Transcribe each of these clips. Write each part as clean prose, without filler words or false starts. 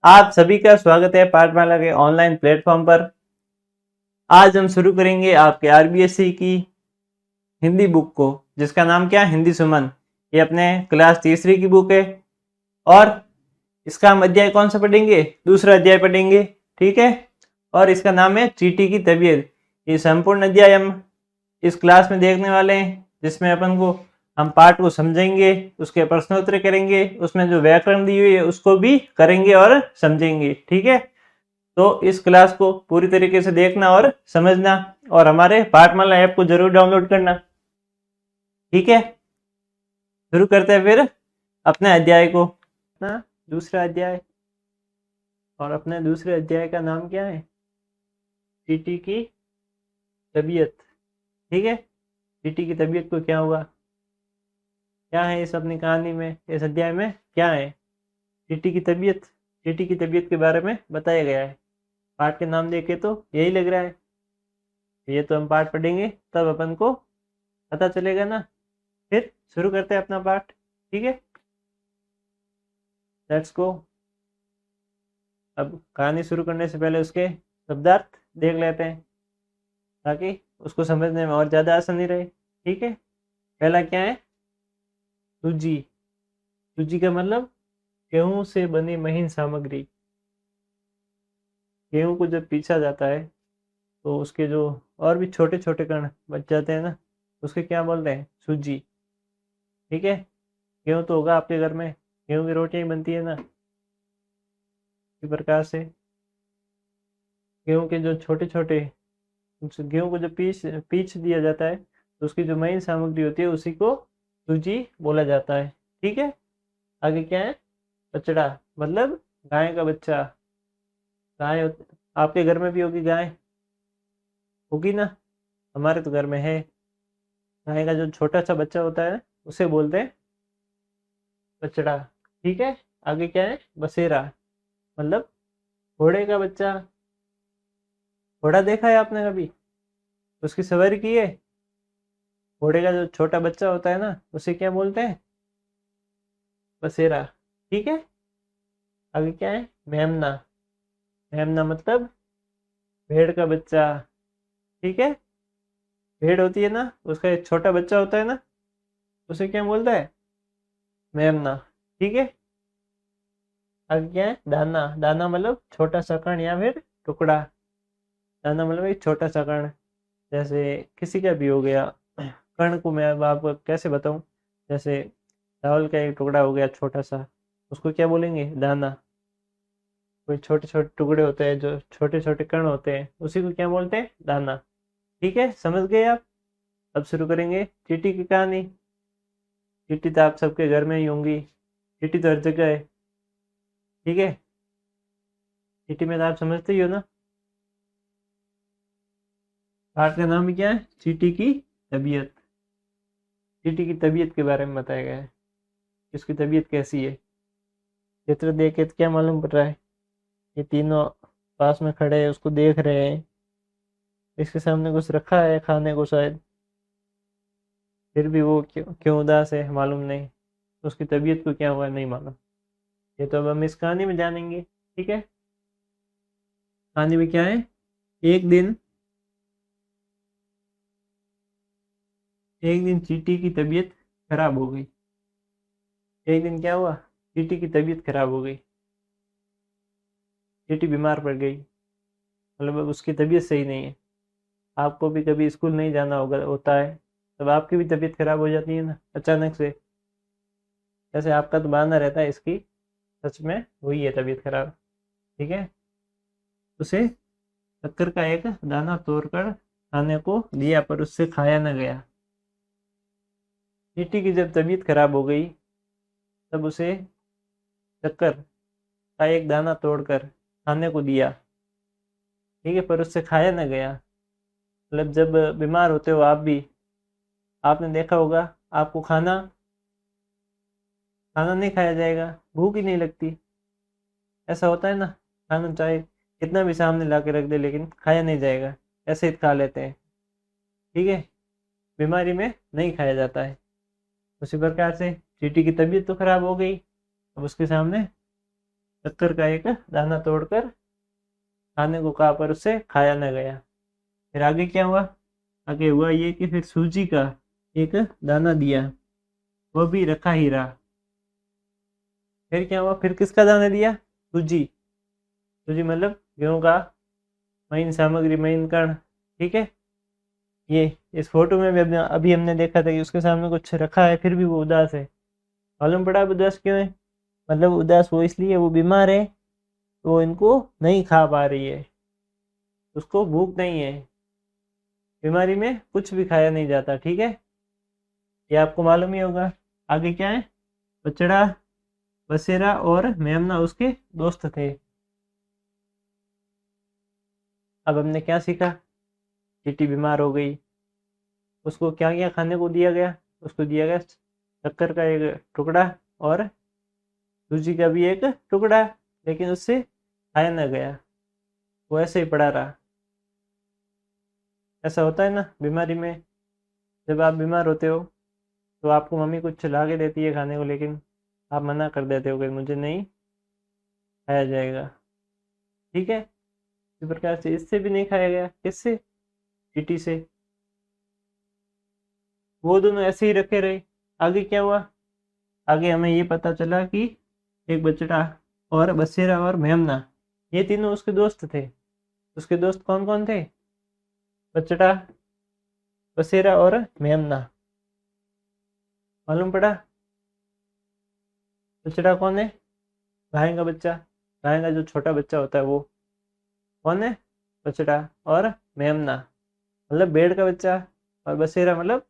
आप सभी का स्वागत है पाठमाला के ऑनलाइन प्लेटफॉर्म पर। आज हम शुरू करेंगे आपके आरबीएससी की हिंदी बुक को, जिसका नाम क्या है, हिंदी सुमन। ये अपने क्लास तीसरी की बुक है और इसका हम अध्याय कौन सा पढ़ेंगे? दूसरा अध्याय पढ़ेंगे, ठीक है। और इसका नाम है चींटी की तबीयत। ये संपूर्ण अध्याय हम इस क्लास में देखने वाले हैं, जिसमें हम पाठ को समझेंगे, उसके प्रश्नोत्तर करेंगे, उसमें जो व्याकरण दी हुई है उसको भी करेंगे और समझेंगे, ठीक है। तो इस क्लास को पूरी तरीके से देखना और समझना, और हमारे पाठमाला ऐप को जरूर डाउनलोड करना, ठीक है। शुरू करते हैं फिर अपने अध्याय को, अपना दूसरा अध्याय। और अपने दूसरे अध्याय का नाम क्या है? चींटी की तबीयत, ठीक है। चींटी की तबीयत को क्या हुआ, क्या है इस अपनी कहानी में, इस अध्याय में क्या है? चींटी की तबीयत, चींटी की तबीयत के बारे में बताया गया है। पाठ के नाम देखे तो यही लग रहा है। ये तो हम पाठ पढ़ेंगे तब अपन को पता चलेगा ना। फिर शुरू करते हैं अपना पाठ, ठीक है। Let's go. अब कहानी शुरू करने से पहले उसके शब्दार्थ देख लेते हैं, ताकि उसको समझने में और ज़्यादा आसानी रहे, ठीक है। पहला क्या है? सूजी। सूजी का मतलब गेहूं से बनी महीन सामग्री। गेहूं को जब पीसा जाता है तो उसके जो और भी छोटे छोटे कण बच जाते हैं ना, उसके क्या बोलते हैं? सूजी, ठीक है। गेहूं तो होगा आपके घर में, गेहूं की रोटियां ही बनती है ना, इसी प्रकार से गेहूं के जो छोटे छोटे, गेहूं को जब पीस पीस दिया जाता है तो उसकी जो मेन सामग्री होती है उसी को सूजी बोला जाता है, ठीक है। आगे क्या है? बछड़ा, मतलब गाय का बच्चा। गाय आपके घर में भी होगी गाय, होगी ना। हमारे तो घर में है। गाय का जो छोटा सा बच्चा होता है उसे बोलते हैं बछड़ा, ठीक है। आगे क्या है? बसेरा, मतलब घोड़े का बच्चा। घोड़ा देखा है आपने कभी? उसकी सवारी की है? घोड़े का जो छोटा बच्चा होता है ना उसे क्या बोलते हैं? बसेरा, ठीक है। आगे क्या है? मेमना। मेमना मतलब भेड़ का बच्चा, ठीक है। भेड़ होती है ना, उसका एक छोटा बच्चा होता है ना, उसे क्या बोलता है? मेमना, ठीक है। आगे क्या है? दाना। दाना मतलब छोटा सा कण या फिर टुकड़ा। दाना मतलब एक छोटा सा कण, जैसे किसी का भी हो गया। कण को मैं अब आपको कैसे बताऊं? जैसे चावल का एक टुकड़ा हो गया छोटा सा, उसको क्या बोलेंगे? दाना। कोई छोटे छोटे टुकड़े होते हैं, जो छोटे छोटे कण होते हैं, उसी को क्या बोलते हैं? दाना, ठीक है। समझ गए आप? अब शुरू करेंगे चींटी की कहानी। चींटी तो आप सबके घर में ही होंगी, चींटी तो हर जगह है, ठीक है। चींटी में तो आप समझते ही हो ना। पाठ का नाम ही क्या है? चींटी की तबीयत। चींटी की तबीयत के बारे में बताया गया है, इसकी तबीयत कैसी है। चित्र देख के तो क्या मालूम पड़ रहा है? ये तीनों पास में खड़े हैं, उसको देख रहे हैं। इसके सामने कुछ रखा है खाने को शायद, फिर भी वो क्यों क्यों उदास है मालूम नहीं। उसकी तबीयत को क्या हुआ नहीं मालूम। ये तो अब हम इस कहानी में जानेंगे, ठीक है। कहानी में क्या है? एक दिन एक दिन चींटी की तबीयत खराब हो गई। एक दिन क्या हुआ? चींटी की तबीयत खराब हो गई। चींटी बीमार पड़ गई, मतलब अब उसकी तबीयत सही नहीं है। आपको भी कभी स्कूल नहीं जाना होगा होता है, तब आपकी भी तबीयत खराब हो जाती है ना अचानक से। जैसे आपका तो बहाना रहता है, इसकी सच में हुई है तबीयत खराब, ठीक है। उसे शक्कर का एक दाना तोड़कर खाने को दिया, पर उससे खाया न गया। चींटी की जब तबीयत खराब हो गई तब उसे शक्कर का एक दाना तोड़कर खाने को दिया, ठीक है, पर उससे खाया न गया। मतलब जब बीमार होते हो आप भी, आपने देखा होगा, आपको खाना खाना नहीं खाया जाएगा, भूख ही नहीं लगती। ऐसा होता है ना। खाना चाहे कितना भी सामने ला के रख दे, लेकिन खाया नहीं जाएगा, ऐसे ही खा लेते हैं, ठीक है। बीमारी में नहीं खाया जाता है। उसी प्रकार से चींटी की तबीयत तो खराब हो गई, अब उसके सामने शक्कर का एक दाना तोड़कर खाने को कहा पर उसे खाया न गया। फिर आगे क्या हुआ? आगे हुआ ये कि फिर सूजी का एक दाना दिया, वो भी रखा ही रहा। फिर क्या हुआ? फिर किसका दाना दिया? सूजी। सूजी मतलब गेहूं का महीन सामग्री, महीन कण। ठीक है। ये इस फोटो में भी अभी हमने देखा था कि उसके सामने कुछ रखा है, फिर भी वो उदास है। मालूम पड़ा अब उदास क्यों है? मतलब उदास वो इसलिए, वो बीमार है, वो इनको नहीं खा पा रही है, उसको भूख नहीं है। बीमारी में कुछ भी खाया नहीं जाता। ठीक है, ये आपको मालूम ही होगा। आगे क्या है? बछड़ा, बसेरा और मेमना उसके दोस्त थे। अब हमने क्या सीखा? चींटी बीमार हो गई, उसको क्या क्या खाने को दिया गया? उसको दिया गया शक्कर का एक टुकड़ा और सूजी का भी एक टुकड़ा, लेकिन उससे खाया न गया, वो ऐसे ही पड़ा रहा। ऐसा होता है ना बीमारी में। जब आप बीमार होते हो तो आपको मम्मी कुछ ला के देती है खाने को, लेकिन आप मना कर देते हो कि मुझे नहीं खाया जाएगा। ठीक है, इसी प्रकार से इससे भी नहीं खाया गया। किससे? चींटी से। वो दोनों ऐसे ही रखे रहे। आगे क्या हुआ? आगे हमें ये पता चला कि एक बछड़ा और बसेरा और मेमना, ये तीनों उसके दोस्त थे। उसके दोस्त कौन कौन थे? बछड़ा, बसेरा और मेमना। मालूम पड़ा? बछड़ा कौन है? गाय का बच्चा। गाय का जो छोटा बच्चा होता है वो कौन है? बछड़ा। और मेमना मतलब भेड़ का बच्चा। और बसेरा मतलब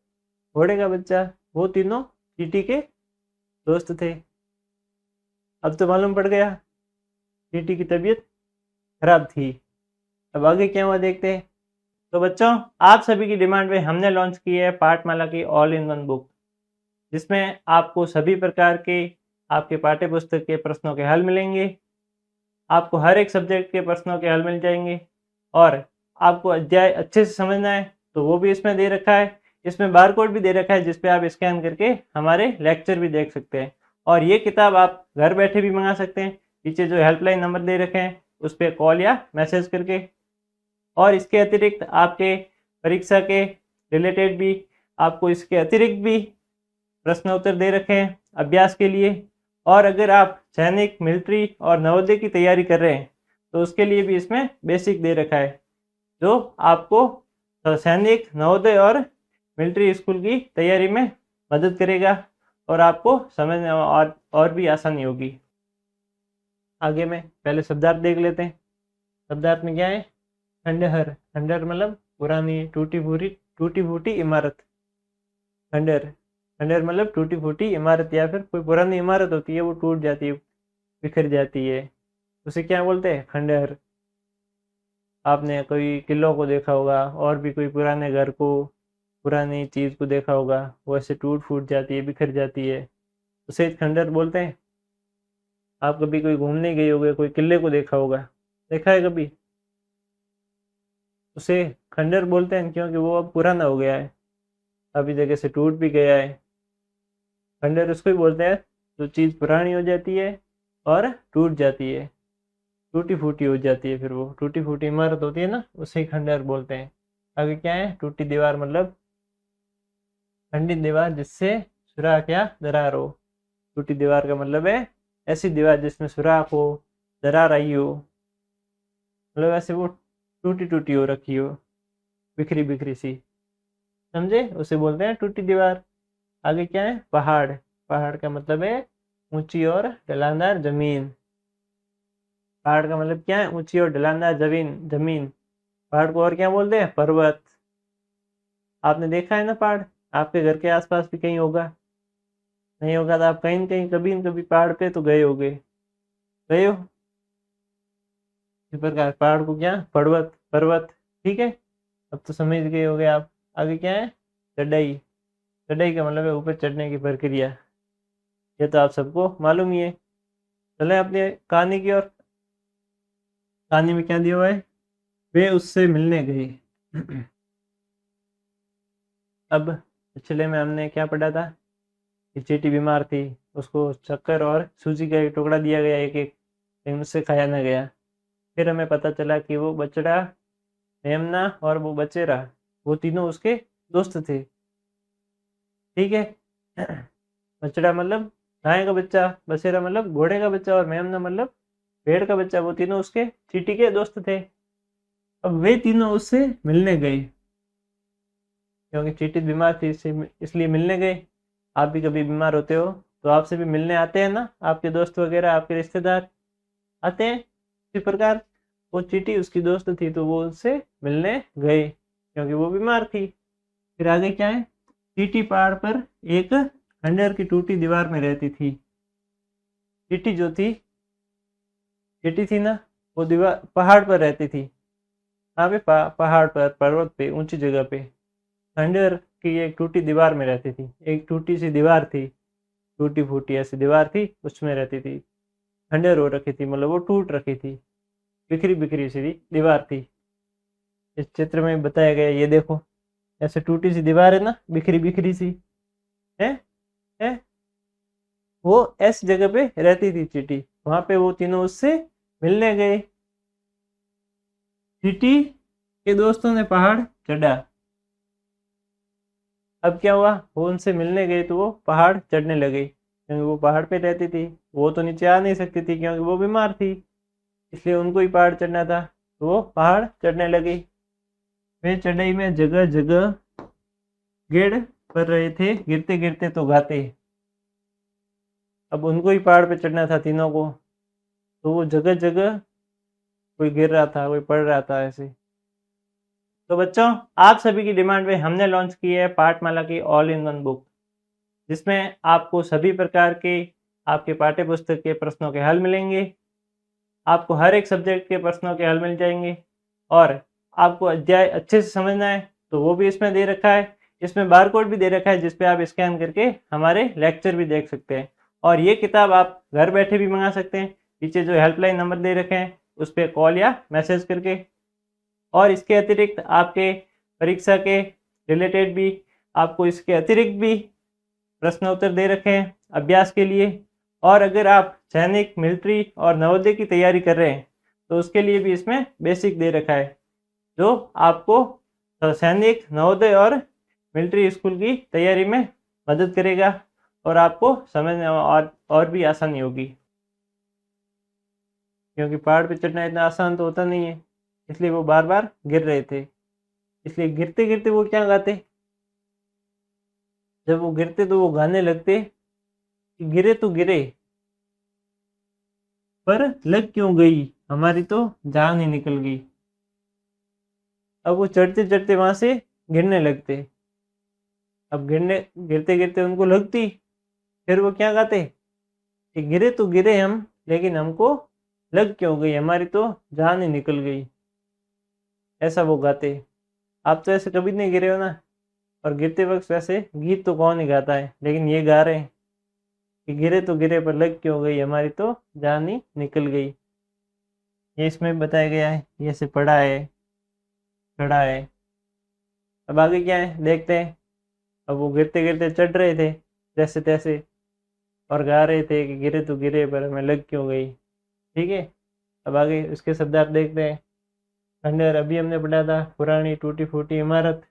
घोड़े का बच्चा। वो तीनों चींटी के दोस्त थे। अब तो मालूम पड़ गया चींटी की तबीयत खराब थी। अब आगे क्या हुआ देखते हैं। तो बच्चों, आप सभी की डिमांड पे हमने लॉन्च की है पाठमाला की ऑल इन वन बुक, जिसमें आपको सभी प्रकार के आपके पाठ्य पुस्तक के प्रश्नों के हल मिलेंगे। आपको हर एक सब्जेक्ट के प्रश्नों के हल मिल जाएंगे। और आपको अध्याय अच्छे से समझना है तो वो भी इसमें दे रखा है। इसमें बार कोड भी दे रखा है जिस पे आप स्कैन करके हमारे लेक्चर भी देख सकते हैं। और ये किताब आप घर बैठे भी मंगा सकते हैं। पीछे जो हेल्पलाइन नंबर दे रखे हैं उस पर कॉल या मैसेज करके। और इसके अतिरिक्त आपके परीक्षा के रिलेटेड भी आपको इसके अतिरिक्त भी प्रश्न उत्तर दे रखे हैं अभ्यास के लिए। और अगर आप सैनिक, मिलिट्री और नवोदय की तैयारी कर रहे हैं तो उसके लिए भी इसमें बेसिक दे रखा है, जो आपको सैनिक, नवोदय और मिलिट्री स्कूल की तैयारी में मदद करेगा और आपको समझने में और भी आसानी होगी। आगे में पहले शब्दार्थ देख लेते हैं। शब्दार्थ में क्या है? खंडहर। खंडहर मतलब पुरानी टूटी फूटी इमारत। खंडहर, खंडहर मतलब टूटी फूटी इमारत, या फिर कोई पुरानी इमारत होती है वो टूट जाती है, बिखर जाती है, उसे क्या बोलते हैं? खंडहर। आपने कोई किलों को देखा होगा और भी कोई पुराने घर को, पुरानी चीज को देखा होगा, वो ऐसे टूट फूट जाती है, बिखर जाती है, उसे खंडहर बोलते हैं। आप कभी कोई घूमने गए होगे, कोई किले को देखा होगा, देखा है कभी? उसे खंडहर बोलते हैं क्योंकि वो अब पुराना हो गया है, अभी जगह से टूट भी गया है। खंडहर उसको ही बोलते हैं जो चीज़ पुरानी हो जाती है और टूट जाती है, टूटी फूटी हो जाती है, फिर वो टूटी फूटी इमारत होती है ना, उसे ही खंडहर बोलते हैं। आगे क्या है? टूटी दीवार मतलब खंडित दीवार जिससे सुराख या दरार हो। टूटी दीवार का मतलब है ऐसी दीवार जिसमें सुराख हो, दरार आई हो, मतलब ऐसे वो टूटी टूटी हो रखी हो, बिखरी बिखरी सी, समझे? उसे बोलते हैं टूटी दीवार। आगे क्या है? पहाड़। पहाड़ का मतलब है ऊंची और ढलानदार जमीन। पहाड़ का मतलब क्या है? ऊंची और ढलानदार जमीन। जमीन। पहाड़ को और क्या बोलते हैं? पर्वत। आपने देखा है ना पहाड़, आपके घर के आसपास भी कहीं होगा, नहीं होगा तो आप कहीं न कहीं कभी न कभी पहाड़ पे तो गए होगे, गए हो। इस प्रकार पहाड़ को क्या? पर्वत, पर्वत। ठीक है, अब तो समझ गए होगे आप। आगे क्या है? चढ़ाई। चढ़ाई का मतलब है ऊपर चढ़ने की प्रक्रिया, ये तो आप सबको मालूम ही है। चले अपने कहानी की ओर। कहानी में क्या दिया हुआ है? वे उससे मिलने गए। अब पिछले में हमने क्या पढ़ा था कि चींटी बीमार थी, उसको शक्कर और सूजी का एक टुकड़ा दिया गया, एक एक, लेकिन उससे खाया न गया। फिर हमें पता चला कि वो बछड़ा, मेमना और वो बचेरा, वो तीनों उसके दोस्त थे। ठीक है। बछड़ा मतलब गाय का बच्चा, बसेरा मतलब घोड़े का बच्चा और मेमना मतलब भेड़ का बच्चा, वो तीनों उसके चींटी के दोस्त थे। अब वे तीनों उससे मिलने गए, क्योंकि चींटी बीमार थी इसलिए मिलने गए। आप भी कभी बीमार होते हो तो आपसे भी मिलने आते हैं ना, आपके दोस्त वगैरह, आपके रिश्तेदार आते हैं। इसी प्रकार वो चींटी उसकी दोस्त थी तो वो उससे मिलने गए क्योंकि वो बीमार थी। फिर आगे क्या है, चींटी पहाड़ पर एक खंडहर की टूटी दीवार में रहती थी। चींटी जो थी, चींटी थी ना, वो दीवार पहाड़ पर रहती थी। हाँ पे पहाड़ पर, पर्वत पे, ऊंची जगह पे खंडहर की एक टूटी दीवार में रहती थी। एक टूटी सी दीवार थी, टूटी फूटी ऐसी दीवार थी, उसमें रहती थी। खंडहर हो रखी थी मतलब वो टूट रखी थी, बिखरी बिखरी सी दीवार थी। इस चित्र में बताया गया, ये देखो, ऐसे टूटी सी दीवार है ना, बिखरी बिखरी सी है है वो ऐसी जगह पे रहती थी चींटी। वहां पे वो तीनों उससे मिलने गए। चींटी के दोस्तों ने पहाड़ चढ़ा। अब क्या हुआ, वो उनसे मिलने गए तो वो पहाड़ चढ़ने लगे, क्योंकि वो पहाड़ पे रहती थी। वो तो नीचे आ नहीं सकती थी क्योंकि वो बीमार थी, इसलिए उनको ही पहाड़ चढ़ना था, तो वो पहाड़ चढ़ने लगी। वे चढ़ाई में जगह जगह गिर पड़ रहे थे, गिरते गिरते तो गाते। अब उनको ही पहाड़ पे चढ़ना था तीनों को, तो वो जगह जगह कोई गिर रहा था, कोई पड़ रहा था ऐसे। तो बच्चों, आप सभी की डिमांड पे हमने लॉन्च की है पाठमाला की ऑल इन वन बुक, जिसमें आपको सभी प्रकार के आपके पाठ्य पुस्तक के प्रश्नों के हल मिलेंगे। आपको हर एक सब्जेक्ट के प्रश्नों के हल मिल जाएंगे, और आपको अध्याय अच्छे से समझना है तो वो भी इसमें दे रखा है। इसमें बार कोड भी दे रखा है, जिसपे आप स्कैन करके हमारे लेक्चर भी देख सकते हैं। और ये किताब आप घर बैठे भी मंगा सकते हैं, पीछे जो हेल्पलाइन नंबर दे रखे हैं उस पर कॉल या मैसेज करके। और इसके अतिरिक्त आपके परीक्षा के रिलेटेड भी आपको इसके अतिरिक्त भी प्रश्न उत्तर दे रखे हैं अभ्यास के लिए। और अगर आप सैनिक, मिलिट्री और नवोदय की तैयारी कर रहे हैं तो उसके लिए भी इसमें बेसिक दे रखा है, जो आपको सैनिक, नवोदय और मिलिट्री स्कूल की तैयारी में मदद करेगा और आपको समझने में और भी आसानी होगी। क्योंकि पहाड़ पे चढ़ना इतना आसान तो होता नहीं है, इसलिए वो बार बार गिर रहे थे। इसलिए गिरते गिरते वो क्या गाते, जब वो गिरते तो वो गाने लगते कि गिरे तो गिरे पर लग क्यों गई, हमारी तो जान ही निकल गई। अब वो चढ़ते चढ़ते वहां से गिरने लगते। अब गिरते गिरते उनको लगती, फिर वो क्या गाते कि गिरे तो गिरे हम, लेकिन हमको लग क्यों गई, हमारी तो जान ही निकल गई। ऐसा वो गाते। आप तो ऐसे कभी नहीं गिरे हो ना, और गिरते वक्त वैसे गीत तो कौन ही गाता है, लेकिन ये गा रहे हैं कि गिरे तो गिरे पर लग क्यों गई, हमारी तो जान ही निकल गई। ये इसमें बताया गया है, ये से पढ़ा है, चढ़ा है। अब आगे क्या है देखते हैं। अब वो गिरते गिरते चढ़ रहे थे जैसे तैसे, और गा रहे थे कि गिरे तो गिरे पर हमें लग क्यों गई। ठीक है। अब आगे उसके शब्दार्थ देखते हैं। खंडहर अभी हमने पढ़ा था, पुरानी टूटी फूटी इमारत।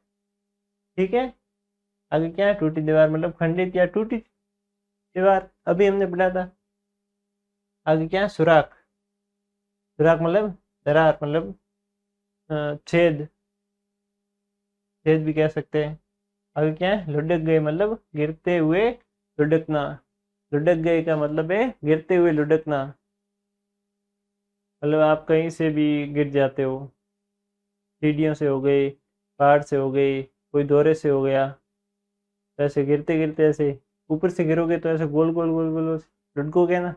ठीक है। आगे क्या है, टूटी दीवार मतलब खंडित या टूटी दीवार, अभी हमने पढ़ा था। आगे क्या है, सुराख। सुराख मतलब दरार, मतलब छेद, छेद भी कह सकते हैं। आगे क्या है, लुढ़क गए मतलब गिरते हुए लुढ़कना। लुढ़क गए का मतलब है गिरते हुए लुढ़कना, मतलब आप कहीं से भी गिर जाते हो, सीढ़ियों से हो गई, पहाड़ से हो गई, कोई दौरे से हो गया, तो ऐसे गिरते गिरते ऐसे ऊपर से गिरोगे तो ऐसे गोल गोल गोल गोल लुढ़कोगे ना,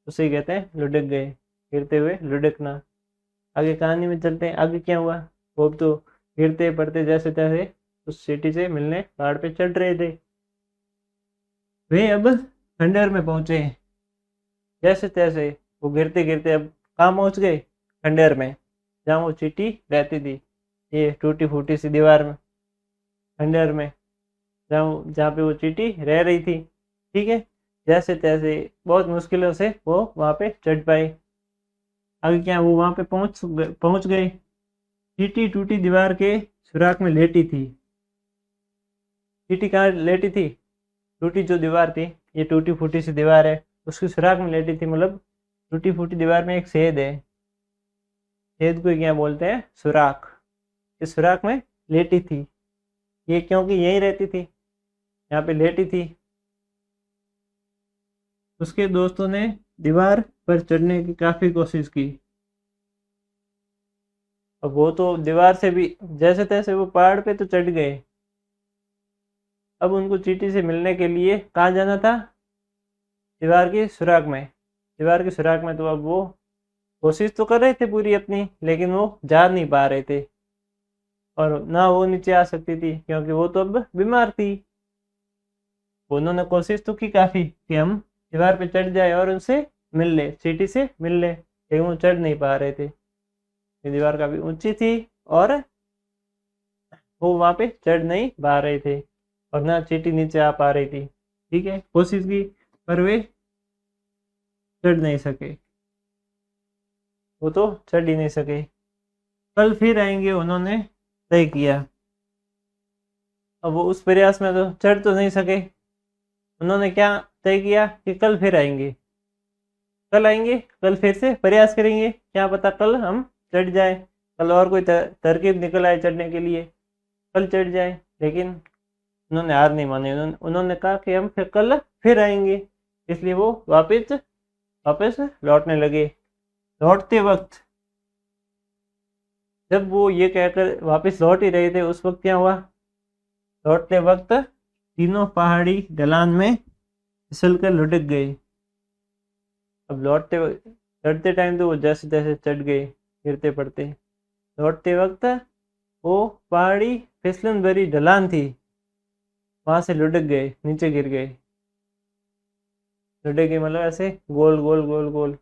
उसे ही कहते हैं लुढ़क गए, गिरते हुए लुढ़कना। आगे कहानी में चलते हैं, आगे क्या हुआ। वो तो गिरते पड़ते जैसे तैसे उस सिटी से मिलने पहाड़ पे चढ़ रहे थे। वे अब खंडहर में पहुंचे। जैसे तैसे वो गिरते गिरते अब कहाँ पहुंच गए, खंडहर में, जहाँ वो चींटी रहती थी। ये टूटी फूटी सी दीवार में, खंडहर में, जहाँ जहाँ पे वो चींटी रह रही थी। ठीक है। जैसे तैसे बहुत मुश्किलों से वो वहाँ पे चढ़ पाई। आगे क्या, वो वहां पे पहुंच गए। चींटी टूटी दीवार के सुराख में लेटी थी। चींटी कहाँ लेटी थी? टूटी जो दीवार थी, ये टूटी फूटी सी दीवार है, उसकी सुराख में लेटी थी, मतलब टूटी फूटी दीवार में एक छेद है, छेद को क्या बोलते हैं? सुराख। इस सुराख में लेटी थी ये, क्योंकि यहीं रहती थी, यहाँ पे लेटी थी। उसके दोस्तों ने दीवार पर चढ़ने की काफी कोशिश की। अब वो तो दीवार से भी जैसे तैसे वो पहाड़ पे तो चढ़ गए। अब उनको चींटी से मिलने के लिए कहाँ जाना था? दीवार की सुराख में। दीवार की सुराख में तो अब वो कोशिश तो कर रहे थे पूरी अपनी, लेकिन वो जा नहीं पा रहे थे, और ना वो नीचे आ सकती थी क्योंकि वो तो अब बीमार थी। उन्होंने कोशिश तो की काफी कि हम दीवार पे चढ़ जाए और उनसे मिल ले, चींटी से मिल ले, लेकिन वो चढ़ नहीं पा रहे थे। ये दीवार काफी ऊंची थी और वो वहां पे चढ़ नहीं पा रहे थे, और ना चींटी नीचे आ पा रही थी। ठीक है, कोशिश की पर वे चढ़ नहीं सके, वो तो चढ़ ही नहीं सके। कल फिर आएंगे उन्होंने तय किया। अब वो उस प्रयास में तो चढ़ तो नहीं सके। उन्होंने क्या तय किया कि कल फिर आएंगे, कल आएंगे, कल फिर से प्रयास करेंगे, क्या पता कल हम चढ़ जाए, कल और कोई तरकीब निकल आए चढ़ने के लिए, कल चढ़ जाए। लेकिन उन्होंने हार नहीं मानी, उन्होंने कहा कि हम फिर कल फिर आएंगे। इसलिए वो वापस वापस लौटने लगे। लौटते वक्त जब वो ये कहकर वापस लौट ही रहे थे, उस वक्त क्या हुआ? लौटते वक्त तीनों पहाड़ी ढलान में फिसल कर लुढ़क गए। अब चढ़ते टाइम तो वो जैसे तैसे चढ़ गए, गिरते पड़ते। लौटते वक्त वो पहाड़ी फिसलन भरी ढलान थी, वहां से लुढ़क गए, नीचे गिर गए। लुढ़क गए मतलब ऐसे गोल गोल गोल गोल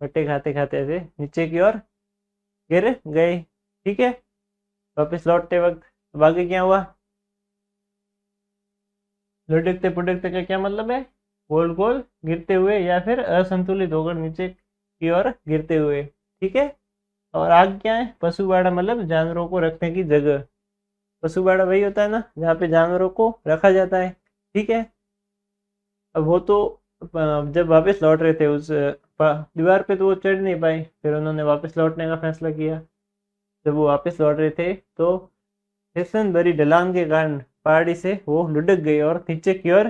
बट्टे खाते खाते ऐसे नीचे की ओर गिर गए। ठीक है, वापस लौटते वक्त अब आगे क्या हुआ? लुढ़कते पुढ़कते का क्या मतलब है? गोल गोल गिरते हुए या फिर असंतुलित होकर नीचे की ओर गिरते हुए। ठीक है, और आगे क्या है? पशुबाड़ा मतलब जानवरों को रखने की जगह। पशुबाड़ा वही होता है ना जहाँ पे जानवरों को रखा जाता है। ठीक है, अब वो तो जब वापस लौट रहे थे उस दीवार पे, तो वो चढ़ नहीं पाए, फिर उन्होंने वापस लौटने का फैसला किया। जब वो वापस लौट रहे थे तो फिसलन भरी ढलान के कारण पहाड़ी से वो लुढ़क गए और नीचे की ओर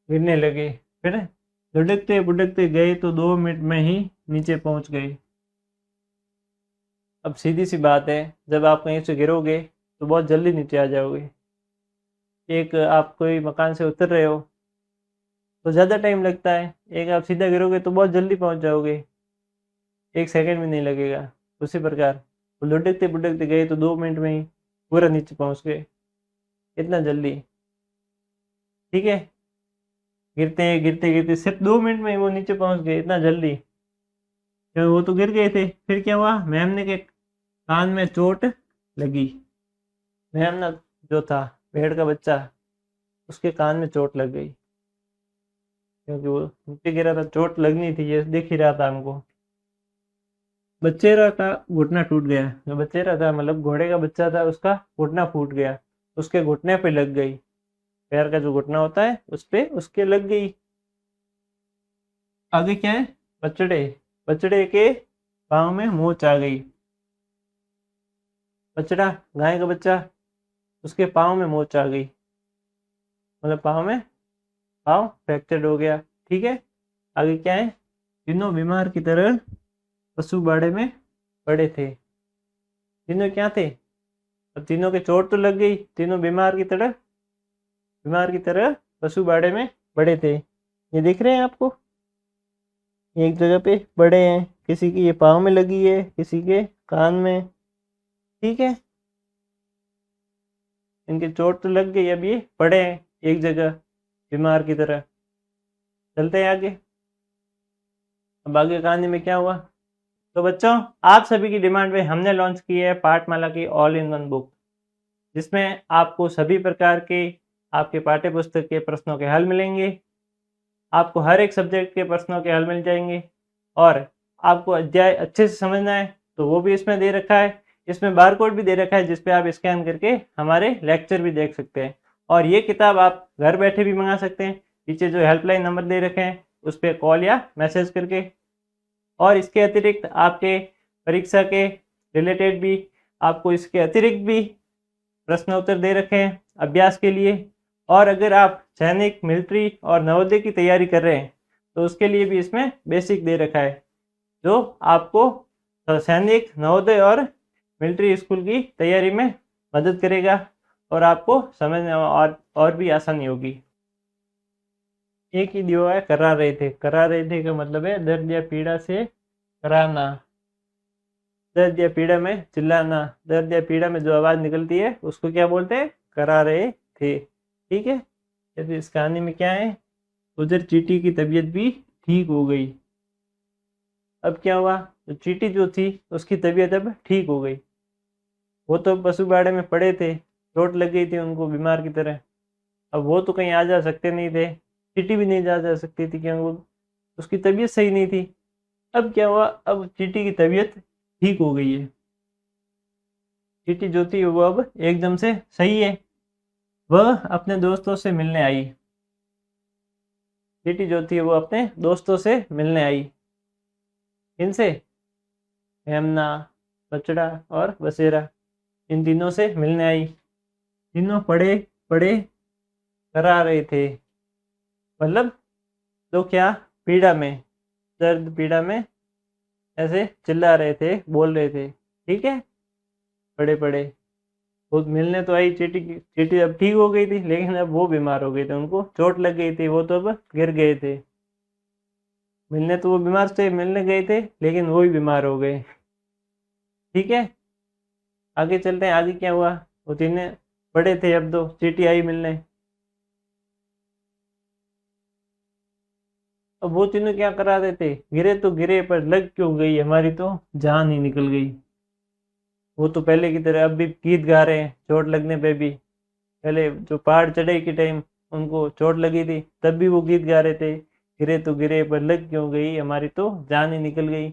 गिरने लगे। फिर लुढ़कते बुढ़कते गए तो 2 मिनट में ही नीचे पहुंच गए। अब सीधी सी बात है, जब आप कहीं से गिरोगे तो बहुत जल्दी नीचे आ जाओगे। एक आप कोई मकान से उतर रहे हो तो ज़्यादा टाइम लगता है, एक आप सीधा गिरोगे तो बहुत जल्दी पहुंच जाओगे, 1 सेकंड भी नहीं लगेगा। उसी प्रकार वो लुढ़कते बुढ़कते गए तो 2 मिनट में ही पूरा नीचे पहुंच गए, इतना जल्दी। ठीक है, गिरते गिरते गिरते सिर्फ 2 मिनट में ही वो नीचे पहुंच गए, इतना जल्दी। क्यों, वो तो गिर गए थे। फिर क्या हुआ? मेमने के कान में चोट लगी। मेमना जो था, भेड़ का बच्चा, उसके कान में चोट लग गई, क्योंकि वो नीचे गिरा था, चोट लगनी थी, ये दिख ही रहा था हमको। बच्चेरा का घुटना टूट गया। जो बच्चेरा था मतलब घोड़े का बच्चा था, उसका घुटना फूट गया, उसके घुटने पे लग गई। पैर का जो घुटना होता है उस पे उसके लग गई। आगे क्या है? बछड़े बछड़े के पाँव में मोच आ गई। बछड़ा, गाय का बच्चा, उसके पाँव में मोच आ गई, मतलब पाँव फ्रैक्चर्ड हो गया। ठीक है, आगे क्या है? तीनों बीमार की तरह पशु बाड़े में पड़े थे। तीनों क्या थे? अब तीनों के चोट तो लग गई, तीनों बीमार की तरह पशु बाड़े में पड़े थे। ये दिख रहे हैं आपको? ये एक जगह पे पड़े हैं, किसी की ये पाँव में लगी है, किसी के कान में। ठीक है, इनके चोट तो लग गई, अब ये पड़े हैं एक जगह बीमार की तरह। चलते हैं आगे। अब आगे कहानी में क्या हुआ? तो बच्चों, आप सभी की डिमांड पे हमने लॉन्च की है पाठमाला की ऑल इन वन बुक, जिसमें आपको सभी प्रकार के आपके पाठ्य पुस्तक के प्रश्नों के हल मिलेंगे। आपको हर एक सब्जेक्ट के प्रश्नों के हल मिल जाएंगे, और आपको अध्याय अच्छे से समझना है तो वो भी इसमें दे रखा है। इसमें बारकोड भी दे रखा है जिस पे आप स्कैन करके हमारे लेक्चर भी देख सकते हैं। और ये किताब आप घर बैठे भी मंगा सकते हैं, पीछे जो हेल्पलाइन नंबर दे रखे हैं उस पर कॉल या मैसेज करके। और इसके अतिरिक्त आपके परीक्षा के रिलेटेड भी आपको इसके अतिरिक्त भी प्रश्न उत्तर दे रखे हैं अभ्यास के लिए। और अगर आप सैनिक, मिलिट्री और नवोदय की तैयारी कर रहे हैं तो उसके लिए भी इसमें बेसिक दे रखा है जो आपको सैनिक, नवोदय और मिलिट्री स्कूल की तैयारी में मदद करेगा और आपको समझने में और भी आसानी होगी। एक ही दियो है करा रहे थे का मतलब है दर्द या पीड़ा से कराना, दर्द या पीड़ा में चिल्लाना, दर्द या पीड़ा में जो आवाज़ निकलती है उसको क्या बोलते हैं, करा रहे थे। ठीक है। जैसे इस कहानी में क्या है, उधर चींटी की तबीयत भी ठीक हो गई। अब क्या हुआ, तो चींटी जो थी उसकी तबीयत अब ठीक हो गई। वो तो पशु बाड़े में पड़े थे, चोट लग गई थी उनको बीमार की तरह। अब वो तो कहीं आ जा सकते नहीं थे, चींटी भी नहीं जा सकती थी क्योंकि उसकी तबीयत सही नहीं थी। अब क्या हुआ, अब चींटी की तबीयत ठीक हो गई है। चींटी जो थी वो अब एकदम से सही है। वह अपने दोस्तों से मिलने आई। चींटी जो थी वो अपने दोस्तों से मिलने आई। इनसे हेमना, बछड़ा और बसेरा, इन तीनों से मिलने आई। तीनों पड़े पड़े करा रहे थे, मतलब तो क्या, पीड़ा में, दर्द पीड़ा में ऐसे चिल्ला रहे थे, बोल रहे थे। ठीक है। पड़े पड़े वो मिलने तो आई, चींटी अब ठीक हो गई थी लेकिन अब वो बीमार हो गए थे, उनको चोट लग गई थी, वो तो अब गिर गए थे। मिलने तो वो बीमार थे, मिलने गए थे लेकिन वो भी बीमार हो गए। ठीक है। आगे चलते हैं, आगे क्या हुआ। वो तीनों बड़े थे, अब दो चींटी आई मिलने। अब वो तीनों क्या करा रहे थे, गिरे तो गिरे पर लग क्यों गई, हमारी तो जान ही निकल गई। वो तो पहले की तरह अब भी गीत गा रहे हैं चोट लगने पे भी। पहले जो पहाड़ चढ़ाई के टाइम उनको चोट लगी थी तब भी वो गीत गा रहे थे, गिरे तो गिरे पर लग क्यों गई, हमारी तो जान ही निकल गई।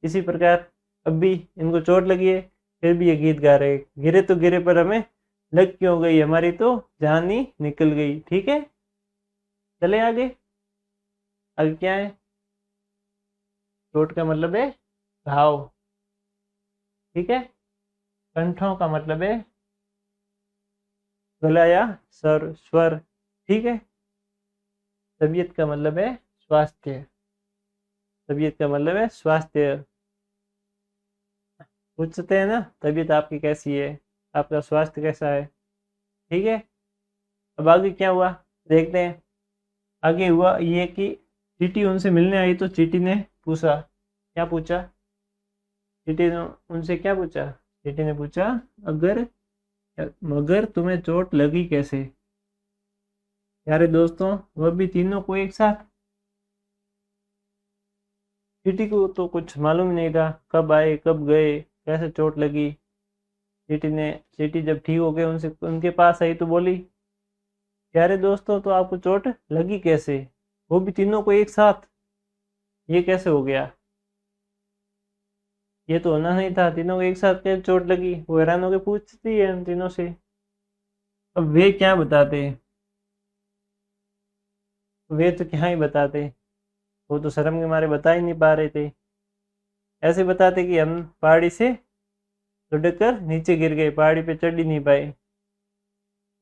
इसी प्रकार अब भी इनको चोट लगी है फिर भी ये गीत गा रहे हैं, गिरे तो गिरे पर हमें लग क्यों गई, हमारी तो जान ही निकल गई। ठीक है। चले आगे। आगे क्या है, चोट का मतलब है घाव। ठीक है। कंठों का मतलब है गला या स्वर। ठीक है। तबीयत का मतलब है स्वास्थ्य। तबीयत का मतलब है स्वास्थ्य। पूछते हैं ना तबीयत आपकी कैसी है, आपका स्वास्थ्य कैसा है। ठीक है। अब आगे क्या हुआ देखते हैं। आगे हुआ ये कि चींटी उनसे मिलने आई तो चींटी ने पूछा, क्या पूछा, चींटी ने उनसे क्या पूछा, चींटी ने पूछा अगर मगर तुम्हें चोट लगी कैसे। प्यारे दोस्तों, वह भी तीनों को एक साथ। चींटी को तो कुछ मालूम ही नहीं था कब आए कब गए, कैसे चोट लगी। चींटी जब ठीक हो गए उनसे उनके पास आई तो बोली, प्यारे दोस्तों तो आपको चोट लगी कैसे, वो भी तीनों को एक साथ, ये कैसे हो गया, ये तो होना नहीं था, तीनों को एक साथ कैसे चोट लगी। वो हैरान होकर पूछती है उन तीनों से। अब वे क्या बताते, वे तो क्या ही बताते, वो तो शर्म के मारे बता ही नहीं पा रहे थे। ऐसे बताते कि हम पहाड़ी से लुढ़क कर नीचे गिर गए, पहाड़ी पे चढ़ ही नहीं पाए।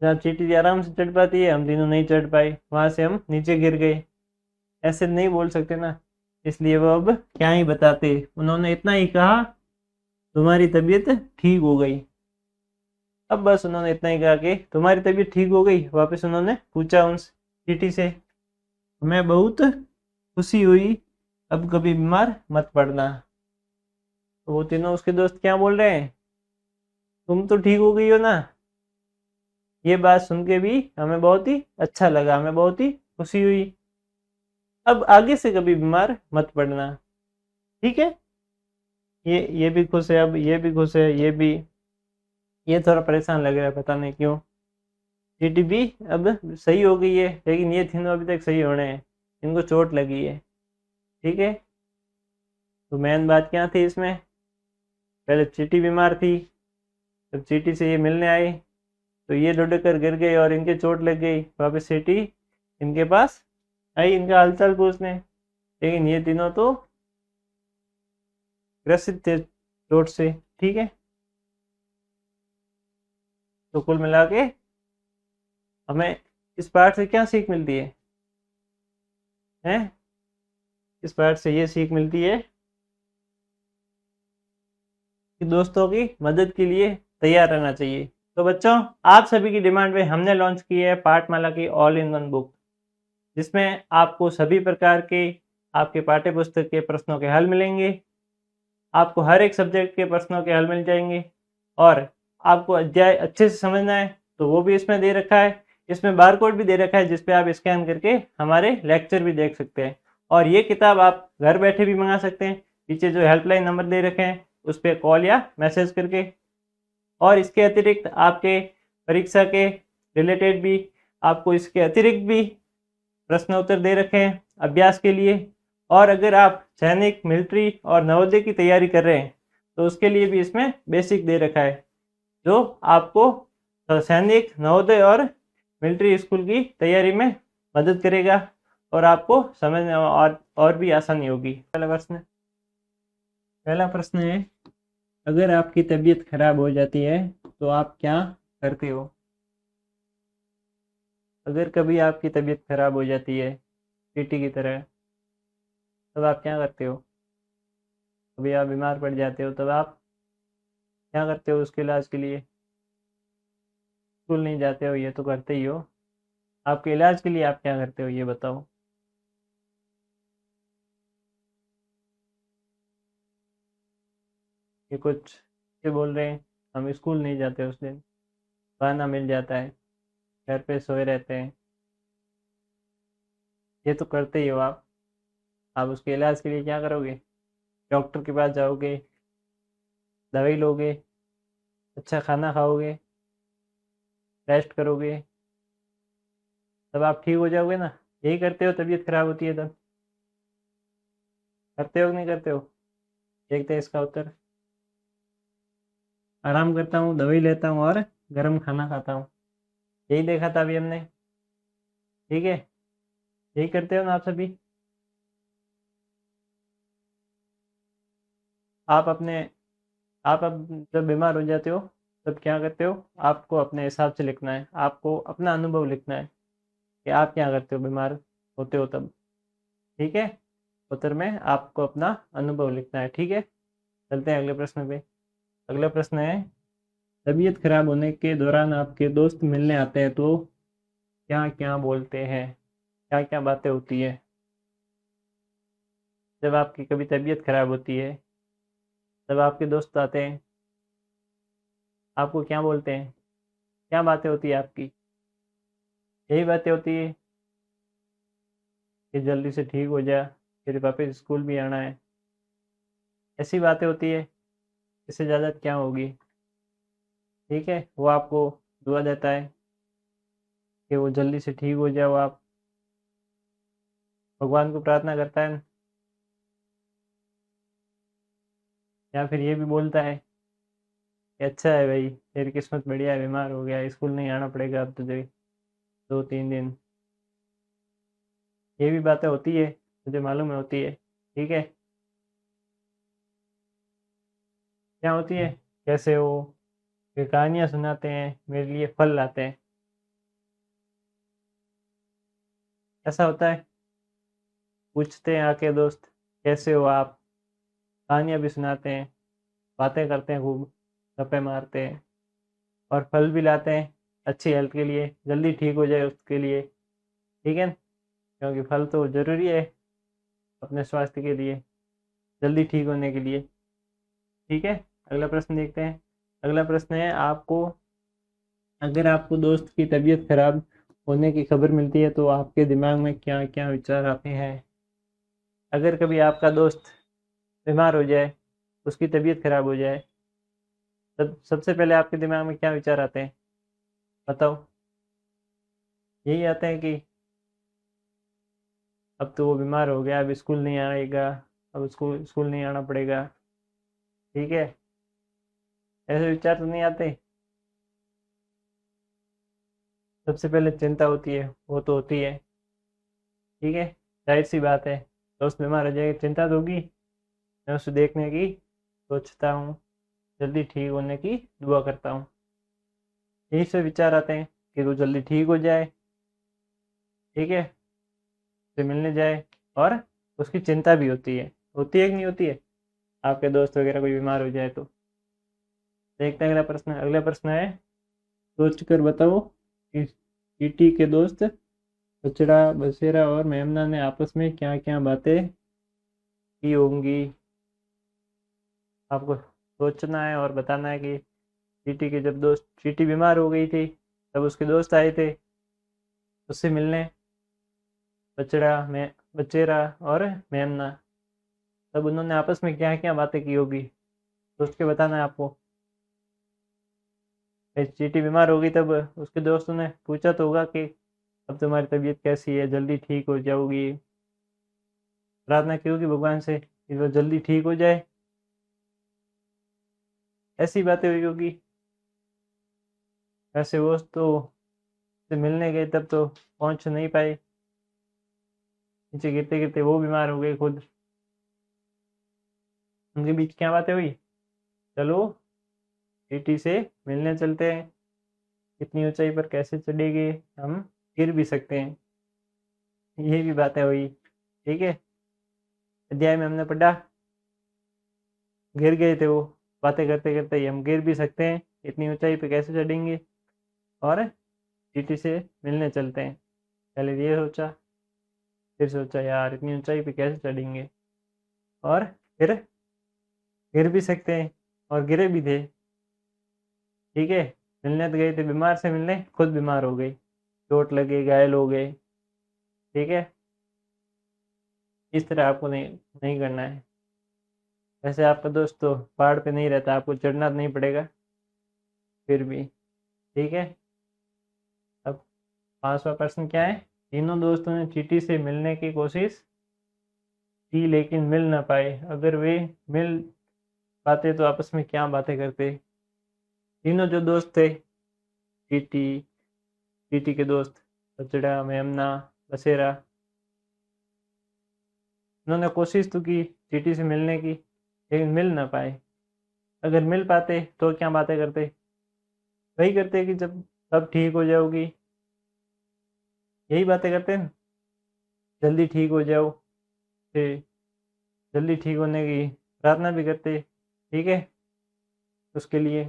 जहाँ चींटी आराम से चढ़ पाती है हम तीनों नहीं चढ़ पाए, वहां से हम नीचे गिर गए। ऐसे नहीं बोल सकते ना, इसलिए वो अब क्या ही बताते, उन्होंने इतना ही कहा तुम्हारी तबीयत ठीक हो गई। अब बस उन्होंने इतना ही कहा कि तुम्हारी तबीयत ठीक हो गई। वापस उन्होंने पूछा उन चींटी से, मैं बहुत खुशी हुई, अब कभी बीमार मत पड़ना। तो वो तीनों उसके दोस्त क्या बोल रहे हैं, तुम तो ठीक हो गई हो ना। ये बात सुन के भी हमें बहुत ही अच्छा लगा, हमें बहुत ही खुशी हुई, अब आगे से कभी बीमार मत पड़ना। ठीक है। ये भी खुश है, अब ये भी खुश है, ये थोड़ा परेशान लग रहा है पता नहीं क्यों। चींटी भी अब सही हो गई है लेकिन ये तीनों अभी तक सही होने हैं, इनको चोट लगी है। ठीक है। तो मेन बात क्या थी इसमें, पहले चींटी बीमार थी, जब चींटी से ये मिलने आई तो ये लुढ़क कर गिर गए और इनके चोट लग गई। वापस चींटी इनके पास आई इनका हालचाल पूछने, लेकिन ये तीनों तो ग्रसित थे चोट से। ठीक है, तो कुल मिला के हमें इस पाठ से क्या सीख मिलती है, हैं? इस पाठ से ये सीख मिलती है कि दोस्तों की मदद के लिए तैयार रहना चाहिए। तो बच्चों, आप सभी की डिमांड पे हमने लॉन्च की है पाठमाला की ऑल इन वन बुक, जिसमें आपको सभी प्रकार के आपके पाठ्य पुस्तक के प्रश्नों के हल मिलेंगे। आपको हर एक सब्जेक्ट के प्रश्नों के हल मिल जाएंगे, और आपको अध्याय अच्छे से समझना है तो वो भी इसमें दे रखा है। इसमें बार कोड भी दे रखा है जिसपे आप स्कैन करके हमारे लेक्चर भी देख सकते हैं। और ये किताब आप घर बैठे भी मंगा सकते हैं, पीछे जो हेल्पलाइन नंबर दे रखे हैं उस पर कॉल या मैसेज करके। और इसके अतिरिक्त आपके परीक्षा के रिलेटेड भी आपको इसके अतिरिक्त भी प्रश्न उत्तर दे रखे हैं अभ्यास के लिए। और अगर आप सैनिक, मिलिट्री और नवोदय की तैयारी कर रहे हैं तो उसके लिए भी इसमें बेसिक दे रखा है, जो आपको सैनिक, नवोदय और मिलिट्री स्कूल की तैयारी में मदद करेगा और आपको समझने में और भी आसानी होगी। पहला प्रश्न है, अगर आपकी तबीयत खराब हो जाती है तो आप क्या करते हो? अगर कभी आपकी तबीयत खराब हो जाती है चींटी की तरह, तब आप क्या करते हो? कभी आप बीमार पड़ जाते हो तब आप क्या करते हो उसके इलाज के लिए? स्कूल नहीं जाते हो, ये तो करते ही हो। आपके इलाज के लिए आप क्या करते हो ये बताओ। ये कुछ ये बोल रहे हैं हम स्कूल नहीं जाते, उस दिन बहाना मिल जाता है, घर पे सोए रहते हैं। ये तो करते ही हो आप उसके इलाज के लिए क्या करोगे? डॉक्टर के पास जाओगे, दवाई लोगे, अच्छा खाना खाओगे, रेस्ट करोगे, तब आप ठीक हो जाओगे ना। यही करते हो तबीयत खराब होती है तब? करते हो कि नहीं करते हो? देखते हैं इसका उत्तर। आराम करता हूँ, दवाई लेता हूँ और गर्म खाना खाता हूँ, यही देखा था अभी हमने। ठीक है, यही करते हो ना आप सभी? आप अपने आप अब जब बीमार हो जाते हो तब क्या करते हो? आपको अपने हिसाब से लिखना है, आपको अपना अनुभव लिखना है कि आप क्या करते हो बीमार होते हो तब। ठीक है, उत्तर में आपको अपना अनुभव लिखना है। ठीक है, चलते हैं अगले प्रश्न पे। अगला प्रश्न है, तबीयत खराब होने के दौरान आपके दोस्त मिलने आते हैं तो क्या क्या बोलते हैं, क्या क्या बातें होती है? जब आपकी कभी तबीयत खराब होती है तब आपके दोस्त आते हैं, आपको क्या बोलते हैं, क्या बातें होती है आपकी? यही बातें होती है कि जल्दी से ठीक हो जा, फिर वापस स्कूल भी आना है, ऐसी बातें होती है। इससे ज़्यादा क्या होगी? ठीक है, वो आपको दुआ देता है कि वो जल्दी से ठीक हो जाओ, आप भगवान को प्रार्थना करता है, या फिर ये भी बोलता है कि अच्छा है भाई, तेरी किस्मत बढ़िया है, बीमार हो गया, स्कूल नहीं आना पड़ेगा अब तुझे 2-3 दिन। ये भी बातें होती है, मुझे मालूम है होती है। ठीक है, क्या होती है, कैसे हो, फिर कहानियाँ सुनाते हैं, मेरे लिए फल लाते हैं, ऐसा होता है। पूछते हैं आके दोस्त कैसे हो आप, कहानियाँ भी सुनाते हैं, बातें करते हैं, खूब गप्पे मारते हैं, और फल भी लाते हैं अच्छी हेल्थ के लिए, जल्दी ठीक हो जाए उसके लिए। ठीक है, क्योंकि फल तो ज़रूरी है अपने स्वास्थ्य के लिए, जल्दी ठीक होने के लिए। ठीक है, अगला प्रश्न देखते हैं। अगला प्रश्न है, आपको अगर आपको दोस्त की तबीयत खराब होने की खबर मिलती है तो आपके दिमाग में क्या क्या विचार आते हैं? अगर कभी आपका दोस्त बीमार हो जाए, उसकी तबीयत खराब हो जाए, तब सबसे पहले आपके दिमाग में क्या विचार आते हैं बताओ? यही आते हैं कि अब तो वो बीमार हो गया, अब स्कूल नहीं आएगा, अब स्कूल स्कूल नहीं आना पड़ेगा। ठीक है, ऐसे विचार तो नहीं आते। सबसे पहले चिंता होती है, वो तो होती है। ठीक है, जाहिर सी बात है, दोस्त बीमार हो जाएगा, चिंता तो होगी। मैं उसे देखने की सोचता हूँ, जल्दी ठीक होने की दुआ करता हूँ। यही से विचार आते हैं कि वो जल्दी ठीक हो जाए। ठीक है, से मिलने जाए। और उसकी चिंता भी होती है कि नहीं होती है? आपके दोस्त वगैरह कोई बीमार हो जाए तो। देखते हैं अगला प्रश्न है, सोच कर बताओ कि चींटी के दोस्त बछड़ा, बसेरा और मेमना ने आपस में क्या क्या बातें की होंगी। आपको सोचना है और बताना है कि चींटी बीमार हो गई थी, तब उसके दोस्त आए थे उससे मिलने, बचेरा और मेमना। तब उन्होंने आपस में क्या क्या बातें की होगी, सोच के बताना है आपको। चींटी बीमार हो गई, तब उसके दोस्तों ने पूछा तो होगा कि अब तुम्हारी तबीयत कैसी है, जल्दी ठीक हो जाओगी। प्रार्थना की होगी भगवान से कि वो जल्दी ठीक हो जाए। ऐसी बातें हुई होगी। ऐसे वो तो से मिलने गए, तब तो पहुंच नहीं पाए, नीचे गिरते गिरते वो बीमार हो गए खुद। उनके बीच क्या बातें हुई? चलो चींटी से मिलने चलते हैं, इतनी ऊंचाई पर कैसे चढ़ेंगे, हम गिर भी सकते हैं। ये भी बातें हुई। ठीक है, अध्याय में हमने पढ़ा, गिर गए थे वो, बातें करते करते ही हम गिर भी सकते हैं, इतनी ऊंचाई पे कैसे चढ़ेंगे, और चींटी से मिलने चलते हैं। पहले ये सोचा, फिर सोचा यार इतनी ऊंचाई पे कैसे चढ़ेंगे, और फिर गिर भी सकते हैं, और गिरे भी थे। ठीक है, मिलने तो गए थे, बीमार से मिलने खुद बीमार हो गई, चोट लगे, घायल हो गए। ठीक है, इस तरह आपको नहीं नहीं करना है। वैसे आपका दोस्त तो पहाड़ पे नहीं रहता, आपको चढ़ना तो नहीं पड़ेगा फिर भी। ठीक है, अब 5वां प्रश्न क्या है? तीनों दोस्तों ने चींटी से मिलने की कोशिश की लेकिन मिल ना पाए, अगर वे मिल पाते तो आपस में क्या बातें करते? तीनों जो दोस्त थे, चींटी, चींटी के दोस्त बछड़ा, मेमना, बसेरा, उन्होंने कोशिश तो की चींटी से मिलने की, लेकिन मिल ना पाए। अगर मिल पाते तो क्या बातें करते? वही करते कि जब सब ठीक हो जाओगी, यही बातें करते हैं, जल्दी ठीक हो जाओ, फिर जल्दी ठीक होने की प्रार्थना भी करते। ठीक है, उसके लिए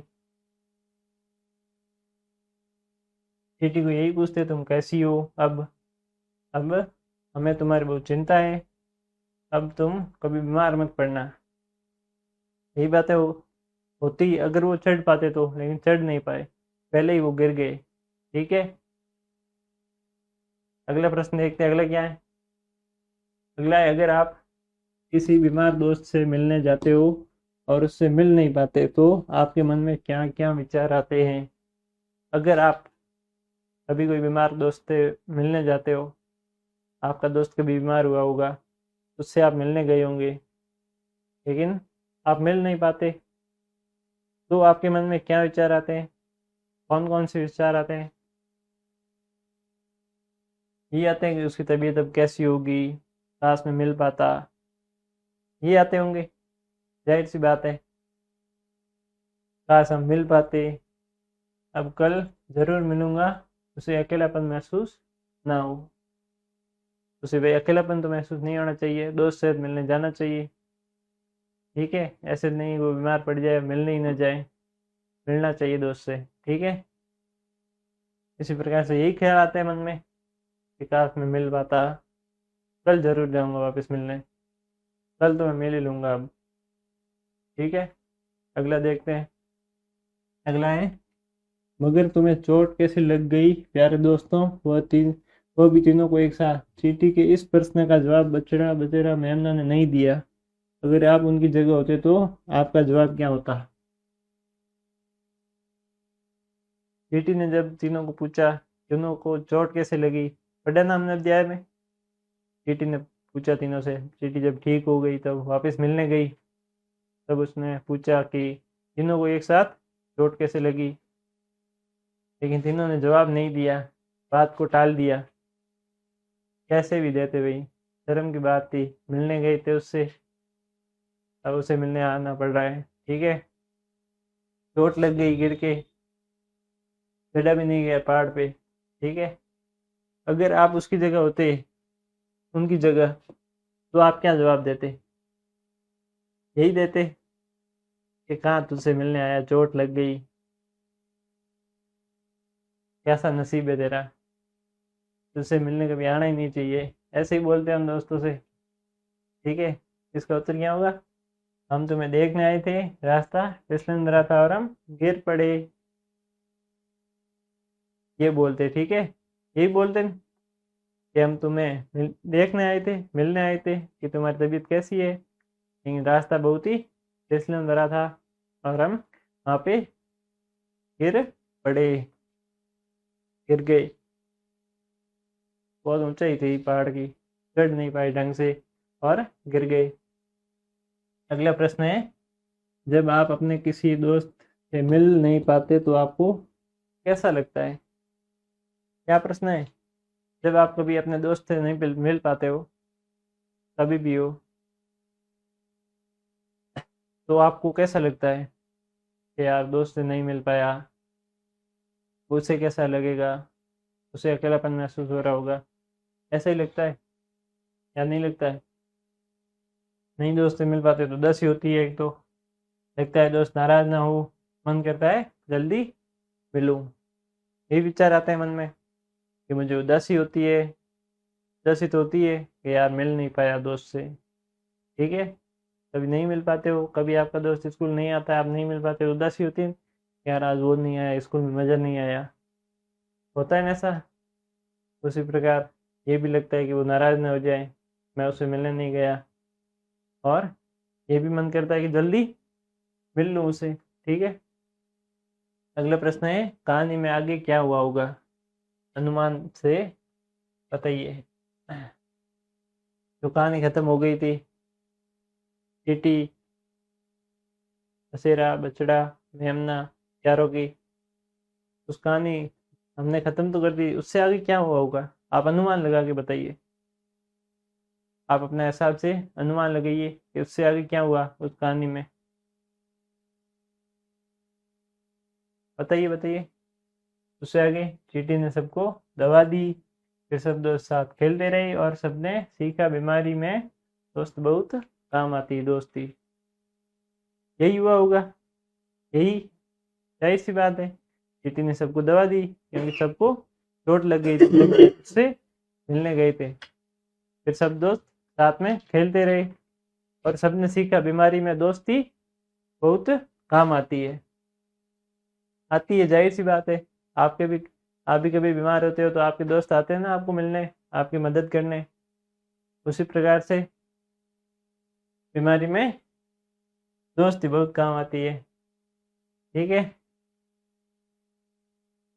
चींटी को यही पूछते, तुम कैसी हो अब हमें तुम्हारी बहुत चिंता है, अब तुम कभी बीमार मत पड़ना। यही बातें होती अगर वो चढ़ पाते तो, लेकिन चढ़ नहीं पाए, पहले ही वो गिर गए। ठीक है, अगला प्रश्न देखते हैं, अगला क्या है? अगला है, अगर आप किसी बीमार दोस्त से मिलने जाते हो और उससे मिल नहीं पाते तो आपके मन में क्या क्या विचार आते हैं? अगर आप कभी कोई बीमार दोस्त से मिलने जाते हो, आपका दोस्त कभी बीमार हुआ होगा, उससे आप मिलने गए होंगे, लेकिन आप मिल नहीं पाते, तो आपके मन में क्या विचार आते हैं? कौन कौन से विचार आते हैं? ये आते हैं कि उसकी तबीयत अब कैसी होगी, काश में मिल पाता, ये आते होंगे। जाहिर सी बात है, काश हम मिल पाते, अब कल जरूर मिलूंगा, उसे अकेलापन महसूस ना हो। उसे भाई अकेलापन तो महसूस नहीं होना चाहिए, दोस्त से मिलने जाना चाहिए। ठीक है, ऐसे नहीं वो बीमार पड़ जाए मिलने ही ना जाए, मिलना चाहिए दोस्त से। ठीक है, इसी प्रकार से यही ख्याल आता है मन में कि काश मैं मिल पाता, कल जरूर जाऊंगा वापस मिलने, कल तो मैं मिल ही लूंगा अब। ठीक है, अगला देखते हैं, अगला है, मगर तुम्हें चोट कैसे लग गई प्यारे दोस्तों? वो भी तीनों को एक साथ। चींटी के इस प्रश्न का जवाब बछड़ा, बछेरा, मेमना ने नहीं दिया। अगर आप उनकी जगह होते तो आपका जवाब क्या होता? चींटी ने जब तीनों को पूछा, तीनों को चोट कैसे लगी, पढ़ा ना हमने अध्याय में, चींटी ने पूछा तीनों से। चींटी जब ठीक हो गई तब वापस मिलने गई, तब उसने पूछा कि तीनों को एक साथ चोट कैसे लगी, लेकिन तीनों ने जवाब नहीं दिया, बात को टाल दिया। कैसे भी देते भाई, शर्म की बात थी, मिलने गए थे उससे, अब उसे मिलने आना पड़ रहा है। ठीक है, चोट लग गई गिर के, चढ़ा भी नहीं गया पहाड़ पे। ठीक है, अगर आप उसकी जगह होते, उनकी जगह, तो आप क्या जवाब देते? यही देते कि कहाँ तुझसे मिलने आया, चोट लग गई, कैसा नसीब है तेरा, तुझसे मिलने कभी आना ही नहीं चाहिए, ऐसे ही बोलते हैं हम दोस्तों से। ठीक है, इसका उत्तर क्या होगा? हम तुम्हें देखने आए थे, रास्ता फिसलन रहा था और हम गिर पड़े, ये बोलते। ठीक है, यही बोलते हैं कि हम तुम्हें देखने आए थे, मिलने आए थे कि तुम्हारी तबीयत कैसी है, लेकिन रास्ता बहुत ही फिसलन भरा था और हम वहाँ पे गिर पड़े, गिर गए। बहुत ऊंचाई थी पहाड़ की, चढ़ नहीं पाए ढंग से और गिर गए। अगला प्रश्न है, जब आप अपने किसी दोस्त से मिल नहीं पाते तो आपको कैसा लगता है? क्या प्रश्न है? जब आप कभी अपने दोस्त से नहीं मिल पाते हो, कभी भी हो, तो आपको कैसा लगता है कि यार दोस्त से नहीं मिल पाया, उसे कैसा लगेगा, उसे अकेलापन महसूस हो रहा होगा, ऐसा ही लगता है या नहीं लगता है? नहीं दोस्त से मिल पाते तो उदासी होती है, एक तो लगता है दोस्त नाराज ना हो, मन करता है जल्दी मिलूं, यही विचार आता है मन में कि मुझे उदासी होती है, उदासी तो होती है कि यार मिल नहीं पाया दोस्त से। ठीक है, कभी नहीं मिल पाते हो, कभी आपका दोस्त स्कूल नहीं आता, आप नहीं मिल पाते, उदासी होती है, यार आज वो नहीं आया, स्कूल में मज़ा नहीं आया, होता है ना ऐसा। उसी प्रकार ये भी लगता है कि वो नाराज़ ना हो जाए, मैं उससे मिलने नहीं गया, और ये भी मन करता है कि जल्दी मिल लूँ उसे। ठीक है, अगला प्रश्न है, कहानी में आगे क्या हुआ होगा, अनुमान से बताइए। जो कहानी खत्म हो गई थी, चींटी, बसेरा, बछड़ा, मेमना, चारों की, उस कहानी हमने खत्म तो कर दी, उससे आगे क्या हुआ होगा? आप अनुमान लगा के बताइए, आप अपने हिसाब से अनुमान लगाइए कि उससे आगे क्या हुआ उस कहानी में। बताइए बताइए। उससे आगे चींटी ने सबको दवा दी, फिर सब दोस्त साथ खेलते रहे और सबने सीखा बीमारी में दोस्त बहुत काम आती है, दोस्ती। यही हुआ होगा, यही जाहिर सी बात है। चींटी ने सबको दवा दी क्योंकि सबको चोट लग गई थी जब उससे मिलने गए थे। फिर सब दोस्त साथ में खेलते रहे और सबने सीखा बीमारी में दोस्ती बहुत काम आती है। आती है, जाहिर सी बात है। आपके भी आप भी कभी बीमार होते हो तो आपके दोस्त आते हैं ना आपको मिलने, आपकी मदद करने। उसी प्रकार से बीमारी में दोस्ती बहुत काम आती है। ठीक है,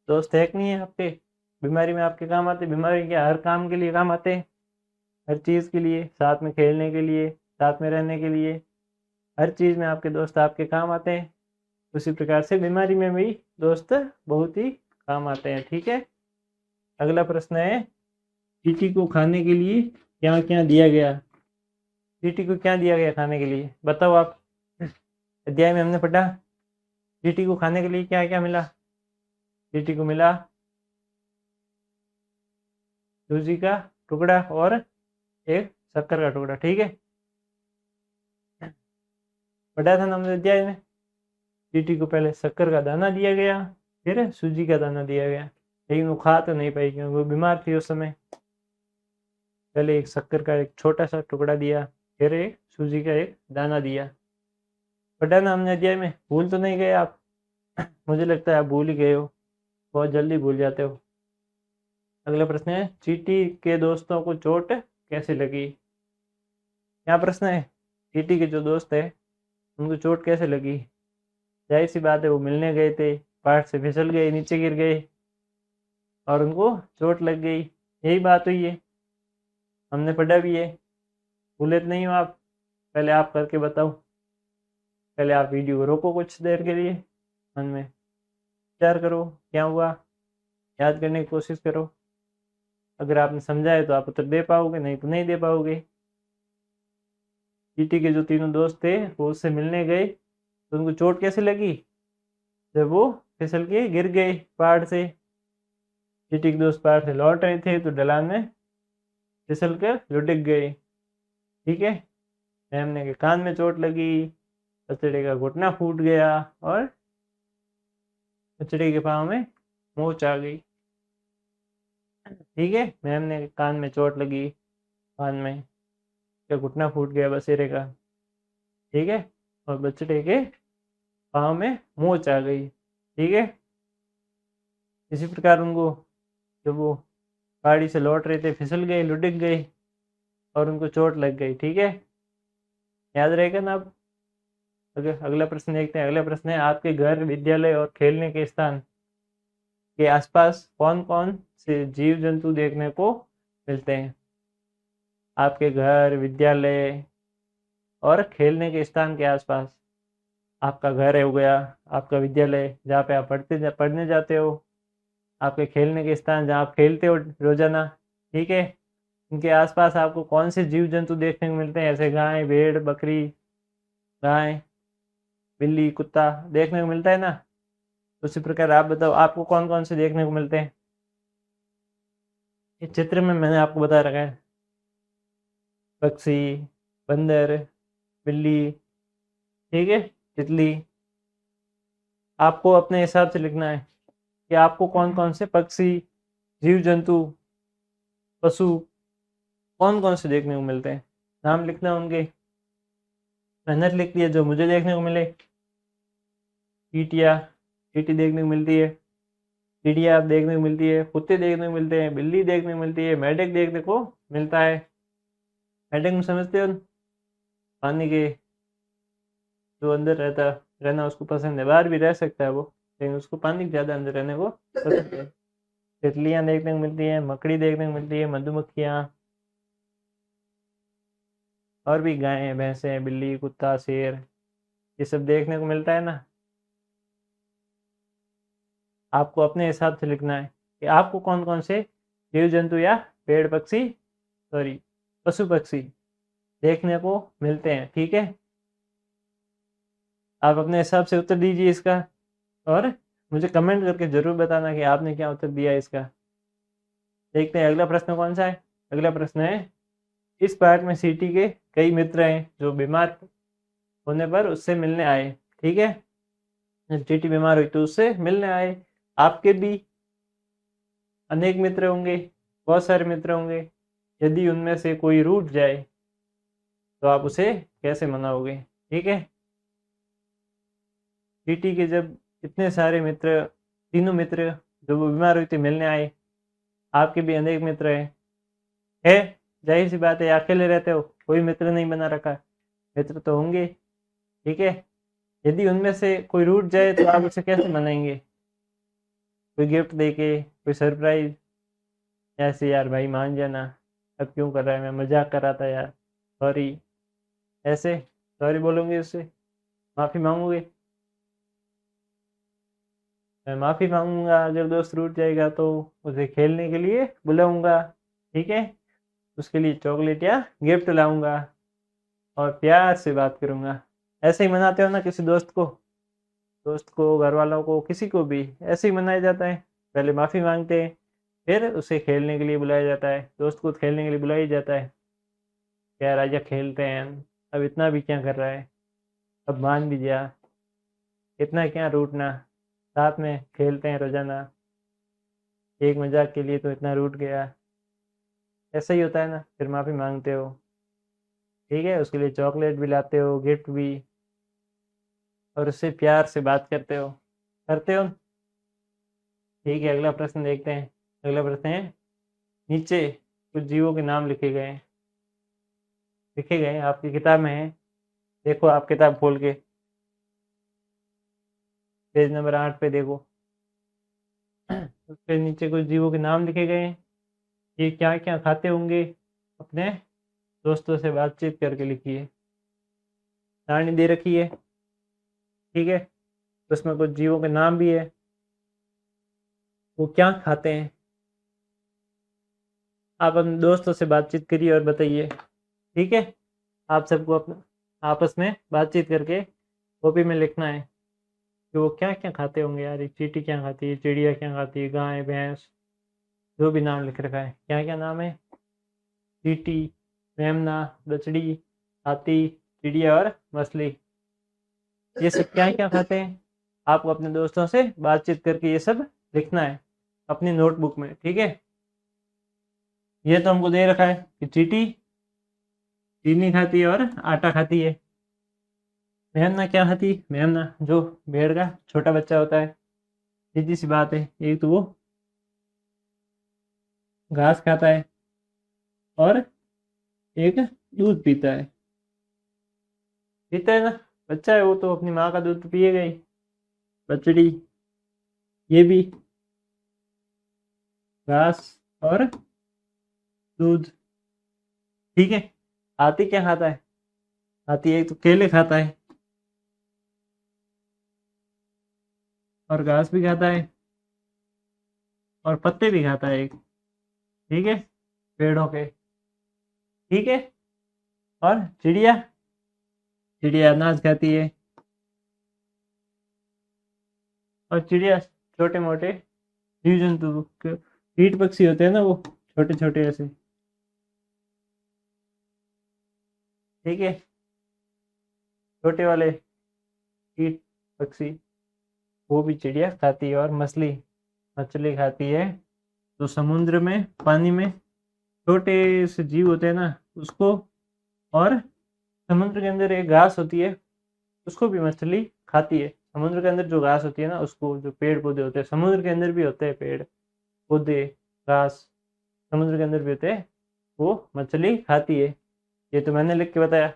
दोस्त है कि नहीं है आपके, बीमारी में आपके काम आते, बीमारी के हर काम के लिए काम आते हैं, हर चीज़ के लिए, साथ में खेलने के लिए, साथ में रहने के लिए, हर चीज़ में आपके दोस्त आपके काम आते हैं। उसी प्रकार से बीमारी में भी दोस्त बहुत ही काम आते हैं। ठीक है, अगला प्रश्न है, चींटी को खाने के लिए क्या क्या दिया गया? चींटी को क्या दिया गया खाने के लिए, बताओ आप। अध्याय में हमने पढ़ा, चींटी को खाने के लिए क्या क्या मिला? चींटी को मिला सूजी का टुकड़ा और एक शक्कर का टुकड़ा। ठीक है, पढ़ा था ना हमने अध्याय में। चींटी को पहले शक्कर का दाना दिया गया, फिर सूजी का दाना दिया गया, लेकिन वो खा तो नहीं पाई क्योंकि वो बीमार थी उस समय। पहले एक शक्कर का एक छोटा सा टुकड़ा दिया, फिर एक सूजी का एक दाना दिया। पढ़ा ना हमने अध्याय में, भूल तो नहीं गए आप? मुझे लगता है आप भूल ही गए हो, बहुत जल्दी भूल जाते हो। अगला प्रश्न है, चींटी के दोस्तों को चोट कैसे लगी? क्या प्रश्न है? चींटी के जो दोस्त है उनको चोट कैसे लगी? जाहिर सी बात है, वो मिलने गए थे, पहाड़ से फिसल गए, नीचे गिर गए और उनको चोट लग गई, यही बात हुई है, हमने पढ़ा भी है। भूले तो नहीं हो आप? पहले आप करके बताओ। पहले आप वीडियो को रोको कुछ देर के लिए, मन में विचार करो क्या हुआ, याद करने की कोशिश करो। अगर आपने समझा है तो आप उत्तर दे पाओगे, नहीं तो नहीं दे पाओगे। चींटी के जो तीनों दोस्त थे वो उससे मिलने गए तो उनको चोट कैसे लगी? जब वो फिसल के गिर गए पहाड़ से। चींटी के दोस्त पहाड़ से लौट रहे थे तो ढलान में फिसल कर लुढ़क गए। ठीक है। मेमने के कान में चोट लगी, बछड़े का घुटना फूट गया और बछड़े के पाँव में मोच आ गई। ठीक है। मेमने के कान में चोट लगी, कान में, क्या घुटना फूट गया बछड़े का। ठीक है। और बछड़े के पाँव में मोच आ गई। ठीक है। इसी प्रकार उनको, जब वो पहाड़ी से लौट रहे थे, फिसल गए, लुढ़क गए और उनको चोट लग गई। ठीक है। याद रहेगा ना? अब अगला प्रश्न देखते हैं। अगला प्रश्न है, आपके घर, विद्यालय और खेलने के स्थान के आसपास कौन कौन से जीव जंतु देखने को मिलते हैं? आपके घर, विद्यालय और खेलने के स्थान के आसपास। आपका घर है हो गया, आपका विद्यालय जहाँ पे आप पढ़ने जाते हो, आपके खेलने के स्थान जहाँ आप खेलते हो रोजाना। ठीक है। इनके आसपास आपको कौन से जीव जंतु देखने को मिलते हैं? ऐसे गाय, भेड़, बकरी, गाय, बिल्ली, कुत्ता देखने को मिलता है ना? उसी प्रकार आप बताओ, आपको कौन कौन से देखने को मिलते हैं? इस चित्र में मैंने आपको बता रखा है। पक्षी, बंदर, बिल्ली, ठीक है, तितली। आपको अपने हिसाब से लिखना है कि आपको कौन कौन से पक्षी, जीव जंतु, पशु कौन कौन से देखने को मिलते हैं। नाम लिखना है उनके। मैंने लिख दिया जो मुझे देखने को मिले। चींटियाँ, चींटी देखने को मिलती है, चिड़िया देखने को मिलती है, कुत्ते देखने को मिलते हैं, बिल्ली देखने को मिलती है, मेंढक देखने को मिलता है। मेंढक में समझते हो? पानी के जो अंदर रहना उसको पसंद है, बाहर भी रह सकता है वो, लेकिन उसको पानी के ज़्यादा अंदर रहने को पसंद है। तितलियाँ देखने को मिलती हैं, मकड़ी देखने को मिलती है, मधुमक्खियाँ, और भी गायें, भैंसें, बिल्ली, कुत्ता, शेर, ये सब देखने को मिलता है ना? आपको अपने हिसाब से लिखना है कि आपको कौन कौन से जीव जंतु या पेड़ पक्षी, सॉरी, पशु पक्षी देखने को मिलते हैं। ठीक है। आप अपने हिसाब से उत्तर दीजिए इसका, और मुझे कमेंट करके ज़रूर बताना कि आपने क्या उत्तर दिया इसका। देखते हैं अगला प्रश्न कौन सा है। अगला प्रश्न है, इस पार्क में सिटी के कई मित्र हैं जो बीमार होने पर उससे मिलने आए। ठीक है। जब चींटी बीमार हुई तो उससे मिलने आए। आपके भी अनेक मित्र होंगे, बहुत सारे मित्र होंगे। यदि उनमें से कोई रूठ जाए तो आप उसे कैसे मनाओगे? ठीक है। चींटी के जब इतने सारे मित्र, तीनों मित्र जब वो बीमार हुई थी मिलने आए, आपके भी अनेक मित्र है, जाहिर सी बात है, अकेले रहते हो, कोई मित्र नहीं बना रखा, मित्र तो होंगे। ठीक है। यदि उनमें से कोई रूठ जाए तो आप उसे कैसे मनाएंगे? कोई गिफ्ट देके, कोई सरप्राइज, ऐसे यार भाई मान जाना, अब क्यों कर रहा है, मैं मजाक कर रहा था यार, सॉरी, ऐसे सॉरी बोलोगे उससे, माफ़ी मांगोगे? मैं माफ़ी मांगूंगा अगर दोस्त रूठ जाएगा तो उसे खेलने के लिए बुलाऊंगा। ठीक है। उसके लिए चॉकलेट या गिफ्ट लाऊंगा और प्यार से बात करूंगा। ऐसे ही मनाते हो ना किसी दोस्त को, दोस्त को, घर वालों को, किसी को भी ऐसे ही मनाया जाता है। पहले माफ़ी मांगते हैं, फिर उसे खेलने के लिए बुलाया जाता है, दोस्त को खेलने के लिए बुलाया जाता है। यार आजा खेलते हैं, अब इतना भी क्या कर रहा है, अब मान भी जा, इतना क्या रूठना, साथ में खेलते हैं रोजाना, एक मजाक के लिए तो इतना रूठ गया। ऐसा ही होता है ना, फिर माफ़ी मांगते हो। ठीक है। उसके लिए चॉकलेट भी लाते हो, गिफ्ट भी, और उससे प्यार से बात करते हो, करते हो। ठीक है। अगला प्रश्न देखते हैं। अगला प्रश्न है, नीचे कुछ जीवों के नाम लिखे गए हैं, आपकी किताब में है। देखो आप किताब खोल के पेज नंबर 8 पे देखो। उसके नीचे कुछ जीवों के नाम लिखे गए हैं। ये क्या क्या खाते होंगे अपने दोस्तों से बातचीत करके लिखिए। सारणी दे रखी है, ठीक है, उसमें कुछ जीवों के नाम भी है, वो क्या खाते हैं। आप अपने दोस्तों से बातचीत करिए और बताइए, ठीक है। आप सबको अपना आपस में बातचीत करके कॉपी में लिखना है कि वो क्या क्या खाते होंगे यार। एक चींटी क्या खाती है, चिड़िया क्या खाती है, गाय भैंस, जो भी नाम लिख रखा है। क्या क्या नाम है? चींटी, मेमना, बछड़ी, हाथी, चिड़िया और मछली। ये सब क्या क्या खाते हैं, आपको अपने दोस्तों से बातचीत करके ये सब लिखना है अपनी नोटबुक में, ठीक है। ये तो हमको दे रखा है कि चींटी चीनी खाती है और आटा खाती है। मेमना क्या खाती है? मेमना जो भेड़ का छोटा बच्चा होता है, सीधी सी बात है। एक तो वो घास खाता है और एक दूध पीता है। पीता है ना, बच्चा है वो तो अपनी माँ का दूध तो पिएगा ही। बछड़ी ये भी घास और दूध, ठीक है। हाथी क्या खाता है? हाथी एक तो केले खाता है और घास भी खाता है और पत्ते भी खाता है एक, ठीक है, पेड़ों के, ठीक है। और चिड़िया, चिड़िया अनाज खाती है। और चिड़िया छोटे मोटे जीव जंतु, कीट पक्षी होते हैं ना, वो छोटे छोटे ऐसे, ठीक है, छोटे वाले कीट पक्षी, वो भी चिड़िया खाती है। और मछली, मछली खाती है। तो समुद्र में, पानी में छोटे से जीव होते हैं ना उसको, और समुद्र के अंदर एक घास होती है उसको भी मछली खाती है। समुद्र के अंदर जो घास होती है ना उसको, जो पेड़ पौधे होते हैं समुद्र के अंदर भी होते हैं, पेड़ पौधे घास समुद्र के अंदर भी होते हैं, वो मछली खाती है। ये तो मैंने लिख के बताया।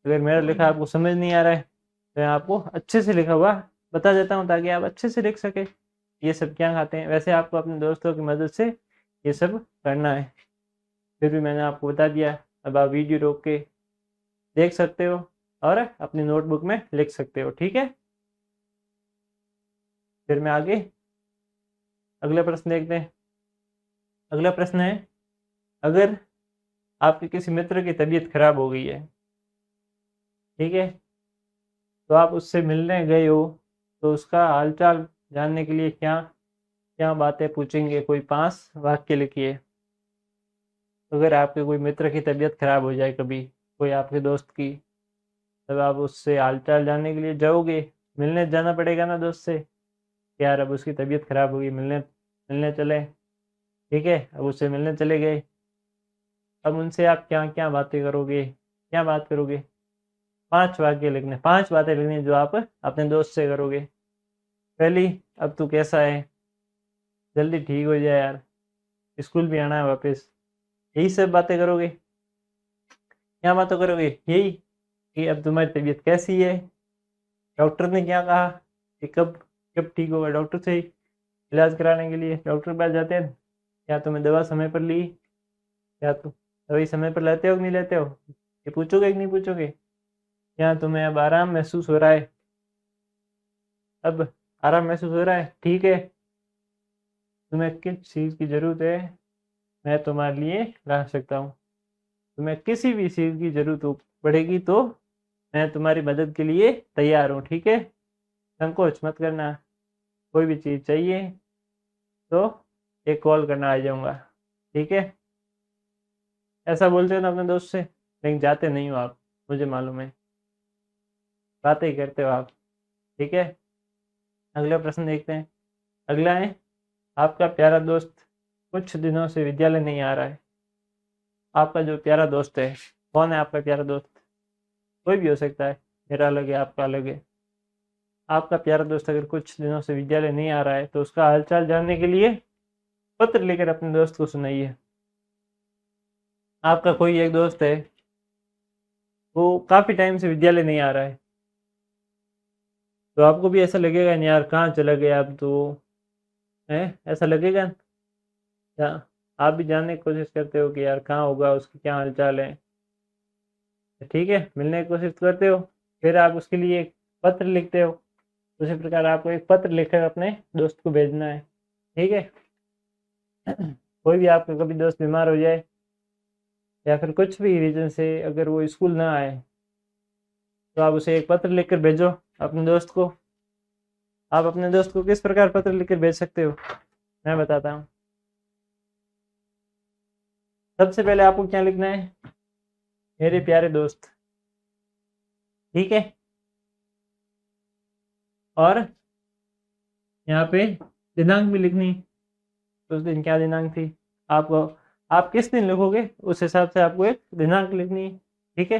अगर मेरा लिखा आपको समझ नहीं आ रहा है तो मैं आपको अच्छे से लिखा हुआ बता देता हूँ ताकि आप अच्छे से लिख सके ये सब क्या खाते हैं। वैसे आपको अपने दोस्तों की मदद से ये सब करना है, फिर भी मैंने आपको बता दिया। अब आप वीडियो रोक के देख सकते हो और अपनी नोटबुक में लिख सकते हो, ठीक है। फिर मैं आगे अगला प्रश्न देखते हैं। अगला प्रश्न है, अगर आपके किसी मित्र की तबीयत खराब हो गई है, ठीक है, तो आप उससे मिलने गए हो, तो उसका हालचाल जानने के लिए क्या क्या बातें पूछेंगे? कोई 5 वाक्य लिखिए। अगर आपके कोई मित्र की तबीयत खराब हो जाए कभी, कोई आपके दोस्त की, तब आप उससे हालचाल जानने के लिए जाओगे, मिलने जाना पड़ेगा ना दोस्त से। यार अब उसकी तबीयत खराब होगी, मिलने मिलने चले, ठीक है। अब उससे मिलने चले गए, अब उनसे आप क्या क्या बातें करोगे, क्या बात करोगे? 5 वाक्य लिखने, 5 बातें लिखनी जो आप अपने दोस्त से करोगे। पहली, अब तू कैसा है, जल्दी ठीक हो जाए यार, स्कूल भी आना है वापस। यही सब बातें करोगे। क्या बातें करोगे? यही कि अब तुम्हारी तबीयत कैसी है, डॉक्टर ने क्या कहा, कि कब कब ठीक होगा। डॉक्टर से इलाज कराने के लिए डॉक्टर के पास जाते हैं, क्या तुमने दवा समय पर ली, क्या तुम दवाई समय पर लेते हो कि नहीं लेते हो, ये पूछोगे कि नहीं पूछोगे। क्या तुम्हें अब आराम महसूस हो रहा है, अब आराम महसूस हो रहा है, ठीक है। तुम्हें किस चीज़ की ज़रूरत है, मैं तुम्हारे लिए ला सकता हूँ। तुम्हें किसी भी चीज़ की ज़रूरत हो पड़ेगी तो मैं तुम्हारी मदद के लिए तैयार हूँ, ठीक है। संकोच मत करना, कोई भी चीज़ चाहिए तो एक कॉल करना, आ जाऊँगा, ठीक है। ऐसा बोलते हो ना अपने दोस्त से, लेकिन जाते नहीं हो आप, मुझे मालूम है, बातें ही करते हो आप, ठीक है। अगला प्रश्न देखते हैं। अगला है, आपका प्यारा दोस्त कुछ दिनों से विद्यालय नहीं आ रहा है। आपका जो प्यारा दोस्त है, कौन है आपका प्यारा दोस्त? कोई भी हो सकता है, मेरा अलग है, आपका अलग है। आपका प्यारा दोस्त अगर कुछ दिनों से विद्यालय नहीं आ रहा है तो उसका हालचाल जानने के लिए पत्र लेकर अपने दोस्त को सुनाइए। आपका कोई एक दोस्त है, वो काफ़ी टाइम से विद्यालय नहीं आ रहा है, तो आपको भी ऐसा लगेगा नहीं यार कहाँ चला गया अब तो, है ऐसा लगेगा। या आप भी जानने की कोशिश करते हो कि यार कहाँ होगा, उसकी क्या हालचाल है। ठीक है, मिलने की कोशिश करते हो, फिर आप उसके लिए एक पत्र लिखते हो। उसी प्रकार आपको एक पत्र लिखकर अपने दोस्त को भेजना है। ठीक है। कोई भी आपका कभी दोस्त बीमार हो जाए या फिर कुछ भी रीजन से अगर वो स्कूल ना आए, तो आप उसे एक पत्र लिखकर भेजो अपने दोस्त को। आप अपने दोस्त को किस प्रकार पत्र लिखकर भेज सकते हो, मैं बताता हूँ। सबसे पहले आपको क्या लिखना है, मेरे प्यारे दोस्त। ठीक है। और यहाँ पे दिनांक भी लिखनी, उस दिन क्या दिनांक थी आपको, आप किस दिन लिखोगे उस हिसाब से आपको एक दिनांक लिखनी है। ठीक है।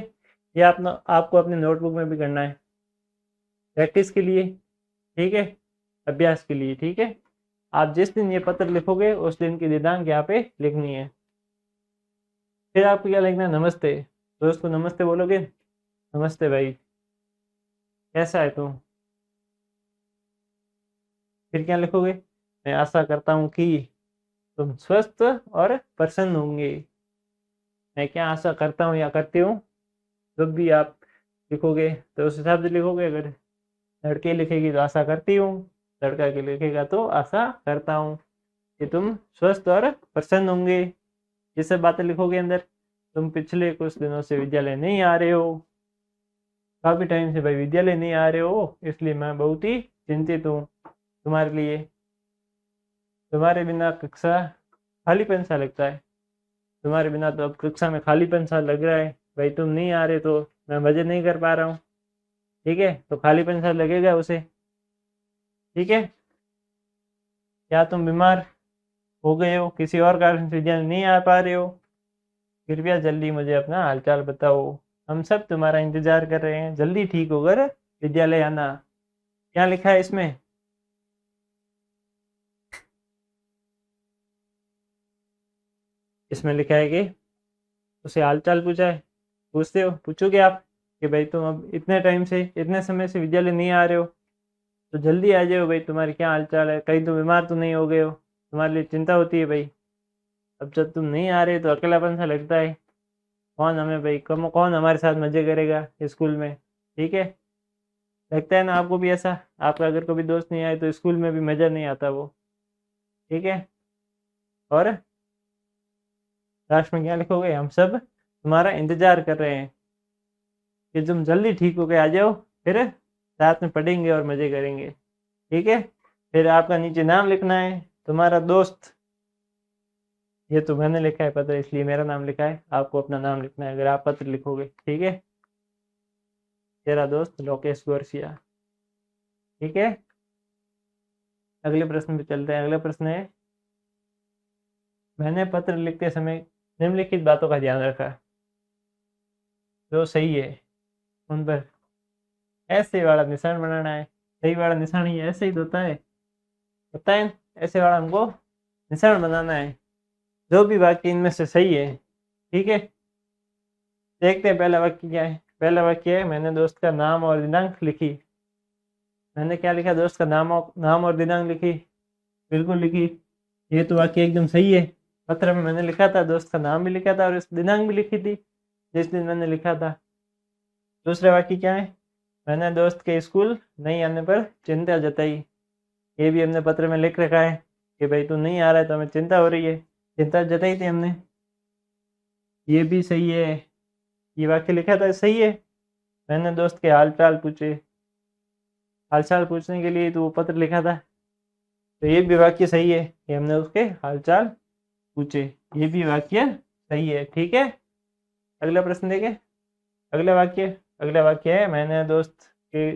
ये आपको अपने नोटबुक में भी करना है, प्रैक्टिस के लिए। ठीक है, अभ्यास के लिए। ठीक है। आप जिस दिन ये पत्र लिखोगे उस दिन की दिनांक यहाँ पे लिखनी है। फिर आपको क्या लिखना है, नमस्ते। दोस्त को नमस्ते बोलोगे, नमस्ते भाई, कैसा है तू। फिर क्या लिखोगे, मैं आशा करता हूँ कि तुम स्वस्थ और प्रसन्न होंगे। मैं क्या आशा करता हूँ या करती हूँ, जब भी आप लिखोगे तो उस हिसाब से लिखोगे। अगर लड़के लिखेगी तो आशा करती हूँ, लड़का के लिखेगा तो आशा करता हूँ कि तुम स्वस्थ और प्रसन्न होंगे। ये सब बातें लिखोगे अंदर। तुम पिछले कुछ दिनों से विद्यालय नहीं आ रहे हो, काफ़ी टाइम से भाई विद्यालय नहीं आ रहे हो, इसलिए मैं बहुत ही चिंतित हूँ तुम्हारे लिए। तुम्हारे बिना कक्षा खालीपन सा लगता है, तुम्हारे बिना तो अब कक्षा में खालीपन सा लग रहा है भाई, तुम नहीं आ रहे तो मैं मजे नहीं कर पा रहा हूँ। ठीक है, तो खालीपन सा लगेगा उसे। ठीक है। क्या तुम बीमार हो गए हो, किसी और कारण से विद्यालय नहीं आ पा रहे हो, कृपया जल्दी मुझे अपना हालचाल बताओ। हम सब तुम्हारा इंतजार कर रहे हैं, जल्दी ठीक होकर विद्यालय आना। क्या लिखा है इसमें, इसमें लिखा है कि उसे हालचाल पूछा है, पूछते हो, पूछोगे आप कि भाई तुम अब इतने टाइम से, इतने समय से विद्यालय नहीं आ रहे हो, तो जल्दी आ जाओ भाई, तुम्हारी क्या हालचाल है, कहीं तो बीमार तो नहीं हो गए हो। तुम्हारे लिए चिंता होती है भाई। अब जब तुम नहीं आ रहे तो अकेलापन सा लगता है। कौन हमें भाई, कौन हमारे साथ मजे करेगा स्कूल में। ठीक है। लगता है ना आपको भी ऐसा, आपका अगर कभी दोस्त नहीं आए तो स्कूल में भी मज़ा नहीं आता वो। ठीक है। और लास्ट में क्या लिखोगे, हम सब तुम्हारा इंतजार कर रहे हैं कि तुम जल्दी ठीक होके आ जाओ, फिर साथ में पढ़ेंगे और मज़े करेंगे। ठीक है। फिर आपका नीचे नाम लिखना है, तुम्हारा दोस्त। ये तो मैंने लिखा है पत्र, इसलिए मेरा नाम लिखा है, आपको अपना नाम लिखना है अगर आप पत्र लिखोगे। ठीक है। तेरा दोस्त लोकेश गोरसिया। ठीक है। अगले प्रश्न पे चलते हैं। अगला प्रश्न है, मैंने पत्र लिखते समय निम्नलिखित बातों का ध्यान रखा, जो सही है उन पर ऐसे वाला निशान बनाना है। सही वाला निशान ही ऐसे ही होता है, पता है, ऐसे वाला हमको निशान बनाना है। जो भी वाक्य इनमें से सही है। ठीक है। देखते हैं पहला वाक्य क्या है। पहला वाक्य है, मैंने दोस्त का नाम और दिनांक लिखी। मैंने क्या लिखा, दोस्त का नाम और दिनांक लिखी, बिल्कुल लिखी। ये तो वाक्य एकदम सही है। पत्र में मैंने लिखा था, दोस्त का नाम भी लिखा था और इस दिनांक भी लिखी थी जिस दिन मैंने लिखा था। दूसरा वाक्य क्या है, मैंने दोस्त के स्कूल नहीं आने पर चिंता जताई। ये भी हमने पत्र में लिख रखा है कि भाई तू नहीं आ रहा है तो हमें चिंता हो रही है, चिंता जताई थी हमने। ये भी सही है, ये वाक्य लिखा था, सही है। मैंने दोस्त के हाल चाल पूछे, हाल चाल पूछने के लिए तो वो पत्र लिखा था, तो ये भी वाक्य सही है कि हमने उसके हाल चाल पूछे। ये भी वाक्य सही है। ठीक है। अगला प्रश्न देखें। अगला वाक्य है, मैंने दोस्त के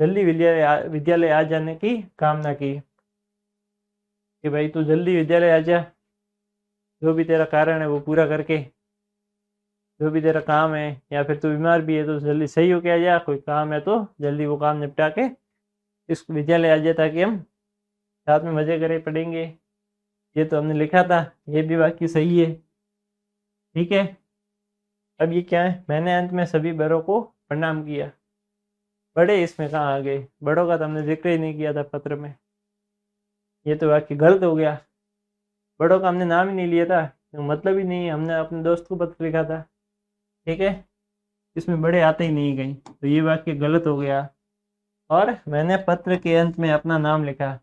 जल्दी विद्यालय आ जाने की कामना की, कि भाई तू जल्दी विद्यालय आ जा, जो भी तेरा कारण है वो पूरा करके, जो भी तेरा काम है, या फिर तू बीमार भी है तो जल्दी सही होके आ जा, कोई काम है तो जल्दी वो काम निपटा के इस विद्यालय आ जाए, ताकि हम साथ में मज़े करें, पढ़ेंगे। ये तो हमने लिखा था, ये भी वाक्य सही है। ठीक है। अब ये क्या है, मैंने अंत में सभी बड़ों को प्रणाम किया। बड़े इसमें कहाँ आ गए, बड़ों का तो हमने जिक्र ही नहीं किया था पत्र में। ये तो वाक्य गलत हो गया, बड़ों का हमने नाम ही नहीं लिया था, तो मतलब ही नहीं है, हमने अपने दोस्त को पत्र लिखा था। ठीक है। इसमें बड़े आते ही नहीं कहीं, तो ये वाक्य गलत हो गया। और मैंने पत्र के अंत में अपना नाम लिखा,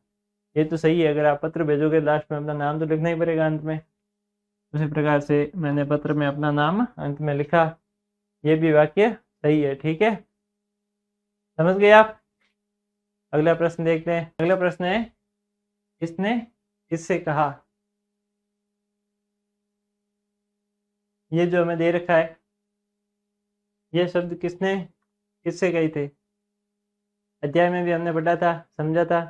ये तो सही है, अगर आप पत्र भेजोगे लास्ट में अपना नाम तो लिखना ही पड़ेगा अंत में। उसी प्रकार से मैंने पत्र में अपना नाम अंत में लिखा, ये भी वाक्य सही है। ठीक है, समझ गए आप। अगला प्रश्न देखते हैं। अगला प्रश्न है, इसने किससे कहा। ये जो हमें दे रखा है, ये शब्द किसने किससे कही थे। अध्याय में भी हमने पढ़ा था, समझा था।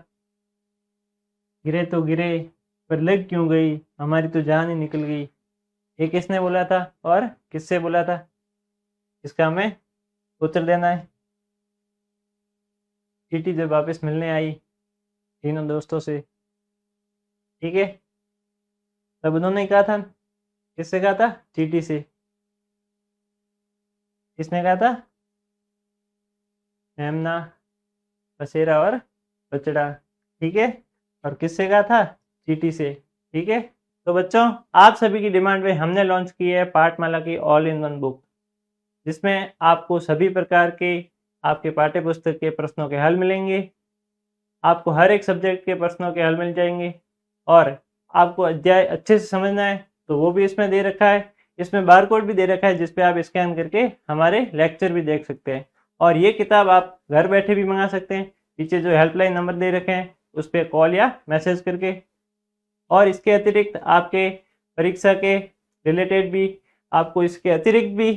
गिरे तो गिरे पर लग क्यों गई, हमारी तो जान ही निकल गई। ये किसने बोला था और किससे बोला था, इसका हमें उत्तर देना है। चींटी जब वापस मिलने आई तीनों दोस्तों से, ठीक है, तब उन्होंने कहा था, किससे कहा था, चींटी से। किसने कहा था, मेमना, बसेरा और बछड़ा। ठीक है, और किससे कहा था, चींटी से। ठीक है, तो बच्चों आप सभी की डिमांड पे हमने लॉन्च की है पाठमाला की ऑल इन वन बुक, जिसमें आपको सभी प्रकार के आपके पाठ्य पुस्तक के प्रश्नों के हल मिलेंगे। आपको हर एक सब्जेक्ट के प्रश्नों के हल मिल जाएंगे, और आपको अध्याय अच्छे से समझना है तो वो भी इसमें दे रखा है। इसमें बारकोड भी दे रखा है जिस पे आप स्कैन करके हमारे लेक्चर भी देख सकते हैं। और ये किताब आप घर बैठे भी मंगा सकते हैं, पीछे जो हेल्पलाइन नंबर दे रखे हैं उस पर कॉल या मैसेज करके। और इसके अतिरिक्त आपके परीक्षा के रिलेटेड भी आपको इसके अतिरिक्त भी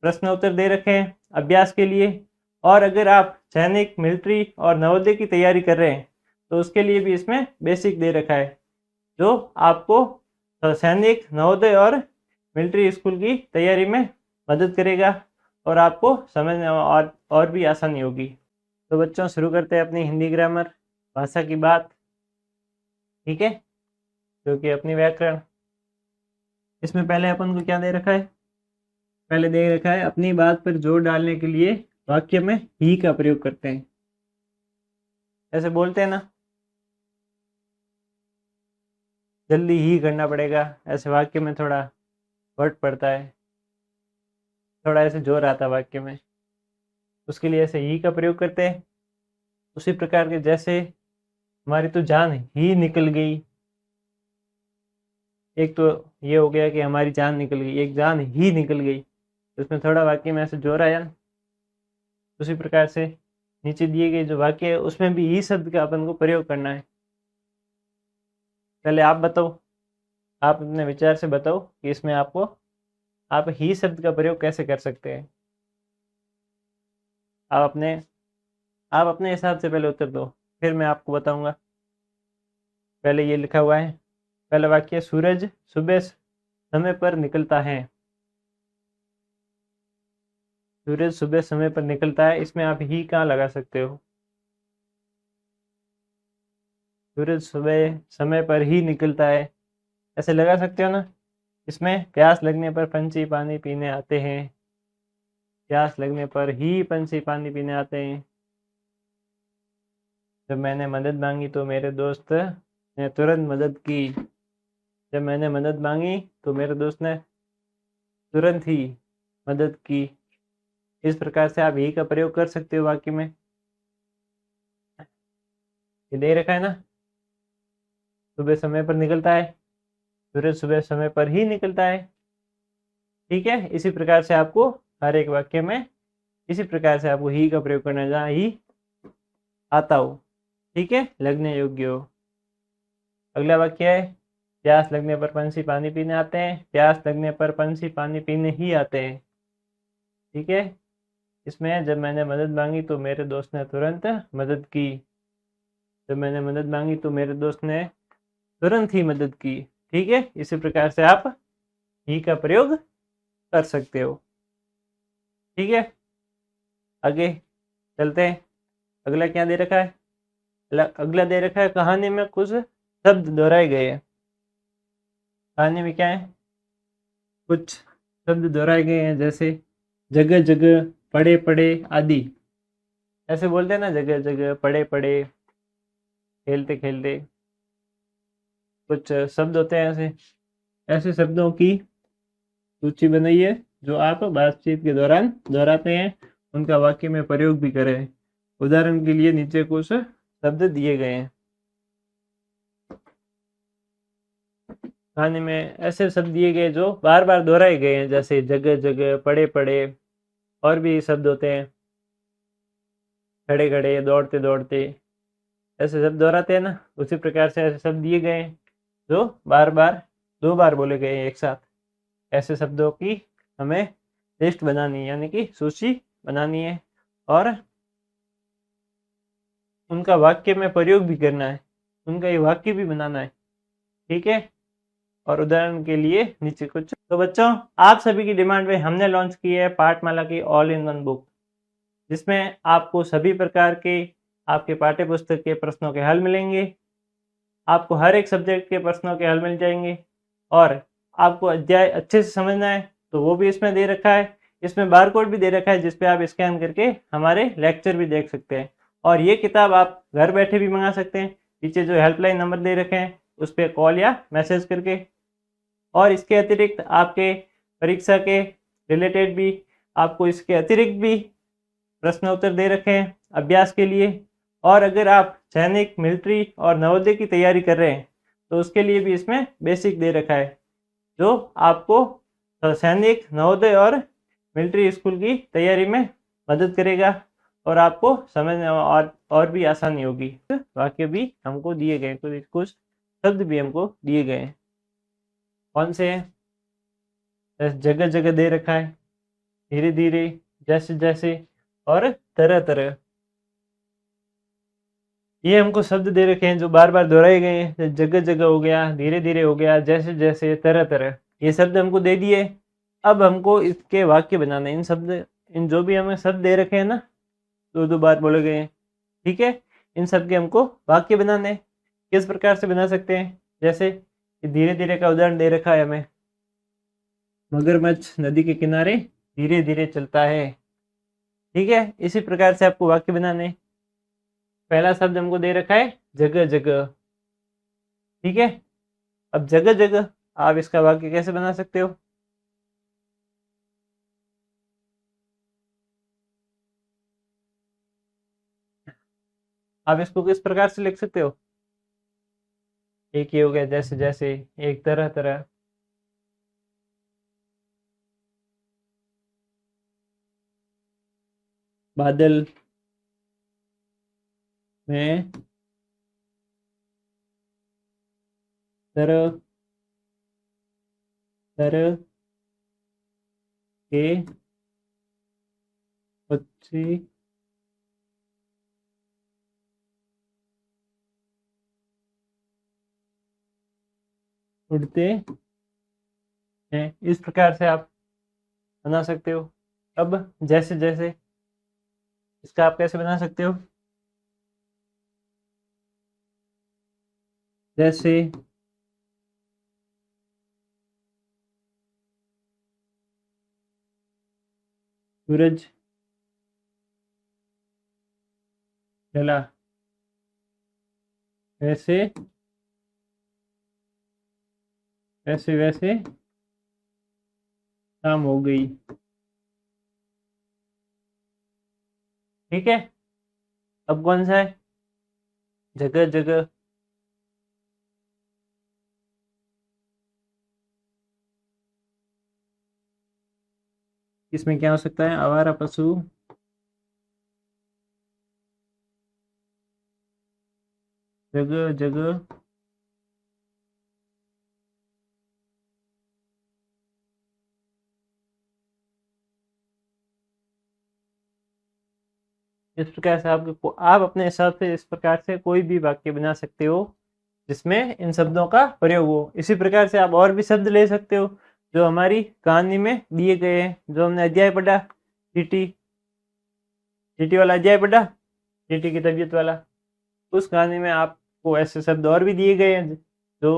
प्रश्न उत्तर दे रखे हैं अभ्यास के लिए। और अगर आप सैनिक, मिलिट्री और नवोदय की तैयारी कर रहे हैं तो उसके लिए भी इसमें बेसिक दे रखा है, जो आपको सैनिक, नवोदय और मिलिट्री स्कूल की तैयारी में मदद करेगा और आपको समझने और भी आसानी होगी। तो बच्चों शुरू करते हैं अपनी हिंदी ग्रामर भाषा की बात। ठीक है, क्योंकि अपनी व्याकरण, इसमें पहले अपन को क्या दे रखा है, पहले दे रखा है अपनी बात पर जोर डालने के लिए वाक्य में ही का प्रयोग करते हैं। ऐसे बोलते हैं ना, जल्दी ही करना पड़ेगा, ऐसे वाक्य में थोड़ा वर्ड पड़ता है, थोड़ा ऐसे जोर आता है वाक्य में, उसके लिए ऐसे ही का प्रयोग करते हैं। उसी प्रकार के जैसे हमारी तो जान ही निकल गई, एक तो ये हो गया कि हमारी जान निकल गई, एक जान ही निकल गई, तो उसमें थोड़ा वाक्य में ऐसे जोर आया। उसी प्रकार से नीचे दिए गए जो वाक्य है उसमें भी ही शब्द का अपन को प्रयोग करना है। पहले आप बताओ, आप अपने विचार से बताओ कि इसमें आपको आप ही शब्द का प्रयोग कैसे कर सकते हैं। आप अपने आप अपने हिसाब से पहले उत्तर दो, फिर मैं आपको बताऊंगा। पहले ये लिखा हुआ है, पहला वाक्य, सूरज सुबह समय पर निकलता है। सूरज सुबह समय पर निकलता है, इसमें आप ही कहाँ लगा सकते हो। सूरज सुबह समय पर ही निकलता है, ऐसे लगा सकते हो ना। इसमें प्यास लगने पर पंछी पानी पीने आते हैं, प्यास लगने पर ही पंछी पानी पीने आते हैं। जब मैंने मदद मांगी तो मेरे दोस्त ने तुरंत मदद की, जब मैंने मदद मांगी तो मेरे दोस्त ने तुरंत ही मदद की। इस प्रकार से आप ही का प्रयोग कर सकते हो वाक्य में। ये दे रखा है ना, सुबह समय पर निकलता है, सूरज सुबह समय पर ही निकलता है। ठीक है, इसी प्रकार से आपको हर एक वाक्य में इसी प्रकार से आपको ही का प्रयोग करना है जहाँ ही आता हो, ठीक है, लगने योग्य हो। अगला वाक्य है, प्यास लगने पर पंछी पानी पीने आते हैं, प्यास लगने पर पंछी पानी पीने ही आते हैं। ठीक है, इसमें जब मैंने मदद मांगी तो मेरे दोस्त ने तुरंत मदद की, जब मैंने मदद मांगी तो मेरे दोस्त ने तुरंत ही मदद की। ठीक है, इसी प्रकार से आप ही का प्रयोग कर सकते हो। ठीक है, आगे चलते हैं। अगला क्या दे रखा है, अगला दे रखा है, कहानी में कुछ शब्द दोहराए गए हैं। कहानी में क्या है, कुछ शब्द दोहराए गए हैं, जैसे जगह जगह, पड़े पड़े आदि। ऐसे बोलते हैं ना, जगह जगह, पड़े पड़े, खेलते खेलते, कुछ शब्द होते हैं ऐसे। ऐसे शब्दों की सूची बनाइए जो आप बातचीत के दौरान दोहराते हैं उनका वाक्य में प्रयोग भी करें। उदाहरण के लिए नीचे कुछ शब्द दिए गए हैं। कहानी में ऐसे शब्द दिए गए जो बार बार दोहराए गए हैं, जैसे जगह जगह, पड़े पड़े, और भी शब्द होते हैं, खड़े खड़े, दौड़ते दौड़ते, ऐसे शब्द दोहराते हैं ना, उसी प्रकार से ऐसे शब्द दिए गए हैं जो बार बार 2 बार बोले गए हैं एक साथ। ऐसे शब्दों की हमें लिस्ट बनानी है, यानी कि सूची बनानी है, और उनका वाक्य में प्रयोग भी करना है, उनका ये वाक्य भी बनाना है। ठीक है। और उदाहरण के लिए नीचे कुछ। तो बच्चों, आप सभी की डिमांड पे हमने लॉन्च की है पाठमाला की ऑल इन वन बुक, जिसमें आपको सभी प्रकार के आपके पाठ्य पुस्तक के प्रश्नों के हल मिलेंगे। आपको हर एक सब्जेक्ट के प्रश्नों के हल मिल जाएंगे, और आपको अध्याय अच्छे से समझना है तो वो भी इसमें दे रखा है। इसमें बारकोड भी दे रखा है जिस पे आप स्कैन करके हमारे लेक्चर भी देख सकते हैं। और ये किताब आप घर बैठे भी मंगा सकते हैं, पीछे जो हेल्पलाइन नंबर दे रखे हैं उस पर कॉल या मैसेज करके। और इसके अतिरिक्त आपके परीक्षा के रिलेटेड भी आपको इसके अतिरिक्त भी प्रश्न उत्तर दे रखे हैं अभ्यास के लिए। और अगर आप सैनिक, मिलिट्री और नवोदय की तैयारी कर रहे हैं तो उसके लिए भी इसमें बेसिक दे रखा है, जो आपको सैनिक, नवोदय और मिलिट्री स्कूल की तैयारी में मदद करेगा, और आपको समझने और भी आसानी होगी। वाक्य भी हमको दिए गए, कुछ शब्द भी हमको दिए गए हैं। कौन से हैं? जगह जगह दे रखा है, धीरे धीरे, जैसे जैसे, और तरह तरह। ये हमको शब्द दे रखे हैं जो बार बार दोहराए गए हैं। जगह जगह हो गया, धीरे धीरे हो गया, जैसे जैसे, तरह तरह, ये शब्द हमको दे दिए। अब हमको इसके वाक्य बनाने, इन जो भी हमें शब्द दे रखे हैं ना, 2 बार बोले गए हैं, ठीक है, इन सब के हमको वाक्य बनाने। किस प्रकार से बना सकते हैं? जैसे धीरे धीरे का उदाहरण दे रखा है हमें, मगरमच्छ नदी के किनारे धीरे धीरे चलता है। ठीक है, इसी प्रकार से आपको वाक्य बनाने। पहला शब्द हमको दे रखा है जगह जगह। ठीक है, अब जगह जगह आप इसका वाक्य कैसे बना सकते हो? आप इसको किस प्रकार से लिख सकते हो? एक ये हो गया जैसे जैसे, एक तरह तरह, बादल में, तरह तरह के पक्षी उड़ते हैं। इस प्रकार से आप बना सकते हो। अब जैसे जैसे, इसका आप कैसे बना सकते हो? जैसे सूरज ढला, वैसे वैसे वैसे शाम हो गई। ठीक है, अब कौन सा है? जगह जगह। इसमें क्या हो सकता है? आवारा पशु जगह जगह इस प्रकार से आप अपने हिसाब से इस प्रकार से कोई भी वाक्य बना सकते हो जिसमें इन शब्दों का प्रयोग हो। इसी प्रकार से आप और भी शब्द ले सकते हो जो हमारी कहानी में दिए गए हैं। जो हमने अध्याय पढ़ा, चीटी, चीटी वाला अध्याय पढ़ा, चीटी की तबीयत वाला, उस कहानी में आपको ऐसे शब्द और भी दिए गए हैं जो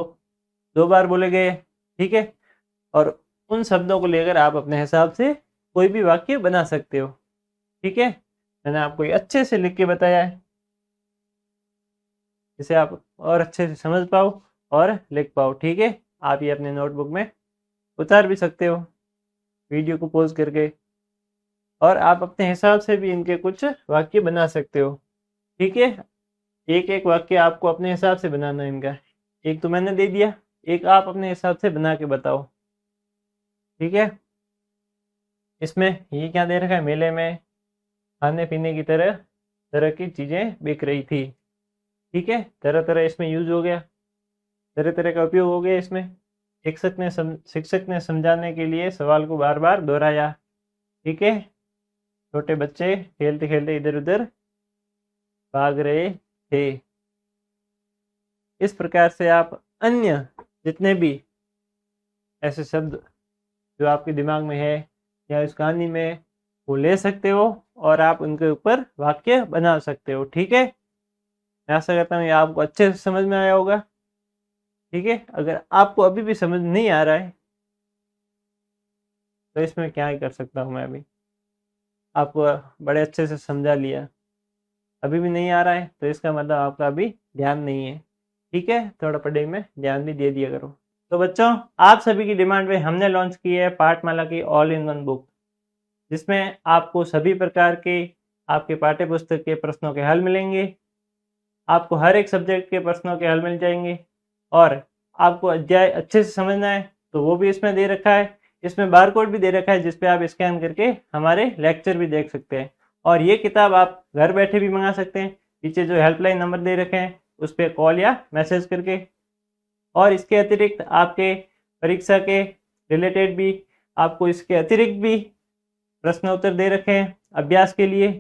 2 बार बोले गए हैं। ठीक है, और उन शब्दों को लेकर आप अपने हिसाब से कोई भी वाक्य बना सकते हो। ठीक है, मैंने आपको ये अच्छे से लिख के बताया है जिसे आप और अच्छे से समझ पाओ और लिख पाओ। ठीक है, आप ये अपने नोटबुक में उतार भी सकते हो। वीडियो को पॉज करके, और आप अपने हिसाब से भी इनके कुछ वाक्य बना सकते हो। ठीक है, एक एक वाक्य आपको अपने हिसाब से बनाना है इनका। एक तो मैंने दे दिया, एक आप अपने हिसाब से बना के बताओ। ठीक है, इसमें ये क्या दे रखा है, मेले में खाने पीने की तरह तरह की चीज़ें बिक रही थी। ठीक है, तरह तरह इसमें यूज हो गया, तरह तरह का उपयोग हो गया इसमें। शिक्षक ने समझाने के लिए सवाल को बार बार दोहराया। ठीक है, छोटे बच्चे खेलते खेलते इधर उधर भाग रहे थे। इस प्रकार से आप अन्य जितने भी ऐसे शब्द जो आपके दिमाग में है या इस कहानी में, वो ले सकते हो और आप उनके ऊपर वाक्य बना सकते हो। ठीक है, मैं आशा करता हूँ ये आपको अच्छे से समझ में आया होगा। ठीक है, अगर आपको अभी भी समझ नहीं आ रहा है तो इसमें क्या ही कर सकता हूँ मैं, अभी आपको बड़े अच्छे से समझा लिया। अभी भी नहीं आ रहा है तो इसका मतलब आपका अभी ध्यान नहीं है। ठीक है, थोड़ा पढ़ाई में ध्यान भी दे दिया करो। तो बच्चों, आप सभी की डिमांड पे हमने लॉन्च की है पाठमाला की ऑल इन वन बुक, जिसमें आपको सभी प्रकार के आपके पाठ्य पुस्तक के प्रश्नों के हल मिलेंगे। आपको हर एक सब्जेक्ट के प्रश्नों के हल मिल जाएंगे, और आपको अध्याय अच्छे से समझना है तो वो भी इसमें दे रखा है। इसमें बारकोड भी दे रखा है जिस पे आप स्कैन करके हमारे लेक्चर भी देख सकते हैं। और ये किताब आप घर बैठे भी मंगा सकते हैं, पीछे जो हेल्पलाइन नंबर दे रखे हैं उस पर कॉल या मैसेज करके। और इसके अतिरिक्त आपके परीक्षा के रिलेटेड भी आपको इसके अतिरिक्त भी प्रश्न उत्तर दे रखे हैं अभ्यास के लिए।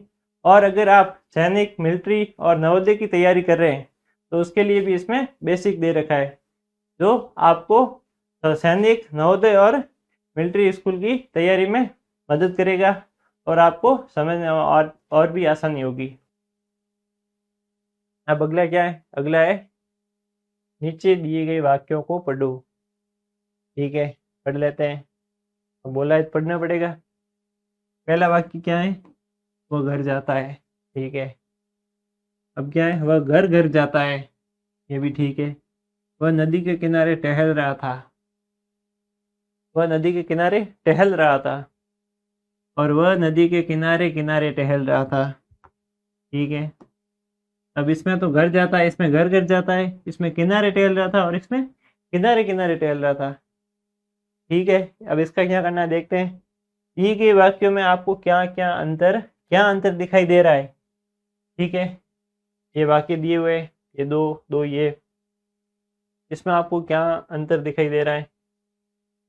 और अगर आप सैनिक, मिलिट्री और नवोदय की तैयारी कर रहे हैं तो उसके लिए भी इसमें बेसिक दे रखा है, जो आपको सैनिक, नवोदय और मिलिट्री स्कूल की तैयारी में मदद करेगा और आपको समझने और भी आसानी होगी। अब अगला क्या है, अगला है नीचे दिए गए वाक्यों को पढ़ो। ठीक है, पढ़ लेते हैं। बोला है पढ़ना पड़ेगा। पहला वाक्य क्या है, वो घर जाता है। ठीक है, अब क्या है, वह घर घर जाता है, ये भी ठीक है। वह नदी के किनारे टहल रहा था, वह नदी के किनारे टहल रहा था, और वह नदी के किनारे किनारे टहल रहा था। ठीक है, अब इसमें तो घर जाता है, इसमें घर घर जाता है, इसमें किनारे टहल रहा था और इसमें किनारे किनारे टहल रहा था। ठीक है, अब इसका क्या करना है देखते हैं। दिए गए वाक्यों में आपको क्या अंतर दिखाई दे रहा है। ठीक है, ये वाक्य दिए हुए, ये दो दो ये, इसमें आपको क्या अंतर दिखाई दे रहा है।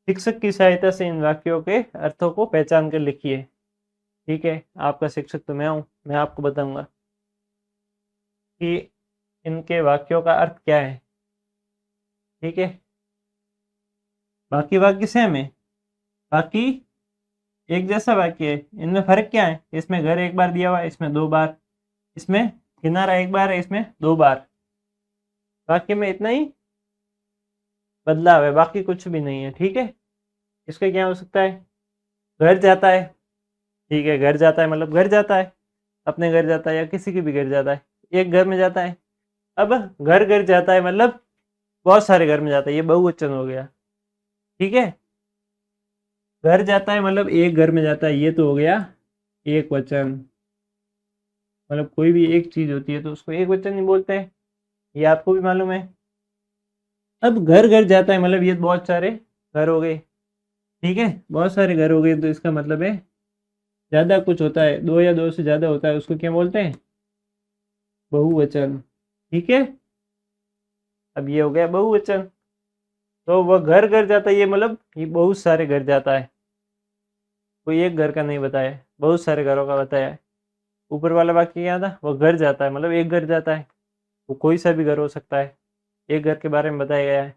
शिक्षक की सहायता से इन वाक्यों के अर्थों को पहचान कर लिखिए। ठीक है, आपका शिक्षक तो मैं हूँ, मैं आपको बताऊंगा कि इनके वाक्यों का अर्थ क्या है। ठीक है, बाकी वाक्य सेम है, बाकी एक जैसा वाक्य है, इनमें फर्क क्या है। इसमें घर एक बार दिया हुआ है, इसमें दो बार, इसमें किनारा एक बार है, इसमें दो बार। वाक्य में इतना ही बदलाव है, बाकी कुछ भी नहीं है। ठीक है, इसका क्या हो सकता है, घर जाता है। ठीक है, घर जाता है मतलब घर जाता है, अपने घर जाता है या किसी के भी घर जाता है, एक घर में जाता है। अब घर घर जाता है मतलब बहुत सारे घर में जाता है, ये बहुवचन हो गया। ठीक है, घर जाता है मतलब एक घर में जाता है, ये तो हो गया एक वचन। मतलब कोई भी एक चीज होती है तो उसको एक वचन ही बोलते हैं, ये आपको भी मालूम है। अब घर घर जाता है मतलब ये बहुत सारे घर हो गए। ठीक है, बहुत सारे घर हो गए तो इसका मतलब है ज्यादा कुछ होता है, दो या दो से ज्यादा होता है, उसको क्या बोलते हैं, बहुवचन। ठीक है, अब ये हो गया बहुवचन। तो वह घर घर जाता है, ये मतलब ये बहुत सारे घर जाता है, कोई एक घर का नहीं बताया, बहुत सारे घरों का बताया है। ऊपर वाला वाक्य क्या था, वह घर जाता है मतलब एक घर जाता है, वो कोई सा भी घर हो सकता है, एक घर के बारे में बताया गया है।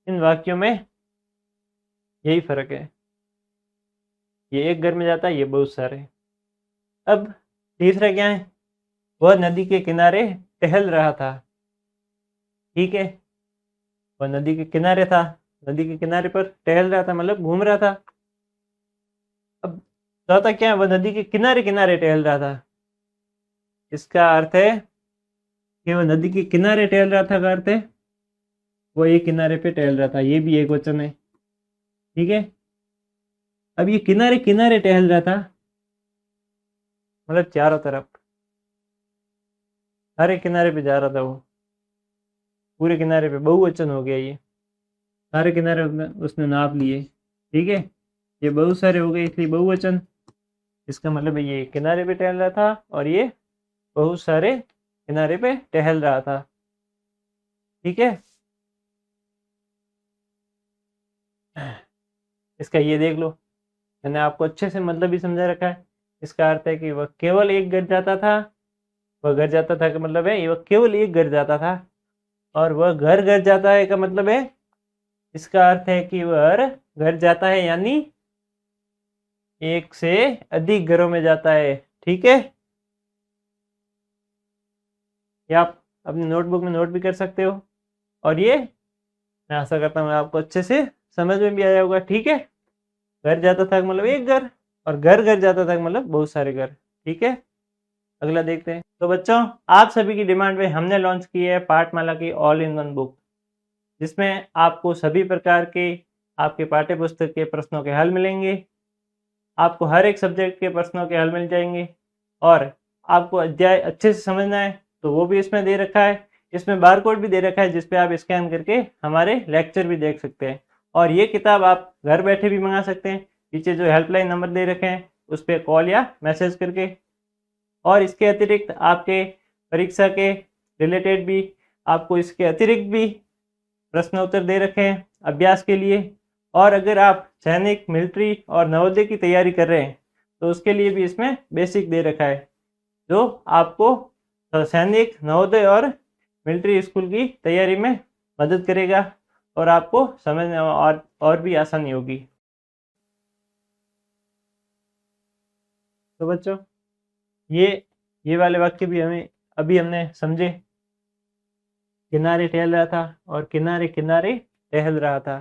इन वाक्यों में यही फर्क है, ये एक घर में जाता है, ये बहुत सारे। अब तीसरा क्या है, वह नदी के किनारे टहल रहा था। ठीक है, वह नदी के किनारे था, नदी के किनारे पर टहल रहा था मतलब घूम रहा था। अब चौथा क्या है, वह नदी के किनारे किनारे टहल रहा था। इसका अर्थ है कि वह नदी के किनारे टहल रहा था का अर्थ है वो एक किनारे पे टहल रहा था, ये भी एक वचन है। ठीक है, अब ये किनारे किनारे टहल रहा था, मतलब चारों तरफ हर एक किनारे पे जा रहा था वो, पूरे किनारे पे, बहुवचन हो गया ये, सारे किनारे उसने नाप लिए। ठीक है, ये बहुत सारे हो गए इसलिए बहुवचन। इसका मतलब है ये किनारे पे टहल रहा था और ये बहुत सारे किनारे पे टहल रहा था। ठीक है, इसका ये देख लो, मैंने आपको अच्छे से मतलब भी समझा रखा है। इसका अर्थ है कि वह केवल एक घर जाता था, वह घर जाता था का मतलब है वह केवल एक घर जाता था, और वह घर घर जाता है का मतलब है, इसका अर्थ है कि वह घर जाता है यानी एक से अधिक घरों में जाता है। ठीक है, ये आप अपनी नोटबुक में नोट भी कर सकते हो, और ये मैं आशा करता हूँ आपको अच्छे से समझ में भी आया होगा। ठीक है, घर जाता था मतलब एक घर, और घर घर जाता था मतलब बहुत सारे घर। ठीक है, अगला देखते हैं। तो बच्चों, आप सभी की डिमांड पे हमने लॉन्च की है पाठमाला की ऑल इन वन बुक, जिसमें आपको सभी प्रकार के आपके पाठ्य पुस्तक के प्रश्नों के हल मिलेंगे। आपको हर एक सब्जेक्ट के प्रश्नों के हल मिल जाएंगे, और आपको अध्याय अच्छे से समझना है तो वो भी इसमें दे रखा है। इसमें बार कोड भी दे रखा है जिसपे आप स्कैन करके हमारे लेक्चर भी देख सकते हैं, और ये किताब आप घर बैठे भी मंगा सकते हैं। पीछे जो हेल्पलाइन नंबर दे रखे हैं उस पर कॉल या मैसेज करके। और इसके अतिरिक्त आपके परीक्षा के रिलेटेड भी आपको इसके अतिरिक्त भी प्रश्न उत्तर दे रखे हैं अभ्यास के लिए। और अगर आप सैनिक, मिलिट्री और नवोदय की तैयारी कर रहे हैं तो उसके लिए भी इसमें बेसिक दे रखा है, जो आपको सैनिक, नवोदय और मिलिट्री स्कूल की तैयारी में मदद करेगा, और आपको समझने में और भी आसानी होगी। तो बच्चों, ये वाले वाक्य भी हमें अभी हमने समझे। किनारे टहल रहा था और किनारे किनारे टहल रहा था।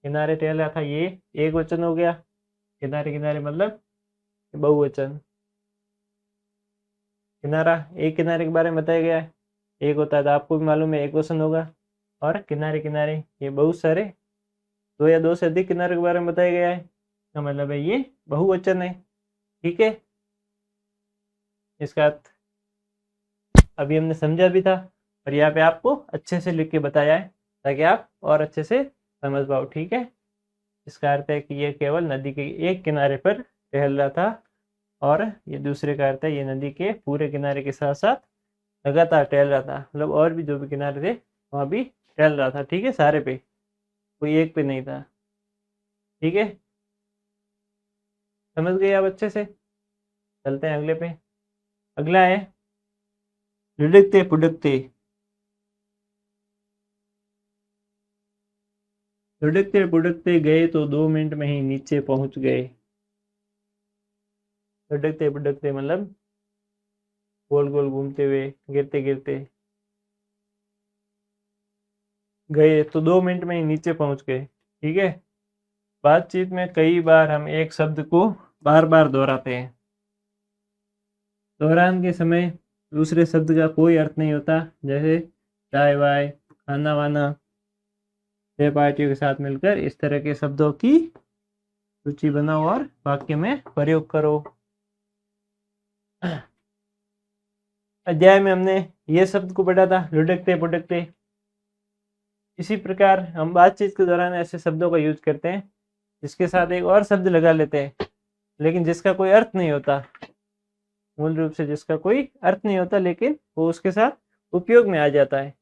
किनारे टहल रहा था ये एक वचन हो गया, किनारे किनारे मतलब बहुवचन। किनारा एक किनारे के बारे में बताया गया है, एक होता है तो आपको भी मालूम है एक वचन होगा। और किनारे किनारे ये बहुत सारे, दो या दो से अधिक किनारे के बारे में बताया गया है, इसका मतलब है ये बहुवचन है। ठीक है, इसका अर्थ अभी हमने समझा भी था, और यहाँ पे आपको अच्छे से लिख के बताया है ताकि आप और अच्छे से समझ पाओ। ठीक है, इसका अर्थ है कि ये केवल नदी के एक किनारे पर टहल रहा था, और ये दूसरे का अर्थ है ये नदी के पूरे किनारे के साथ साथ लगातार टहल रहा था, मतलब और भी जो भी किनारे थे वहाँ भी टहल रहा था। ठीक है, सारे पे, कोई एक पे नहीं था। ठीक है, समझ गए आप अच्छे से। चलते हैं अगले पे। अगला है लुढ़कते पुढ़कते। लुढ़कते पुढ़कते गए तो 2 मिनट में ही नीचे पहुंच गए। लुढ़कते पुढ़कते मतलब गोल गोल घूमते हुए, गिरते गिरते गए तो 2 मिनट में ही नीचे पहुंच गए। ठीक है, बातचीत में कई बार हम एक शब्द को बार बार दोहराते हैं। दोहरान के समय दूसरे शब्द का कोई अर्थ नहीं होता, जैसे चाय वाय, खाना वाना, सहपाठियों के साथ मिलकर, इस तरह के शब्दों की सूची बनाओ और वाक्य में प्रयोग करो। अध्याय में हमने ये शब्द को पढ़ा था, लुढ़कते पुढ़कते। इसी प्रकार हम बातचीत के दौरान ऐसे शब्दों का यूज करते हैं जिसके साथ एक और शब्द लगा लेते हैं, लेकिन जिसका कोई अर्थ नहीं होता, मूल रूप से जिसका कोई अर्थ नहीं होता, लेकिन वो उसके साथ उपयोग में आ जाता है।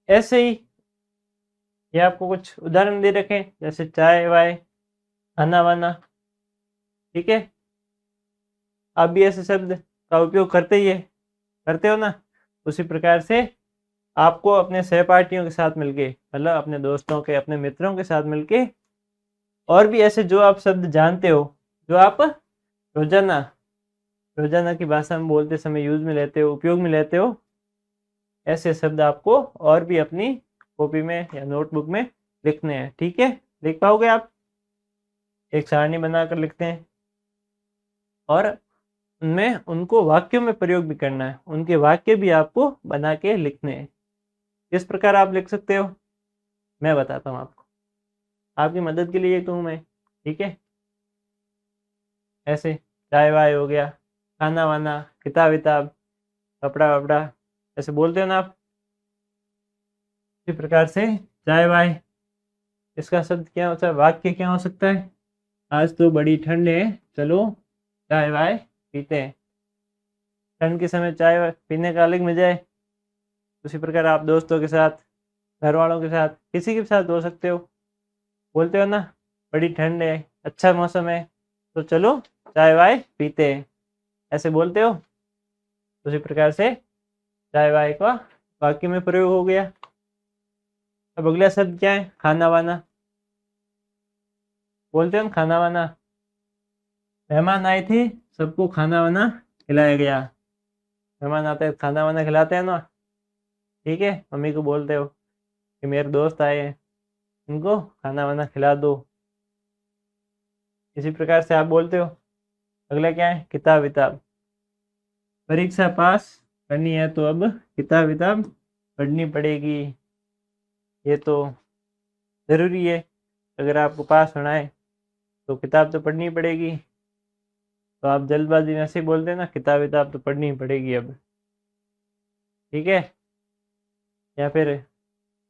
ऐसे ही ये आपको कुछ उदाहरण दे रखे हैं, जैसे चाय वाय, खाना वाना। ठीक है, आप भी ऐसे शब्द का उपयोग करते ही है, करते हो ना। उसी प्रकार से आपको अपने सहपाठियों के साथ मिलके, मतलब अपने दोस्तों के, अपने मित्रों के साथ मिलके, और भी ऐसे जो आप शब्द जानते हो, जो आप रोजाना रोजाना की भाषा में बोलते समय यूज में लेते हो, उपयोग में लेते हो, ऐसे शब्द आपको और भी अपनी कॉपी में या नोटबुक में लिखने हैं। ठीक है, लिख पाओगे आप? एक सारणी बनाकर लिखते हैं, और उनमें उनको वाक्यों में प्रयोग भी करना है, उनके वाक्य भी आपको बना के लिखने हैं। किस प्रकार आप लिख सकते हो मैं बताता हूँ आपको। आपकी मदद के लिए तो हूँ मैं, ठीक है। ऐसे चाय वाय हो गया, खाना वाना, किताब विताब, कपड़ा वपड़ा, ऐसे बोलते हो ना आप। इसी प्रकार से चाय वाय, इसका शब्द क्या होता है, वाक्य क्या हो सकता है, आज तो बड़ी ठंड है, चलो चाय वाय पीते हैं। ठंड के समय चाय वाय पीने का अलग मजा है। उसी प्रकार आप दोस्तों के साथ, घर वालों के साथ, किसी के साथ हो सकते हो, बोलते हो ना, बड़ी ठंड है, अच्छा मौसम है, तो चलो चाय वाय पीते हैं, ऐसे बोलते हो। उसी प्रकार से चाय वाय का वाक्य में प्रयोग हो गया। अब अगला शब्द क्या है, खाना वाना। बोलते हो ना खाना वाना, मेहमान आए थे, सबको खाना वाना खिलाया गया। मेहमान आते हैं खाना वाना खिलाते हैं ना, ठीक है। मम्मी को बोलते हो कि मेरे दोस्त आए हैं, उनको खाना वाना खिला दो। इसी प्रकार से आप बोलते हो। अगला क्या है, किताब विताब। परीक्षा पास करनी है तो अब किताब विताब पढ़नी पड़ेगी, ये तो ज़रूरी है। अगर आपको पास होना है तो किताब तो पढ़नी पड़ेगी। तो आप जल्दबाजी में ऐसे ही बोलते हैं ना, किताब विताब तो पढ़नी ही पड़ेगी अब, ठीक है। या फिर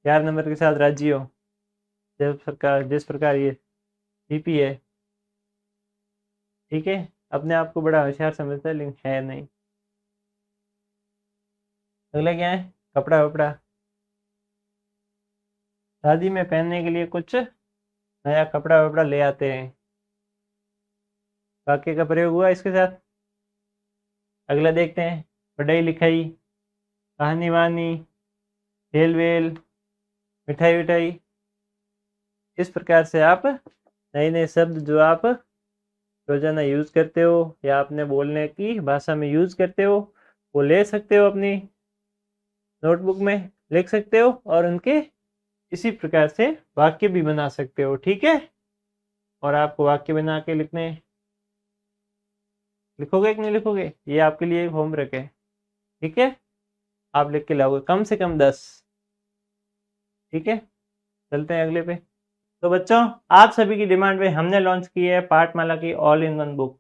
4 नंबर के साथ राजी हो, जिस प्रकार ये सीपी है, ठीक है। अपने आप को बड़ा होशियार समझता है लेकिन है नहीं। अगला क्या है, कपड़ा वपड़ा। शादी में पहनने के लिए कुछ नया कपड़ा वपड़ा ले आते हैं, वाक्य का प्रयोग हुआ इसके साथ। अगला देखते हैं, पढ़ाई लिखाई, कहानी वहानी, खेल वेल, मिठाई विठाई। इस प्रकार से आप नए नए शब्द जो आप रोजाना यूज़ करते हो या अपने बोलने की भाषा में यूज़ करते हो, वो ले सकते हो, अपनी नोटबुक में लिख सकते हो, और उनके इसी प्रकार से वाक्य भी बना सकते हो, ठीक है। और आपको वाक्य बना के लिखने, लिखोगे कि नहीं लिखोगे, ये आपके लिए एक होमवर्क है, ठीक है। आप लिख के लाओगे कम से कम 10, ठीक है। चलते हैं अगले पे। तो बच्चों, आप सभी की डिमांड पे हमने लॉन्च की है पाठमाला की ऑल इन वन बुक,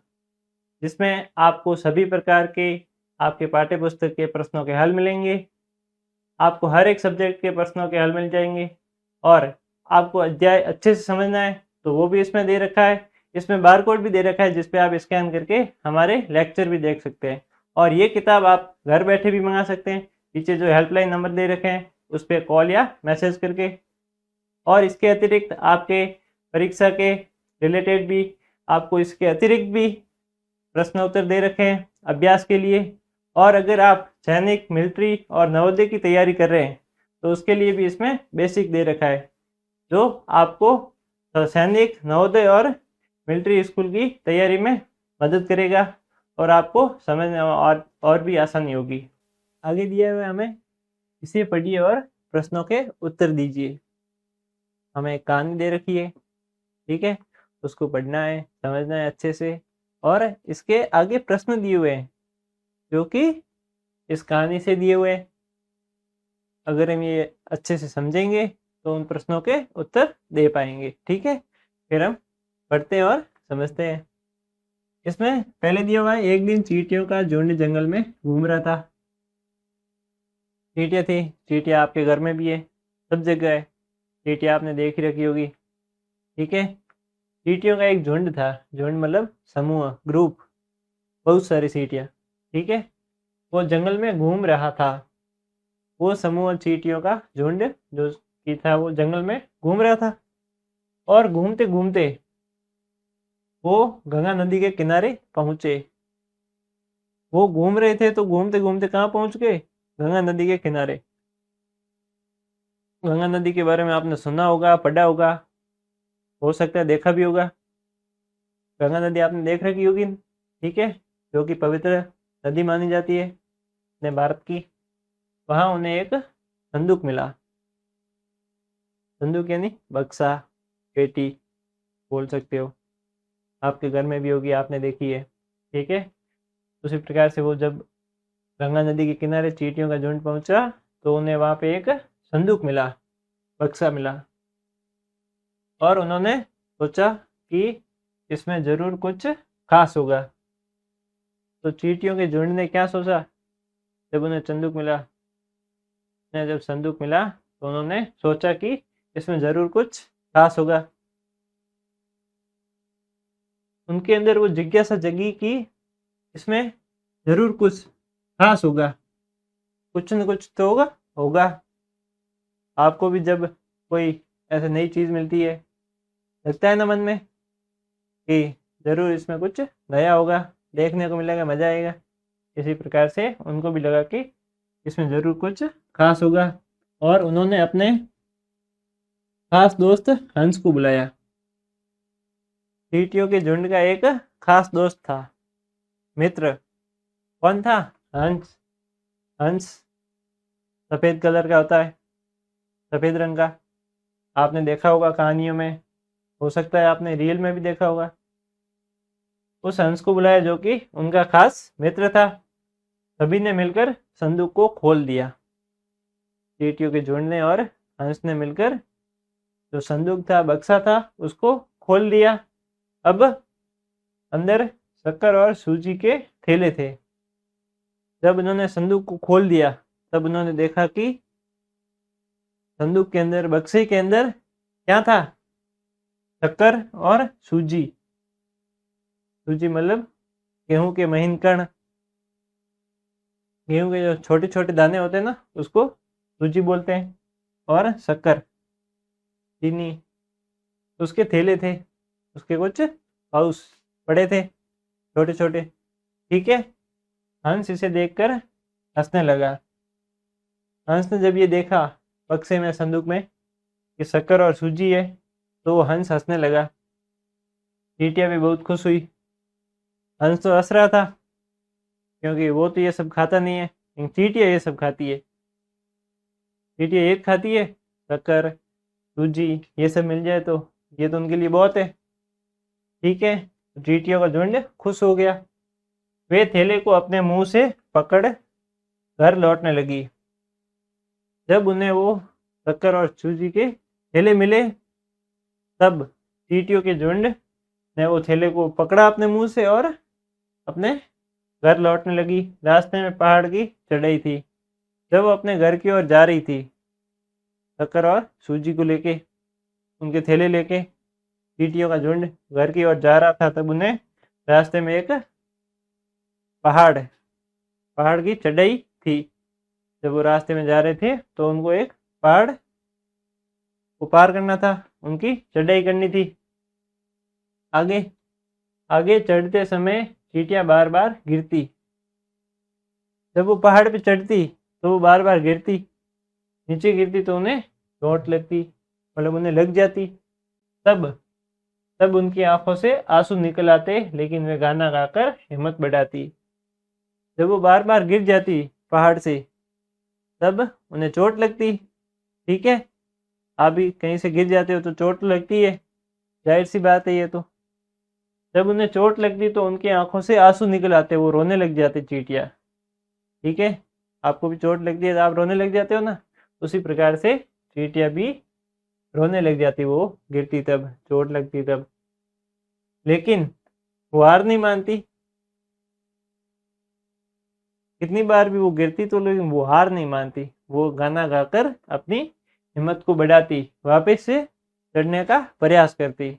जिसमें आपको सभी प्रकार के आपके पाठ्य पुस्तक के प्रश्नों के हल मिलेंगे। आपको हर एक सब्जेक्ट के प्रश्नों के हल मिल जाएंगे, और आपको अध्याय अच्छे से समझना है तो वो भी इसमें दे रखा है। इसमें बार कोड भी दे रखा है, जिस पे आप स्कैन करके हमारे लेक्चर भी देख सकते हैं। और ये किताब आप घर बैठे भी मंगा सकते हैं, पीछे जो हेल्पलाइन नंबर दे रखे हैं उस पर कॉल या मैसेज करके। और इसके अतिरिक्त आपके परीक्षा के रिलेटेड भी आपको इसके अतिरिक्त भी प्रश्न उत्तर दे रखे हैं अभ्यास के लिए। और अगर आप सैनिक, मिलिट्री और नवोदय की तैयारी कर रहे हैं तो उसके लिए भी इसमें बेसिक दे रखा है, जो आपको सैनिक, नवोदय और मिलिट्री स्कूल की तैयारी में मदद करेगा, और आपको समझने में और भी आसानी होगी। आगे दिया हुआ हमें, इसे पढ़िए और प्रश्नों के उत्तर दीजिए। हमें एक कहानी दे रखी है, ठीक है, उसको पढ़ना है, समझना है अच्छे से, और इसके आगे प्रश्न दिए हुए हैं जो कि इस कहानी से दिए हुए हैं। अगर हम ये अच्छे से समझेंगे तो उन प्रश्नों के उत्तर दे पाएंगे, ठीक है। फिर हम पढ़ते हैं और समझते हैं। इसमें पहले दिया हुआ है, एक दिन चींटियों का झुंड जंगल में घूम रहा था। चींटियाँ थी, चींटियाँ आपके घर में भी है, सब जगह है, चींटियाँ आपने देख ही रखी होगी, ठीक है। चींटियों का एक झुंड था, झुंड मतलब समूह, ग्रुप, बहुत सारी चींटियाँ, ठीक है। वो जंगल में घूम रहा था। वो समूह चींटियों का झुंड जो की था वो जंगल में घूम रहा था, और घूमते घूमते वो गंगा नदी के किनारे पहुंचे। वो घूम रहे थे तो घूमते घूमते कहाँ पहुंच गए, गंगा नदी के किनारे। गंगा नदी के बारे में आपने सुना होगा, पढ़ा होगा, हो सकता है देखा भी होगा। गंगा नदी आपने देख रखी होगी, ठीक है, जो कि पवित्र नदी मानी जाती है अपने भारत की। वहाँ उन्हें एक संदूक मिला। संदूक यानी बक्सा, पेटी बोल सकते हो, आपके घर में भी होगी, आपने देखी है, ठीक है। उसी प्रकार से वो जब गंगा नदी के किनारे चींटियों का झुंड पहुंचा तो उन्हें वहाँ पे एक संदूक मिला, बक्सा मिला। और उन्होंने सोचा कि इसमें जरूर कुछ खास होगा। तो चींटियों के झुंड ने क्या सोचा, जब उन्हें जब संदूक मिला तो उन्होंने सोचा कि इसमें जरूर कुछ खास होगा। उनके अंदर वो जिज्ञासा जगी कि इसमें जरूर कुछ खास होगा, कुछ न कुछ तो होगा। आपको भी जब कोई ऐसे नई चीज मिलती है, लगता है ना मन में कि जरूर इसमें कुछ नया होगा, देखने को मिलेगा, मजा आएगा। इसी प्रकार से उनको भी लगा कि इसमें जरूर कुछ खास होगा, और उन्होंने अपने खास दोस्त हंस को बुलाया। चींटियों के झुंड का एक खास दोस्त था, मित्र। कौन था? हंस। हंस सफेद कलर का होता है, सफेद रंग का। आपने देखा होगा कहानियों में, हो सकता है आपने रियल में भी देखा होगा। उस हंस को बुलाया जो कि उनका खास मित्र था। सभी ने मिलकर संदूक को खोल दिया। चींटियों के झुंड ने और हंस ने मिलकर जो संदूक था, बक्सा था, उसको खोल दिया। अब अंदर शक्कर और सूजी के थैले थे। जब उन्होंने संदूक को खोल दिया तब उन्होंने देखा कि संदूक के अंदर, बक्से के अंदर क्या था? शक्कर और सूजी। सूजी मतलब गेहूं के महीन कण। गेहूं के जो छोटे छोटे दाने होते हैं ना, उसको सूजी बोलते हैं। और शक्कर, चीनी। उसके थैले थे, उसके कुछ पाउच पड़े थे, छोटे छोटे। ठीक है। हंस इसे देखकर हंसने लगा। हंस ने जब ये देखा बक्से में, संदूक में, कि शक्कर और सूजी है, तो वो हंस हंसने लगा। चींटियां भी बहुत खुश हुई। हंस तो हंस रहा था क्योंकि वो तो ये सब खाता नहीं है, लेकिन चींटियां ये सब खाती है। चींटियां एक खाती है, शक्कर, सूजी, ये सब मिल जाए तो ये तो उनके लिए बहुत है। ठीक है। चींटियों का झुंड खुश हो गया। वे थैले को अपने मुंह से पकड़ घर लौटने लगी। जब उन्हें वो शक्कर और सूजी के थैले मिले, तब चींटियों के झुंड ने वो थैले को पकड़ा अपने मुंह से और अपने घर लौटने लगी। रास्ते में पहाड़ की चढ़ाई थी। जब वो अपने घर की ओर जा रही थी, शक्कर और सूजी को लेके, उनके थैले लेके, चींटियों का झुंड घर की ओर जा रहा था, तब उन्हें रास्ते में एक पहाड़ पहाड़ की चढ़ाई थी। जब वो रास्ते में जा रहे थे तो उनको एक पहाड़ को पार करना था, उनकी चढ़ाई करनी थी। आगे आगे चढ़ते समय चींटियां बार बार गिरती। जब वो पहाड़ पे चढ़ती तो वो बार बार गिरती। नीचे गिरती तो उन्हें चोट लगती, मतलब उन्हें लग जाती। तब तब उनकी आंखों से आंसू निकल आते, लेकिन वे गाना गाकर हिम्मत बढ़ाती। जब वो बार बार गिर जाती पहाड़ से, तब उन्हें चोट लगती। ठीक है। आप भी कहीं से गिर जाते हो तो चोट लगती है, जाहिर सी बात है ये तो। जब उन्हें चोट लगती तो उनकी आंखों से आंसू निकल आते, वो रोने लग जाते चींटियां। ठीक है। आपको भी चोट लगती है तो आप रोने लग जाते हो ना, उसी प्रकार से चींटियां भी रोने लग जाती, वो गिरती तब, चोट लगती तब। लेकिन वो हार नहीं मानती। कितनी बार भी वो गिरती तो, लेकिन वो हार नहीं मानती। वो गाना गाकर अपनी हिम्मत को बढ़ाती, वापस से चढ़ने का प्रयास करती।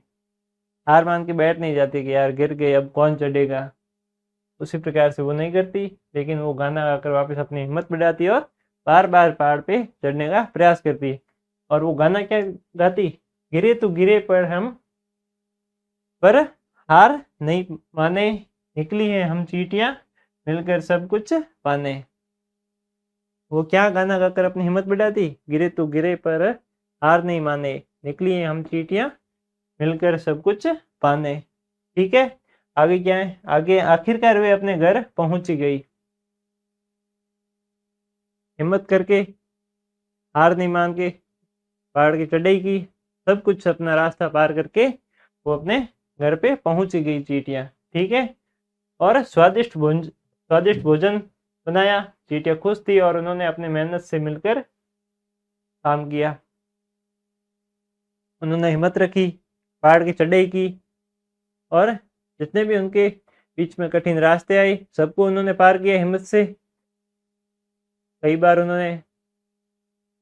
हार मान के बैठ नहीं जाती कि यार गिर गए, अब कौन चढ़ेगा। उसी प्रकार से वो नहीं करती, लेकिन वो गाना गाकर वापस अपनी हिम्मत बढ़ाती और बार बार पहाड़ पे चढ़ने का प्रयास करती। और वो गाना क्या गाती? गिरे तो गिरे पर हार नहीं माने, निकली है हम चींटियां मिलकर सब कुछ पाने। वो क्या गाना गाकर अपनी हिम्मत बढ़ाती? गिरे तो गिरे पर हार नहीं माने, निकली है हम चींटियां मिलकर सब कुछ पाने। ठीक है। आगे क्या है? आगे आखिरकार वे अपने घर पहुंच गई। हिम्मत करके, हार नहीं मान के, पहाड़ की चढ़ाई की, सब कुछ अपना रास्ता पार करके वो अपने घर पे पहुंच गई चींटियां। ठीक है। और स्वादिष्ट भोजन बनाया। चींटियां खुश थी और उन्होंने अपने मेहनत से मिलकर काम किया। उन्होंने हिम्मत रखी, पहाड़ की चढ़ाई की और जितने भी उनके बीच में कठिन रास्ते आए सबको उन्होंने पार किया हिम्मत से। कई बार उन्होंने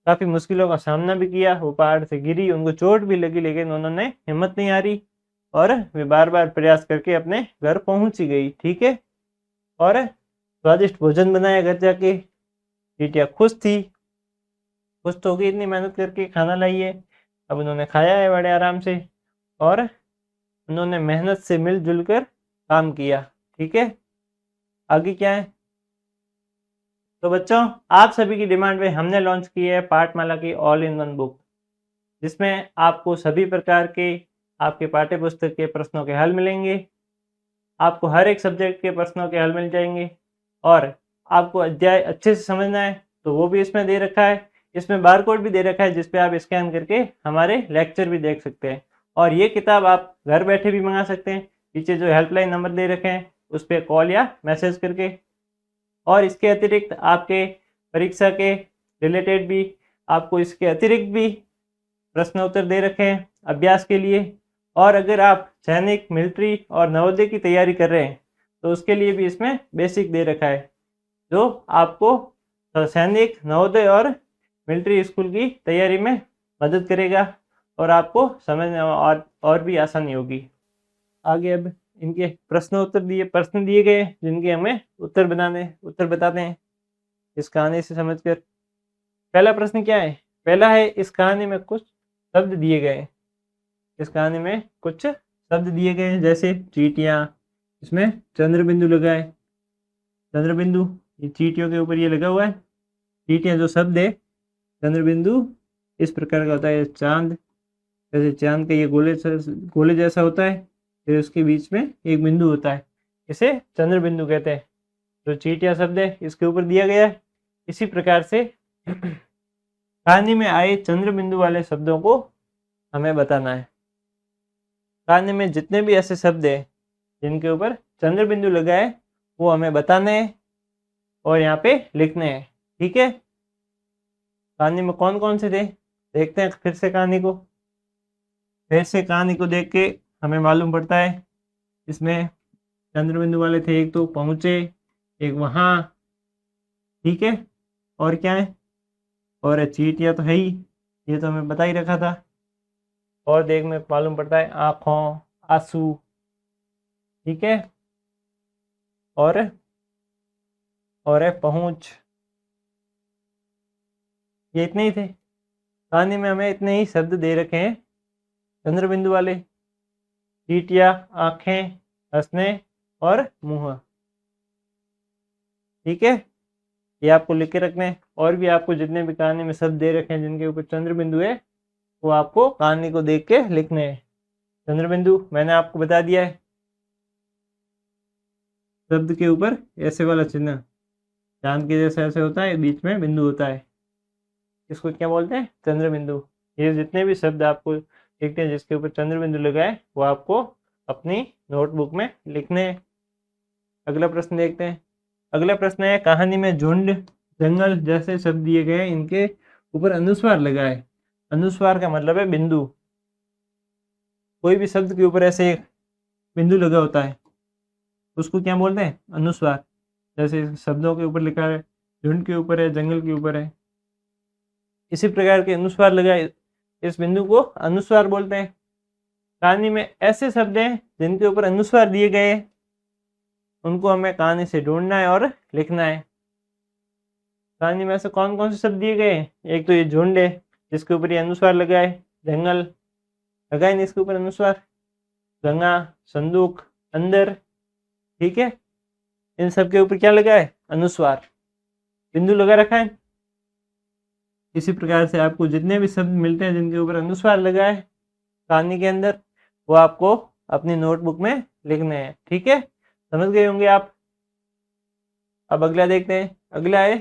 काफी मुश्किलों का सामना भी किया, वो पहाड़ से गिरी, उनको चोट भी लगी, लेकिन उन्होंने हिम्मत नहीं हारी और वे बार बार प्रयास करके अपने घर पहुंच ही गई। ठीक है, और स्वादिष्ट भोजन बनाया घर जाके। चींटियां खुश थी, खुश तो होगी, इतनी मेहनत करके खाना लाई है। अब उन्होंने खाया है बड़े आराम से और उन्होंने मेहनत से मिलजुल कर काम किया। ठीक है, आगे क्या है? तो बच्चों, आप सभी की डिमांड पे हमने लॉन्च की है पाठमाला की ऑल इन वन बुक, जिसमें आपको सभी प्रकार के आपके पाठ्य पुस्तक के प्रश्नों के हल मिलेंगे। आपको हर एक सब्जेक्ट के प्रश्नों के हल मिल जाएंगे और आपको अध्याय अच्छे से समझना है तो वो भी इसमें दे रखा है। इसमें बारकोड भी दे रखा है जिस पे आप स्कैन करके हमारे लेक्चर भी देख सकते हैं। और ये किताब आप घर बैठे भी मंगा सकते हैं, पीछे जो हेल्पलाइन नंबर दे रखे हैं उस पर कॉल या मैसेज करके। और इसके अतिरिक्त आपके परीक्षा के रिलेटेड भी आपको इसके अतिरिक्त भी प्रश्न उत्तर दे रखे हैं अभ्यास के लिए। और अगर आप सैनिक, मिलिट्री और नवोदय की तैयारी कर रहे हैं तो उसके लिए भी इसमें बेसिक दे रखा है, जो आपको सैनिक, नवोदय और मिलिट्री स्कूल की तैयारी में मदद करेगा और आपको समझने में और भी आसानी होगी। आगे अब इनके प्रश्न दिए गए जिनके हमें उत्तर बताते हैं इस कहानी से समझकर। पहला प्रश्न क्या है? पहला है, इस कहानी में कुछ शब्द दिए गए। इस कहानी में कुछ शब्द दिए गए हैं जैसे चींटियां, इसमें चंद्र बिंदु लगा है। चंद्र बिंदु ये चींटियों के ऊपर ये लगा हुआ है। चींटियां जो शब्द है, चंद्र बिंदु इस प्रकार का होता है, चांद, जैसे चांद का ये गोले जैसा होता है, फिर उसके बीच में एक बिंदु होता है, इसे चंद्र बिंदु कहते हैं। जो चींटियां शब्द है इसके ऊपर दिया गया है। इसी प्रकार से कहानी में आए चंद्र बिंदु वाले शब्दों को हमें बताना है। कहानी में जितने भी ऐसे शब्द है जिनके ऊपर चंद्र बिंदु लगा है वो हमें बताने हैं और यहाँ पे लिखने हैं। ठीक है, कहानी में कौन कौन से थे देखते हैं फिर से कहानी को। फिर से कहानी को देख के हमें मालूम पड़ता है इसमें चंद्र बिंदु वाले थे, एक तो पहुंचे, एक वहां। ठीक है, और क्या है? और चींटियां तो है ही, ये तो हमें बता ही रखा था। और देख में मालूम पड़ता है आंखों, आंसू। ठीक है, और है पहुंच। ये इतने ही थे कहानी में, हमें इतने ही शब्द दे रखे हैं चंद्र बिंदु वाले। चींटियां, आंखें, हंसने और मुंह। ठीक है, ये आपको लिख के रखने हैं। और भी आपको जितने भी कहानी में शब्द दे रखे हैं जिनके ऊपर चंद्र बिंदु है वो आपको कहानी को देख के लिखने हैं। चंद्र बिंदु मैंने आपको बता दिया है, शब्द के ऊपर ऐसे वाला चिन्ह, चांद के जैसा ऐसे होता है, बीच में बिंदु होता है, इसको क्या बोलते हैं? चंद्र बिंदु। ये जितने भी शब्द आपको लिखते हैं जिसके ऊपर चंद्र बिंदु लगा है वो आपको अपनी नोटबुक में लिखने हैं। अगला प्रश्न देखते हैं। अगला प्रश्न है, कहानी में झुंड, जंगल जैसे शब्द दिए गए, इनके ऊपर अनुस्वार लगा है। अनुस्वार का मतलब है बिंदु। कोई भी शब्द के ऊपर ऐसे एक बिंदु लगा होता है उसको क्या बोलते हैं? अनुस्वार। जैसे शब्दों के ऊपर लिखा है, झुंड के ऊपर है, जंगल के ऊपर है, इसी प्रकार के अनुस्वार लगाए इस बिंदु को अनुस्वार बोलते हैं। कहानी में ऐसे शब्द हैं जिनके ऊपर अनुस्वार दिए गए हैं, उनको हमें कहानी से ढूंढना है और लिखना है। कहानी में ऐसे कौन कौन से शब्द दिए गए हैं? एक तो ये झुंड है जिसके ऊपर ये अनुस्वार लगा है, जंगल लगाए नहीं इसके ऊपर अनुस्वार, गंगा, संदूक, अंदर। ठीक है, इन सब के ऊपर क्या लगा है? अनुस्वार, बिंदु लगा रखा है। इसी प्रकार से आपको जितने भी शब्द मिलते हैं जिनके ऊपर अनुस्वार लगा है कहानी के अंदर वो आपको अपनी नोटबुक में लिखने हैं। ठीक है, समझ गए होंगे आप। अब अगला देखते हैं। अगला है,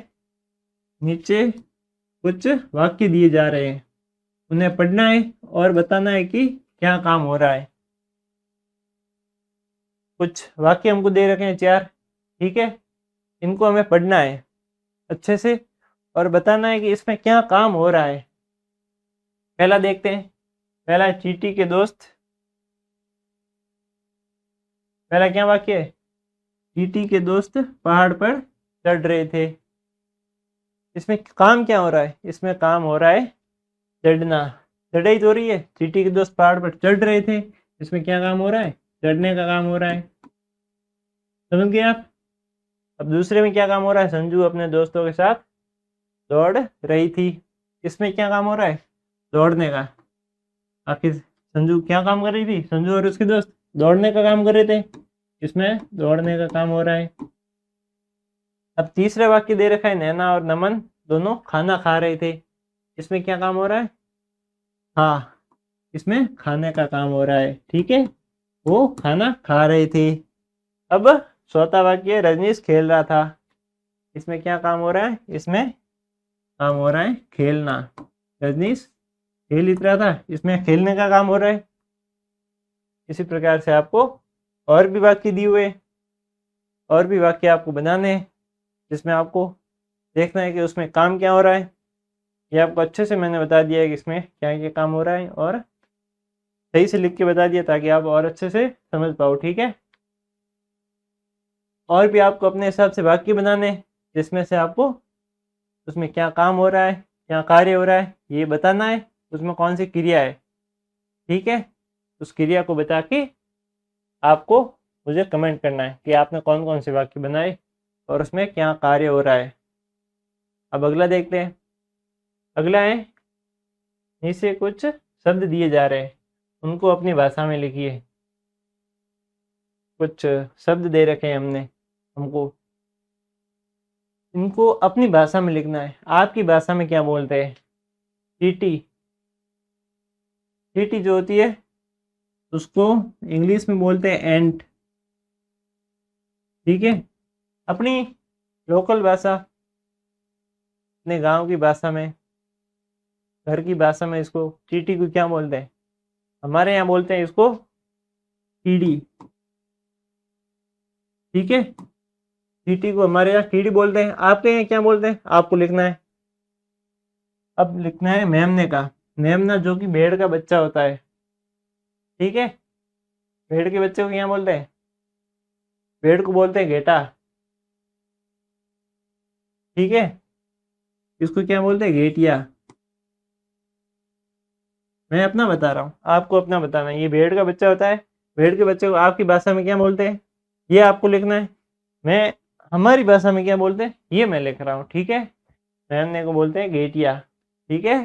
नीचे कुछ वाक्य दिए जा रहे हैं, उन्हें पढ़ना है और बताना है कि क्या काम हो रहा है। कुछ वाक्य हमको दे रखे हैं 4। ठीक है, इनको हमें पढ़ना है अच्छे से और बताना है कि इसमें क्या काम हो रहा है। पहला देखते हैं। पहला है चींटी के दोस्त। पहला क्या वाक्य है? चींटी के दोस्त पहाड़ पर चढ़ रहे थे। इसमें काम क्या हो रहा है? इसमें काम हो रहा है चढ़ना। चढ़ाई तो हो रही है, चींटी के दोस्त पहाड़ पर चढ़ रहे थे। इसमें क्या काम हो रहा है? चढ़ने का काम हो रहा है। समझ गए आप? अब दूसरे में क्या काम हो रहा है? संजू अपने दोस्तों के साथ दौड़ रही थी। इसमें क्या काम हो रहा है? दौड़ने का। आखिर संजू क्या काम कर रही थी? संजू और उसके दोस्त दौड़ने का काम कर रहे थे। इसमें दौड़ने का काम हो रहा है। अब तीसरा वाक्य दे रखा है, नैना और नमन दोनों खाना खा रहे थे। इसमें क्या काम हो रहा है? हाँ, इसमें खाने का काम हो रहा है। ठीक है, वो खाना खा रहे थे। अब चौथा वाक्य, रजनीश खेल रहा था। इसमें क्या काम हो रहा है? इसमें काम हो रहा है खेलना। रजनीश खेल ही रहा था, इसमें खेलने का काम हो रहा है। इसी प्रकार से आपको और भी वाक्य दिए हुए, और भी वाक्य आपको बनाने हैं, जिसमें आपको देखना है कि उसमें काम क्या हो रहा है। ये आपको अच्छे से मैंने बता दिया है कि इसमें क्या क्या काम हो रहा है, और सही से लिख के बता दिया ताकि आप और अच्छे से समझ पाओ। ठीक है, और भी आपको अपने हिसाब से वाक्य बनाने हैं, जिसमें से आपको उसमें क्या काम हो रहा है, क्या कार्य हो रहा है, ये बताना है। उसमें कौन सी क्रिया है। ठीक है, उस क्रिया को बता के आपको मुझे कमेंट करना है कि आपने कौन कौन से वाक्य बनाए और उसमें क्या कार्य हो रहा है। अब अगला देखते हैं। अगला है, नीचे कुछ शब्द दिए जा रहे हैं, उनको अपनी भाषा में लिखिए। कुछ शब्द दे रखे हैं हमको, इनको अपनी भाषा में लिखना है। आपकी भाषा में क्या बोलते हैं? चींटी। चींटी जो होती है उसको इंग्लिश में बोलते हैं एंट। ठीक है, अपनी लोकल भाषा, अपने गांव की भाषा में, घर की भाषा में इसको चींटी को क्या बोलते हैं? हमारे यहाँ बोलते हैं इसको कीड़ी। ठीक है, चींटी को हमारे यहाँ कीड़ी बोलते हैं। आपके यहाँ क्या बोलते हैं? आपको लिखना है। अब लिखना है मेमने का। मेमना जो कि भेड़ का बच्चा होता है। ठीक है, भेड़ के बच्चे को क्या बोलते हैं? भेड़ को बोलते हैं घेटा। ठीक है, इसको क्या बोलते हैं? घेटिया। मैं अपना बता रहा हूँ, आपको अपना बताना है। ये भेड़ का बच्चा होता है, भेड़ के बच्चे को आपकी भाषा में क्या बोलते हैं, ये आपको लिखना है। मैं हमारी भाषा में क्या बोलते हैं, ये मैं लिख रहा हूँ। ठीक है, मेमने को बोलते हैं घेटिया। ठीक है,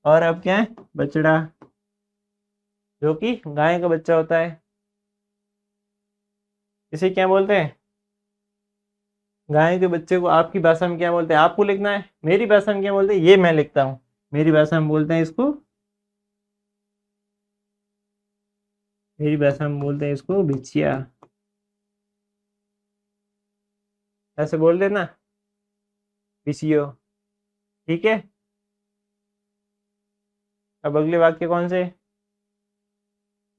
और अब क्या है? बछड़ा, जो कि गाय का बच्चा होता है, इसे क्या बोलते हैं? गाय के बच्चे को आपकी भाषा में क्या बोलते हैं, आपको लिखना है। मेरी भाषा में क्या बोलते हैं, ये मैं लिखता हूँ। मेरी भाषा में बोलते हैं इसको, मेरी भाषा में बोलते हैं इसको बिछिया। ऐसे बोल देना, बिछियो। ठीक है, अब अगले वाक्य कौन से?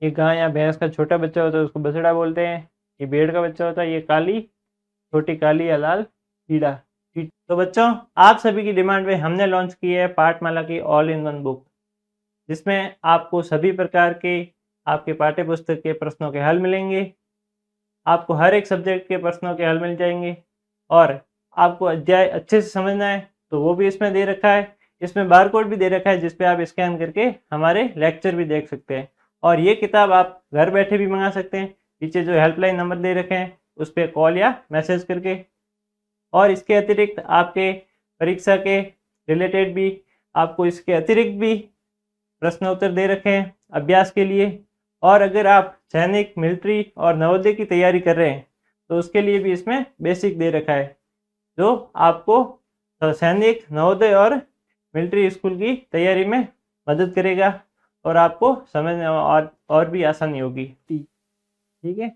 ये गाय या भैंस का छोटा बच्चा होता है उसको बछड़ा बोलते हैं। ये भेड़ का बच्चा होता है, ये काली, छोटी काली या लाल कीड़ा। तो बच्चों, आप सभी की डिमांड पे हमने लॉन्च की है पाठमाला की ऑल इन वन बुक, जिसमें आपको सभी प्रकार के आपके पाठ्य पुस्तक के प्रश्नों के हल मिलेंगे। आपको हर एक सब्जेक्ट के प्रश्नों के हल मिल जाएंगे, और आपको अध्याय अच्छे से समझना है तो वो भी इसमें दे रखा है। इसमें बारकोड भी दे रखा है, जिस पे आप स्कैन करके हमारे लेक्चर भी देख सकते हैं। और ये किताब आप घर बैठे भी मंगा सकते हैं, पीछे जो हेल्पलाइन नंबर दे रखे हैं उस पर कॉल या मैसेज करके। और इसके अतिरिक्त आपके परीक्षा के रिलेटेड भी आपको इसके अतिरिक्त भी प्रश्न उत्तर दे रखे हैं अभ्यास के लिए। और अगर आप सैनिक, मिलिट्री और नवोदय की तैयारी कर रहे हैं तो उसके लिए भी इसमें बेसिक दे रखा है, जो आपको सैनिक, नवोदय और मिलिट्री स्कूल की तैयारी में मदद करेगा, और आपको समझने में और भी आसानी होगी। ठीक है,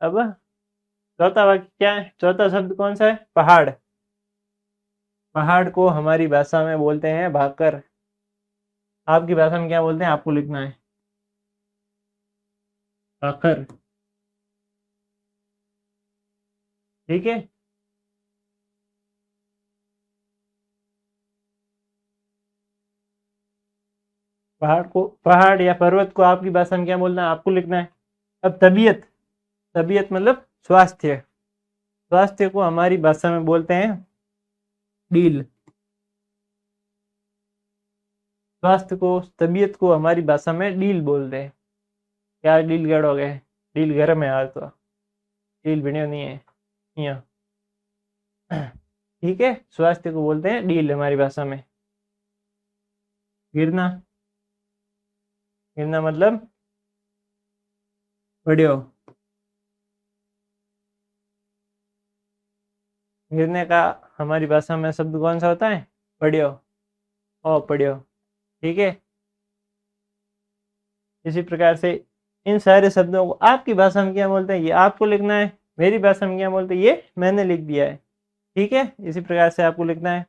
अब चौथा वाक्य क्या है? चौथा शब्द कौन सा है? पहाड़। पहाड़ को हमारी भाषा में बोलते हैं भाकर। आपकी भाषा में क्या बोलते हैं, आपको लिखना है। भाकर। ठीक है, पहाड़ या पर्वत को आपकी भाषा में क्या बोलना है, आपको लिखना है। अब तबीयत, तबीयत मतलब स्वास्थ्य, स्वास्थ्य को हमारी भाषा में बोलते हैं डील। स्वास्थ्य को, तबीयत को हमारी भाषा में डील बोलते हैं। क्या डील गड़ हो गए, डील गर्म है आज तो, डील बढ़िया नहीं है यहाँ। ठीक है, स्वास्थ्य को बोलते हैं डील हमारी भाषा में। गिरना, गिरना मतलब बढ़ियो। गिरने का हमारी भाषा में शब्द कौन सा होता है, बढ़ियो, ओ पढ़ियो। ठीक है, इसी प्रकार से इन सारे शब्दों को आपकी भाषा में क्या बोलते हैं, ये आपको लिखना है। मेरी भाषा में क्या बोलते हैं, ये मैंने लिख दिया है। ठीक है, इसी प्रकार से आपको लिखना है।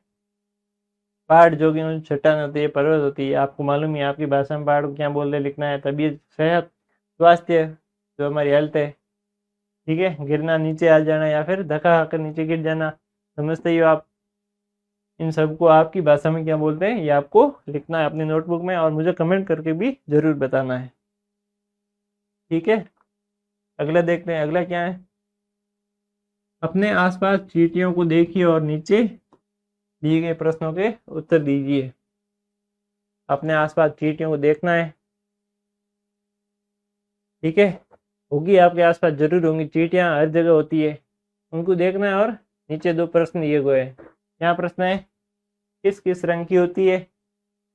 पहाड़ जो कि चट्टान होती है, पर्वत होती है, आपको मालूम है आपकी भाषा में पहाड़ को क्या बोलते हैं, लिखना है। तबीयत, सेहत, स्वास्थ्य जो हमारी हेल्थ है। ठीक है, गिरना नीचे आ जाना या फिर धक्का खाकर नीचे गिर जाना, समझते ही हो आप। इन सबको आपकी भाषा में क्या बोलते हैं, ये आपको लिखना है अपनी नोटबुक में, और मुझे कमेंट करके भी जरूर बताना है। ठीक है, अगला देखते हैं, अगला क्या है। अपने आसपास चींटियों को देखिए और नीचे दिए गए प्रश्नों के उत्तर दीजिए। अपने आसपास चींटियों को देखना है। ठीक है, होगी आपके आसपास, जरूर होंगी, चींटियां हर जगह होती है, उनको देखना है। और नीचे दो प्रश्न दिए हुए हैं। क्या प्रश्न है, किस किस रंग की होती है,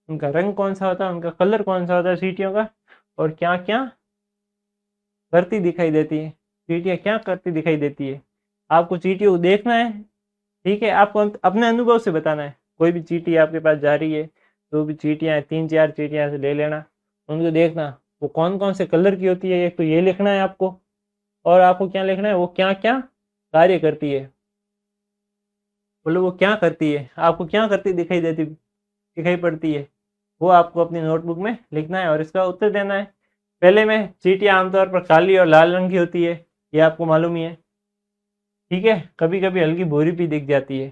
उनका रंग कौन सा होता है, उनका कलर कौन सा होता है चींटियों का, और क्या क्या करती दिखाई देती है, चींटियां क्या करती दिखाई देती है। आपको चींटियों को देखना है। ठीक है, आपको अपने अनुभव से बताना है। कोई भी चींटी आपके पास जा रही है, जो भी चींटियां, 3-4 चींटियां से ले लेना, उनको देखना वो कौन कौन से कलर की होती है, एक तो ये लिखना है आपको। और आपको क्या लिखना है, वो क्या क्या कार्य करती है। बोलो वो क्या करती है, आपको क्या करती दिखाई पड़ती है, वो आपको अपनी नोटबुक में लिखना है और इसका उत्तर देना है। पहले में चींटियां आमतौर पर काली और लाल रंग की होती है, ये आपको मालूम ही है। ठीक है, कभी कभी हल्की भूरी भी दिख जाती है।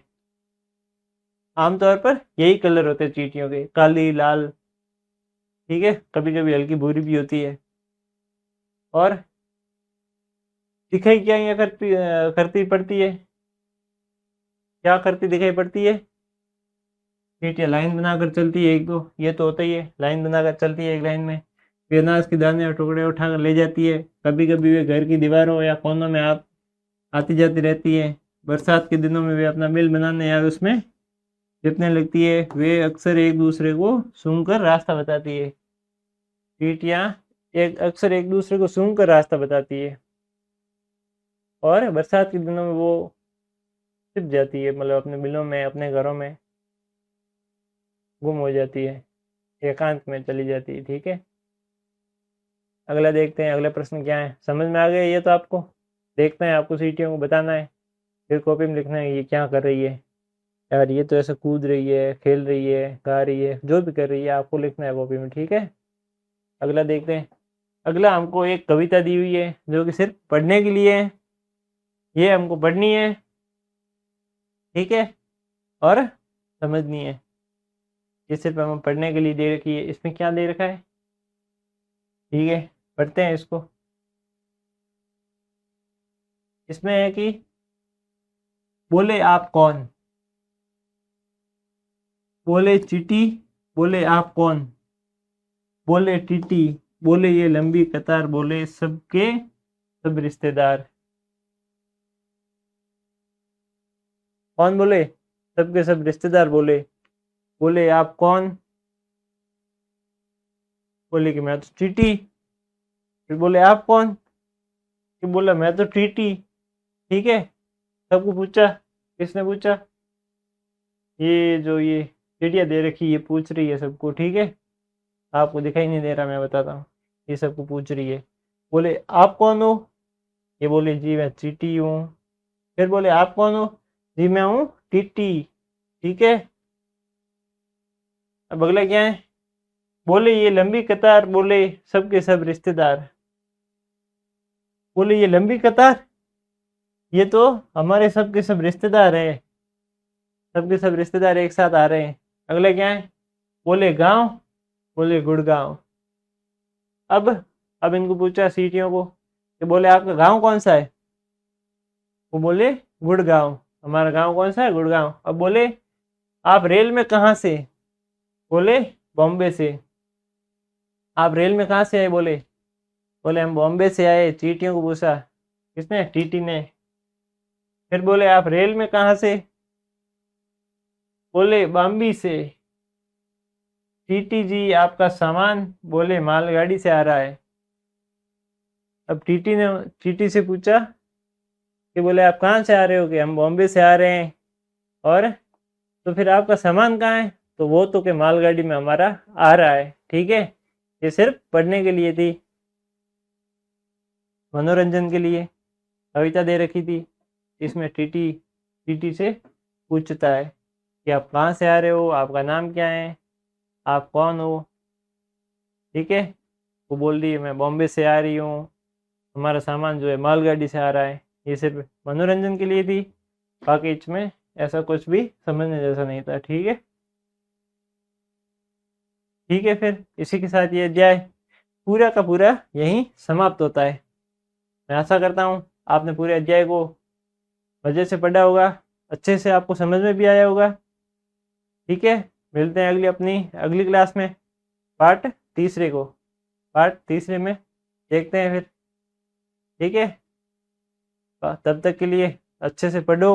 आमतौर पर यही कलर होते हैं चींटियों के, काली, लाल। ठीक है, कभी कभी हल्की भूरी भी होती है। और दिखाई क्या ये करती पड़ती है, क्या करती दिखाई पड़ती है। चींटियां लाइन बनाकर चलती है, एक दो ये तो होता ही है, लाइन बनाकर चलती है एक लाइन में। फिर अनाज के दाने और टुकड़े उठाकर ले जाती है। कभी कभी वे घर की दीवारों या कोनों में आती जाती रहती है। बरसात के दिनों में वे अपना बिल बनाने या उसमें छिपने लगती है। वे अक्सर एक दूसरे को सूंघकर रास्ता बताती है। चींटियां अक्सर एक दूसरे को सूंघकर रास्ता बताती है। और बरसात के दिनों में वो छिप जाती है, मतलब अपने बिलों में, अपने घरों में गुम हो जाती है, एकांत में चली जाती है। ठीक है, अगला देखते हैं, अगला प्रश्न क्या है, समझ में आ गया ये तो आपको। देखते हैं, आपको चींटियों को बताना है, फिर कॉपी में लिखना है ये क्या कर रही है। यार ये तो ऐसे कूद रही है, खेल रही है, गा रही है, जो भी कर रही है आपको लिखना है कॉपी में। ठीक है, अगला देखते हैं। अगला हमको एक कविता दी हुई है जो कि सिर्फ पढ़ने के लिए है, ये हमको पढ़नी है। ठीक है, और समझनी है। ये सिर्फ हमें पढ़ने के लिए दे रखी है। इसमें क्या दे रखा है, ठीक है, पढ़ते हैं इसको। इसमें है कि बोले आप कौन, बोले चींटी, बोले आप कौन, बोले टीटी, बोले ये लंबी कतार, बोले सबके सब रिश्तेदार। कौन बोले, सबके सब रिश्तेदार बोले। बोले आप कौन, बोले कि मैं तो चींटी। फिर बोले आप कौन, कि बोला मैं तो टीटी। ठीक है, सबको पूछा, किसने पूछा, ये जो ये चिड़िया दे रखी ये पूछ रही है सबको। ठीक है, आपको दिखाई नहीं दे रहा, मैं बताता हूँ, ये सबको पूछ रही है। बोले आप कौन हो, ये बोले जी मैं चींटी हूँ। फिर बोले आप कौन हो, जी मैं हूँ टीटी। ठीक है, अब अगला क्या है, बोले ये लंबी कतार, बोले सबके सब रिश्तेदार। बोले ये लंबी कतार, ये तो हमारे सबके सब रिश्तेदार है, सबके सब रिश्तेदार एक साथ आ रहे हैं। अगला क्या है, बोले गांव, बोले गुड़गांव। अब इनको पूछा सीटियों को कि बोले आपका गांव कौन सा है? वो बोले गुड़गांव। हमारा गांव कौन सा है? गुड़गांव। अब बोले आप रेल में कहाँ से? बोले बॉम्बे से। आप रेल में कहाँ से आए? बोले हम बॉम्बे से आए। चींटियों को पूछा, किसने? टीटी ने। फिर बोले आप रेल में कहाँ से? बोले बॉम्बे से। टीटी जी आपका सामान? बोले मालगाड़ी से आ रहा है। अब टीटी ने टीटी से पूछा कि बोले आप कहाँ से आ रहे हो? कि हम बॉम्बे से आ रहे हैं। और तो फिर आपका सामान कहाँ है? तो वो तो के मालगाड़ी में हमारा आ रहा है। ठीक है, ये सिर्फ पढ़ने के लिए थी, मनोरंजन के लिए कविता दे रखी थी। इसमें टीटी टीटी से पूछता है कि आप कहाँ से आ रहे हो, आपका नाम क्या है, आप कौन हो? ठीक है, वो बोल रही है मैं बॉम्बे से आ रही हूँ, हमारा सामान जो है मालगाड़ी से आ रहा है। ये सिर्फ मनोरंजन के लिए थी, बाकी इसमें ऐसा कुछ भी समझने जैसा नहीं था। ठीक है, ठीक है, फिर इसी के साथ ये अध्याय पूरा का पूरा यहीं समाप्त होता है। मैं आशा करता हूँ आपने पूरे अध्याय को मज़े से पढ़ा होगा, अच्छे से आपको समझ में भी आया होगा। ठीक है, मिलते हैं अपनी अगली क्लास में, पार्ट तीसरे को। पार्ट तीसरे में देखते हैं फिर। ठीक है, तब तक के लिए अच्छे से पढ़ो,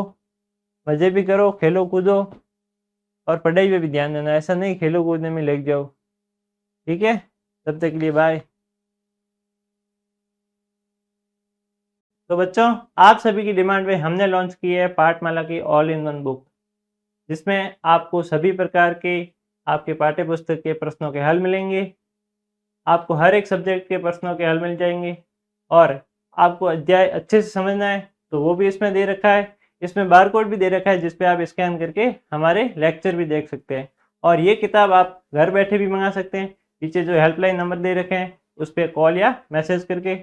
मज़े भी करो, खेलो कूदो, और पढ़ाई पे भी ध्यान देना। ऐसा नहीं खेलो कूदने में लग जाओ। ठीक है, तब तक के लिए बाय। तो बच्चों, आप सभी की डिमांड पे हमने लॉन्च की है पाठमाला की ऑल इन वन बुक, जिसमें आपको सभी प्रकार के आपके पाठ्य पुस्तक के प्रश्नों के हल मिलेंगे। आपको हर एक सब्जेक्ट के प्रश्नों के हल मिल जाएंगे, और आपको अध्याय अच्छे से समझना है तो वो भी इसमें दे रखा है। इसमें बारकोड भी दे रखा है, जिस पे आप स्कैन करके हमारे लेक्चर भी देख सकते हैं। और ये किताब आप घर बैठे भी मंगा सकते हैं, पीछे जो हेल्पलाइन नंबर दे रखे हैं उस पर कॉल या मैसेज करके।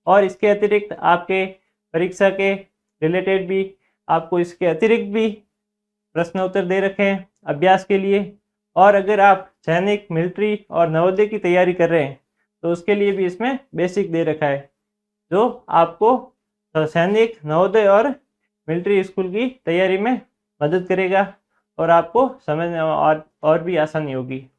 और इसके अतिरिक्त आपके परीक्षा के रिलेटेड भी आपको इसके अतिरिक्त भी प्रश्न उत्तर दे रखे हैं अभ्यास के लिए। और अगर आप सैनिक, मिलिट्री और नवोदय की तैयारी कर रहे हैं तो उसके लिए भी इसमें बेसिक दे रखा है, जो आपको सैनिक, नवोदय और मिलिट्री स्कूल की तैयारी में मदद करेगा, और आपको समझने और भी आसानी होगी।